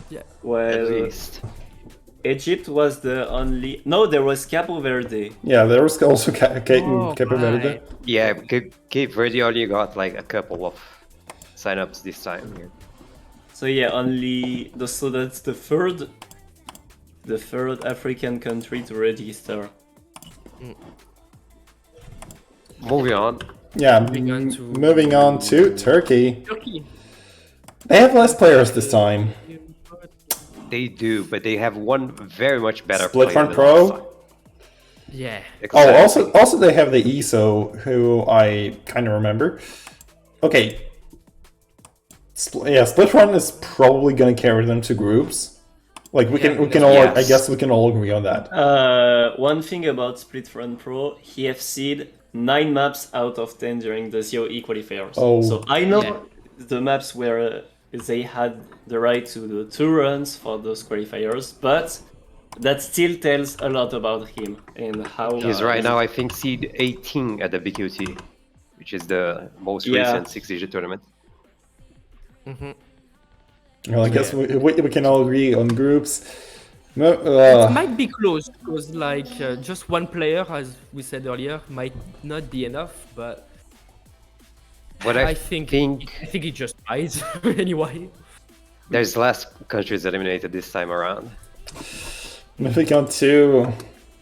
Yeah. At Well, least. Egypt was the only. No, there was Cabo Verde. Yeah, there was also Oh, Cape Verde. right. Yeah, Cape Verde only got like a couple of signups this time. So yeah, only so that's the third African country to register. Moving on. Yeah, moving on to Turkey. Turkey. They have less players this time. They do, but they have one very much better Split player Front than Pro? last time. Yeah. Oh, Exactly. also they have the ESO, who I kind of remember. Okay. Split Front is probably gonna carry them to groups. Like we can all, I Yes. guess we can all agree on that. One thing about Split Front Pro, he have seed 9 maps out of 10 during the COE qualifiers. Oh. So I know Yeah. the maps where they had the right to do 2 runs for those qualifiers, but that still tells a lot about him and how He's right now, I think, seed 18 at the BQT, which is the most Yeah. recent 6-digit tournament. Well, I guess we can all agree on groups. It might be close because, like, just one player, as we said earlier, might not be enough. But But I think he just might anyway. there's less countries eliminated this time around. Moving on to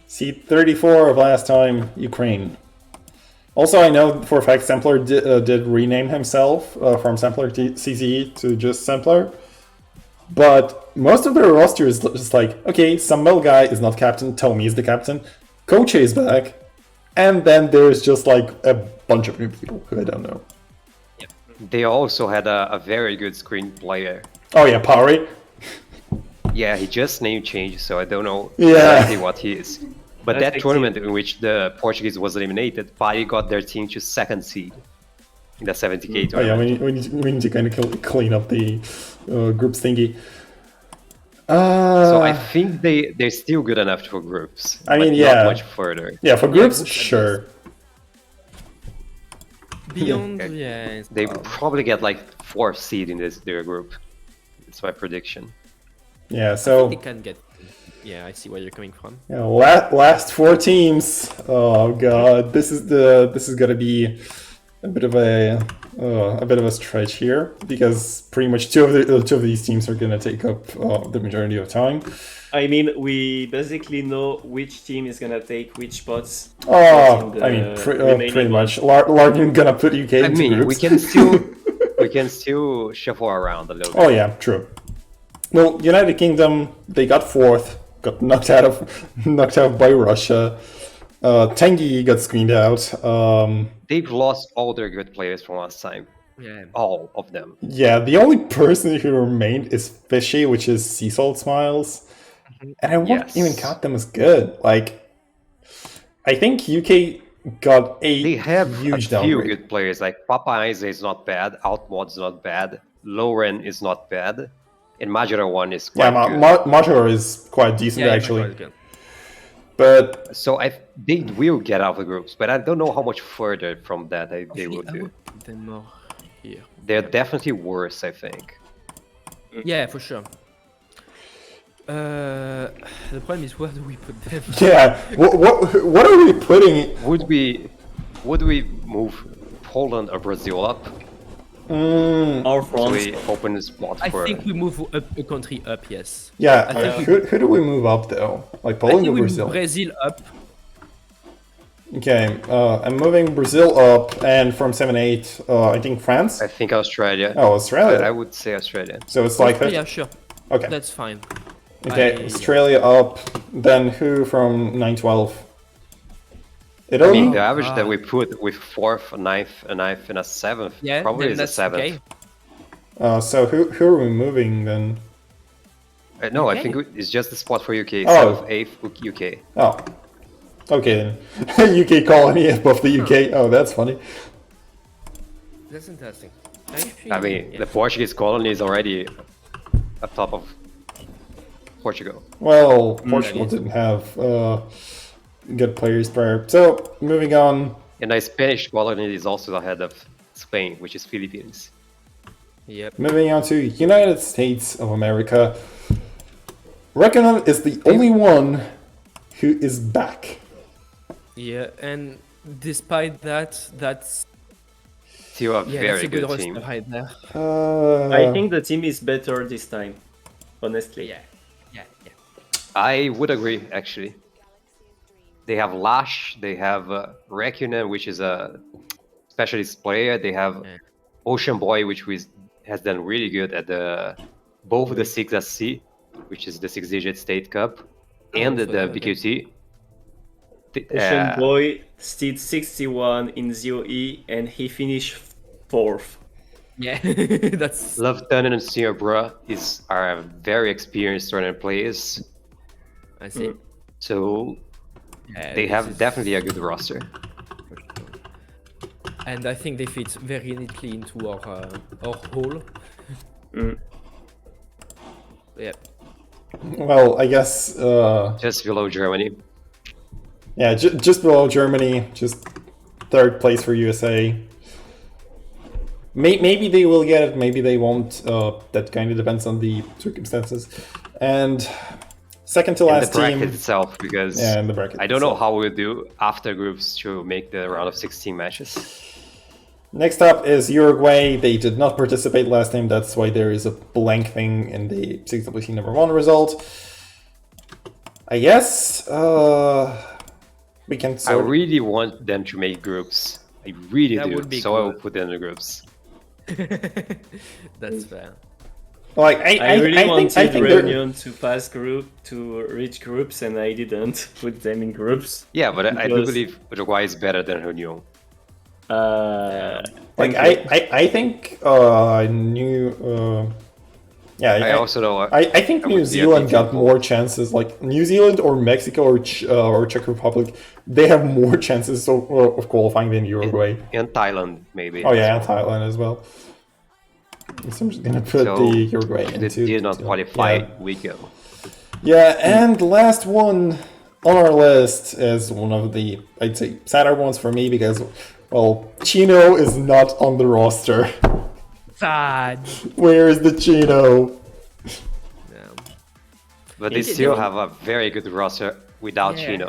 seed 34 of last time, Ukraine. Also, I know for a fact Sampler did rename himself from Sampler CCE to just Sampler. But most of their roster is just like, okay, Samuel guy is not captain, Tommy is the captain, Coach is back, and then there's just like a bunch of new people who I don't know. They also had a very good screen player. Oh yeah, Pari. Yeah, he just name changed, so I don't know Yeah. exactly what he is. But that Effective. tournament in which the Portuguese was eliminated, Pari got their team to 2nd seed in the 70k Oh yeah, tournament. we need to kind of clean up the groups thingy. So I think they're still good enough for groups. I mean, but yeah. not much further. Yeah, for groups, groups at sure. Beyond, yeah. it's They tough. probably get like 4th seed in their group. It's my prediction. Yeah, so They can get. Yeah, I see where you're coming from. yeah, last 4 teams. Oh god, this is gonna be a bit of a stretch here because pretty much two of these teams are gonna take up the majority of time. I mean, we basically know which team is gonna take which spots. Oh, in the I mean, remaining pretty much. Lardon gonna put UK I into mean, groups. we can still shuffle around a little bit. Oh yeah, true. Well, United Kingdom, they got 4th, got knocked out by Russia. Tengi got screened out. They've lost all their good players from last time. Yeah. All of them. Yeah, the only person who remained is Fishy, which is Sea Salt Smiles. And I won't Yes. even count them as good. Like, I think UK got a They have huge a few downgrade. good players, like Papa Aize is not bad, Outmod's not bad, Loren is not bad, and Majora 1 is Yeah, quite good. Major is quite decent Yeah, actually. quite good. But So they will get out of the groups, but I don't know how much further from that they will I do. would put them more here. They're definitely worse, I think. Yeah, for sure. The problem is, where do we put them? yeah, what are we putting? Would we move Poland or Brazil up? Or So France. we open a spot I for... think we move a country up, yes. Yeah, I think who do we move up though? Like I Poland think or we Brazil? move Brazil up. Okay, I'm moving Brazil up, and from 7-8, I think France. I think Australia. Oh, Australia. I would say Australia. So it's like Yeah, sure. okay. That's fine. Okay, I- Australia up. Then who from 9-12? I Italy. mean, the average that we put with 4th, a 9th, and a 7th Yeah, probably then is a that's 7th. okay. So who are we moving then? No, I Okay. think it's just the spot for UK. Oh. 7th, 8th, UK. Oh, okay then. UK colony above the UK. Oh, that's funny. That's interesting. I mean, yeah. the Portuguese colony is already up top of Portugal. Well, Portugal yes. didn't have good players prior. So moving on. And the Spanish colony is also ahead of Spain, which is Philippines. Yep. Moving on to United States of America. Reconon is the only one who is back. Yeah, and despite that, that's Still a that's very a good good roster team. right there. I think the team is better this time, honestly. Yeah. I would agree, actually. They have Lash, they have Rekuna, which is a specialist player. They have Ocean Boy, which has done really good at both the 6SC, which is the 6-digit state cup, and the BQT. Ocean Boy stayed 61 in ZOE and he finished 4th. Yeah, that's Love Tunnen and Senior Bra are very experienced tournament players, I see. so Yeah, they this have is definitely a good roster. for sure. And I think they fit very neatly into our hole. Yeah. Well, I guess Just below Germany. yeah, just below Germany, just third place for USA. Maybe they will get it, maybe they won't. That kind of depends on the circumstances. And second to In the last bracket team. itself, because Yeah, in the bracket I don't know itself. how we'll do after groups to make the round of 16 matches. Next up is Uruguay. They did not participate last time, that's why there is a blank thing in the 6WC number 1 result. I guess we can I sort really want them to make groups. I really That do. would be So I will cool. put them in the groups. That's fair. like I really I wanted think they're- Reunion to pass group to reach groups, and I didn't put them in groups. Yeah, but I do Because- believe Uruguay is better than Reunion. like I think New yeah I also know. I think I New would be a Zealand big got fan. more chances. Like New Zealand or Mexico or Czech Republic, they have more chances of qualifying than Uruguay. And Thailand, maybe. Oh yeah, and Thailand as well. So I'm just gonna put So, the Uruguay They into. did not qualify. Yeah. We go. Yeah, and the last one on our list is one of the, I'd say, sadder ones for me because, well, Chino is not on the roster. Sad. Where is the Chino? Yeah. But they It- still they- have a very good roster without Yeah. Chino.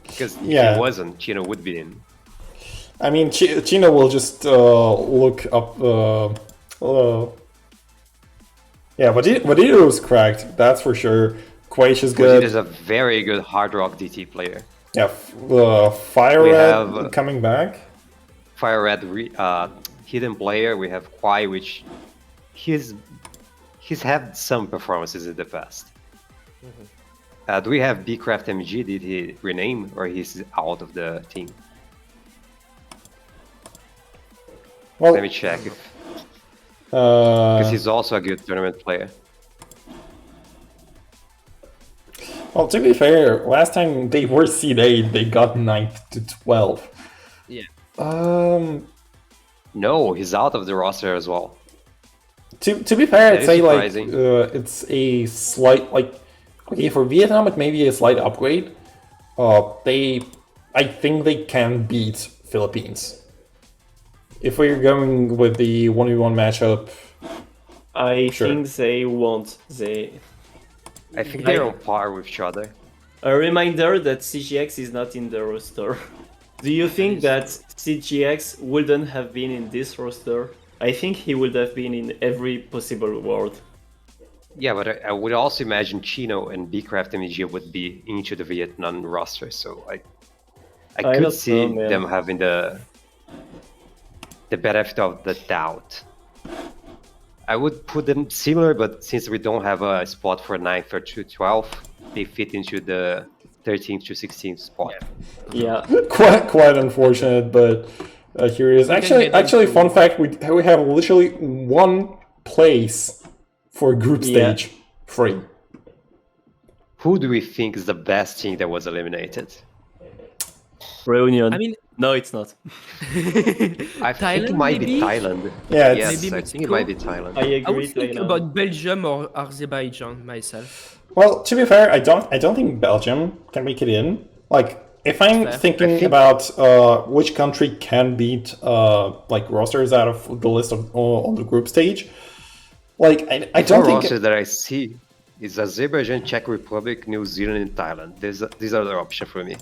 Because Yeah. if he wasn't, Chino would be in. I mean, Chino will just look up. Yeah, Vadido's cracked, that's for sure. Quaish is He good. is a very good hard rock DT player. Yeah, Fire We Red have, coming back. Fire Red hidden player. We have Kwai, which he's had some performances in the past. Do we have Bcraft MG? Did he rename or he's out of the team? Well, Let me check because uh, he's also a good tournament player. well, to be fair, last time they were seed 8, they got 9th to 12. Yeah. No, he's out of the roster as well. To be fair, That I'd is say like surprising. it's a slight okay for Vietnam. It may be a slight upgrade. I think they can beat Philippines. If we're going with the 1v1 matchup, I Sure. think they won't. I think they're on par with each other. A reminder that CGX is not in the roster. Do you think that CGX wouldn't have been in this roster? I think he would have been in every possible world. Yeah, but I would also imagine Chino and Bcraft MG would be into the Vietnam roster, so I I could don't see know, man. them having the benefit of the doubt. I would put them similar, but since we don't have a spot for 9th or 12th, they fit into the 13th to 16th spot. Yeah. quite unfortunate, but here it is. Actually, fun fact: we have literally one place for group Yeah. stage free. Who do we think is the best team that was eliminated? Reunion. I mean, no, it's not. I think Thailand, it might maybe? be Thailand. Yeah, it's- Yes, Maybe I think it Mexico? might be Thailand. I I agree. was thinking Thailand. about Belgium or Azerbaijan myself. Well, to be fair, I don't think Belgium can make it in. Like, if I'm Fair. thinking I think- about which country can beat like rosters out of the list of on the group stage, like I don't Four think rosters that I see It's Azerbaijan, Czech Republic, New Zealand, and Thailand. These are the options for me.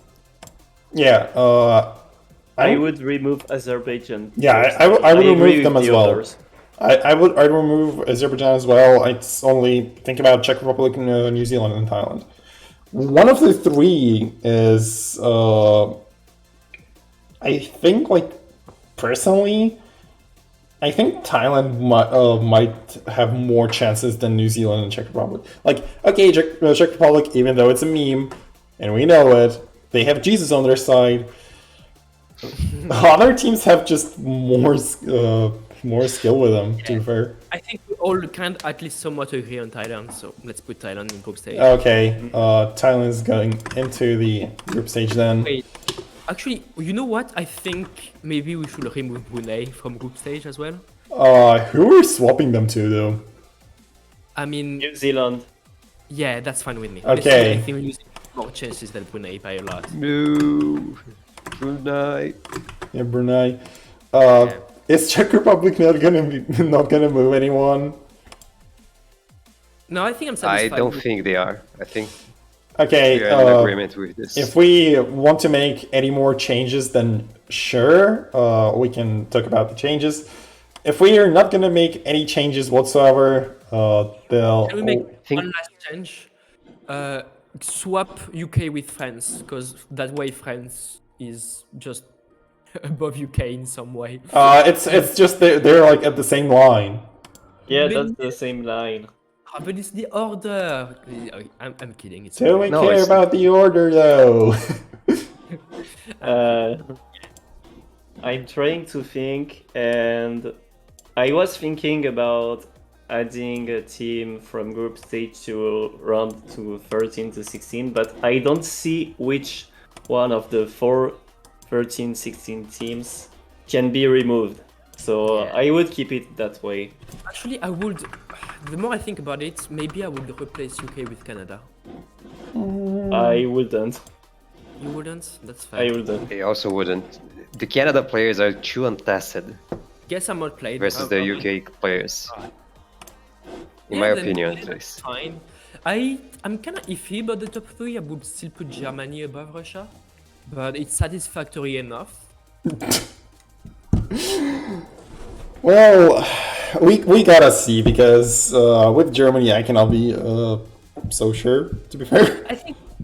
Yeah, I would remove Azerbaijan. Yeah, first. I would agree remove with them as the well. others. I'd remove Azerbaijan as well. It's only think about Czech Republic, New Zealand, and Thailand. One of the three is, I think, like, personally, I think Thailand might have more chances than New Zealand and Czech Republic. Like, okay, Czech Republic, even though it's a meme, and we know it, they have Jesus on their side. Other teams have just more skill with them, to be fair. I think we all can at least somewhat agree on Thailand, so let's put Thailand in group stage. Okay, Thailand is going into the group stage then. Wait, actually, you know what? I think maybe we should remove Brunei from group stage as well. Who are swapping them to, though? I mean, New Zealand. yeah, that's fine with me. Okay. I think we're using more chances than Brunei by a lot. No, Brunei. Yeah, Brunei. Is Czech Republic not gonna move anyone? No, I think I'm I satisfied. don't with- think they are. I think Okay, we are in agreement with this. if we want to make any more changes, then sure, we can talk about the changes. If we are not gonna make any changes whatsoever, they'll. Can we make think- one last change? Swap UK with France, because that way France is just above UK in some way. It's just they're like at the same line. Yeah, Maybe- that's the same line. Ah, but it's the order. I'm kidding. It's Do we No, care it's- about the order though? I'm trying to think, and I was thinking about adding a team from group stage to round to 13 to 16, but I don't see which one of the 4 13, 16 teams can be removed. So Yeah. I would keep it that way. Actually, I would. The more I think about it, maybe I would replace UK with Canada. I wouldn't. You wouldn't? That's I fair. wouldn't. They also wouldn't. The Canada players are too untested Guess I'm not played. versus the UK players. In my opinion, at least. Fine. I'm kind of iffy about the top 3. I would still put Germany above Russia, but it's satisfactory enough. Well, we gotta see because with Germany I cannot be so sure. To be fair.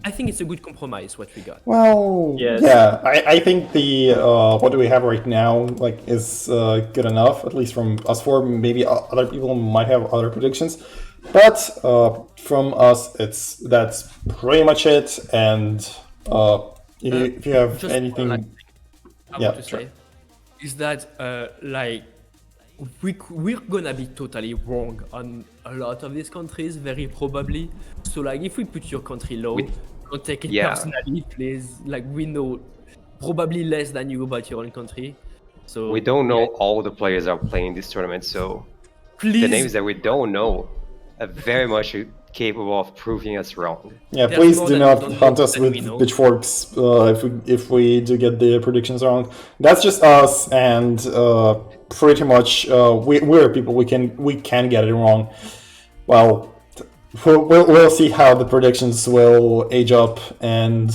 I think it's a good compromise what we got. Well, Yes. yeah, I think the what do we have right now like is good enough, at least from us four. Maybe other people might have other predictions, but from us, that's pretty much it. And if you have Just anything, one last thing I yeah, want to sure. say is that like we're gonna be totally wrong on a lot of these countries, very probably. So like if we put your country low, don't take it Yeah. personally, please. Like we know probably less than you about your own country. So We don't know all the players are playing this tournament, so please the names that we don't know are very much capable of proving us wrong. Yeah, There's please more do than not we don't hunt know us than with we know. pitchforks if we do get the predictions wrong. That's just us, and pretty much we're people we can get it wrong. Well, we'll see how the predictions will age up, and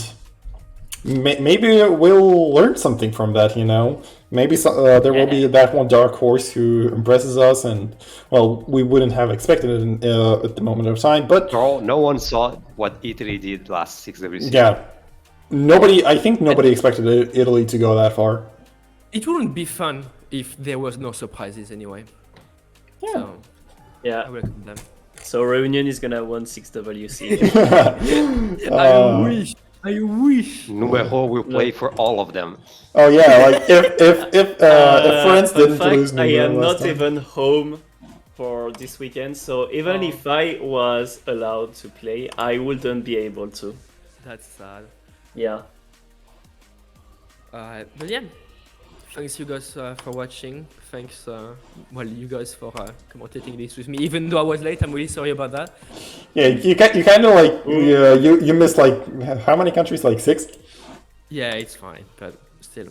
maybe we'll learn something from that. You know, maybe there will be that one dark horse who impresses us, and well, we wouldn't have expected it at the moment of time, but. No one saw what Italy did last 6WC. Yeah, I think nobody expected Italy to go that far. it wouldn't be fun if there was no surprises anyway. Yeah. So I Yeah. welcome them. So Reunion is gonna win 6WC. I wish. Numero will play for all of them. Oh yeah, like if France Fun didn't fact, lose, I Numero am last not time. even home for this weekend, so even if I was allowed to play, I wouldn't be able to. That's sad. Yeah. But yeah, thanks you guys for watching. Thanks, you guys for commentating this with me. Even though I was late, I'm really sorry about that. Yeah, you kind of like you missed like how many countries? Like 6? Yeah, it's fine, but still.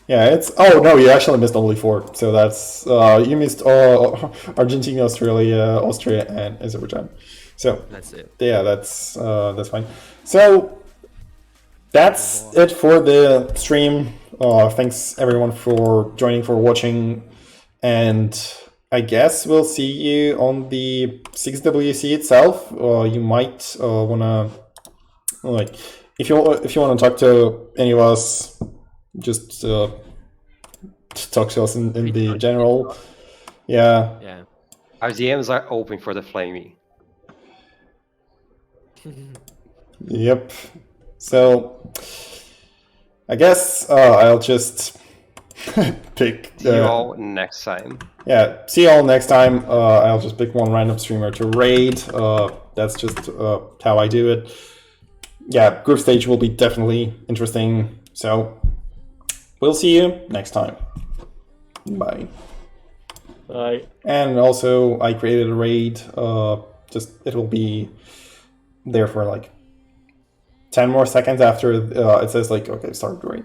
Yeah, it's... Oh, no, you actually missed only 4. So that's... you missed Argentina, Australia, Austria, and Azerbaijan. So, That's it. yeah, that's fine. So, that's it for the stream. Thanks, everyone, for joining, for watching. And I guess we'll see you on the 6WC itself. You might want to... Like, if you want to talk to any of us, just talk to us in the general. Yeah. Yeah. Our DMs are open for the flaming. Yep. So I guess I'll just pick. See you all next time. Yeah. See you all next time. I'll just pick one random streamer to raid. That's just how I do it. Yeah, group stage will be definitely interesting. So we'll see you next time. Bye. Bye. And also, I created a raid. Just it will be there for like 10 more seconds after it says like, okay, start the raid.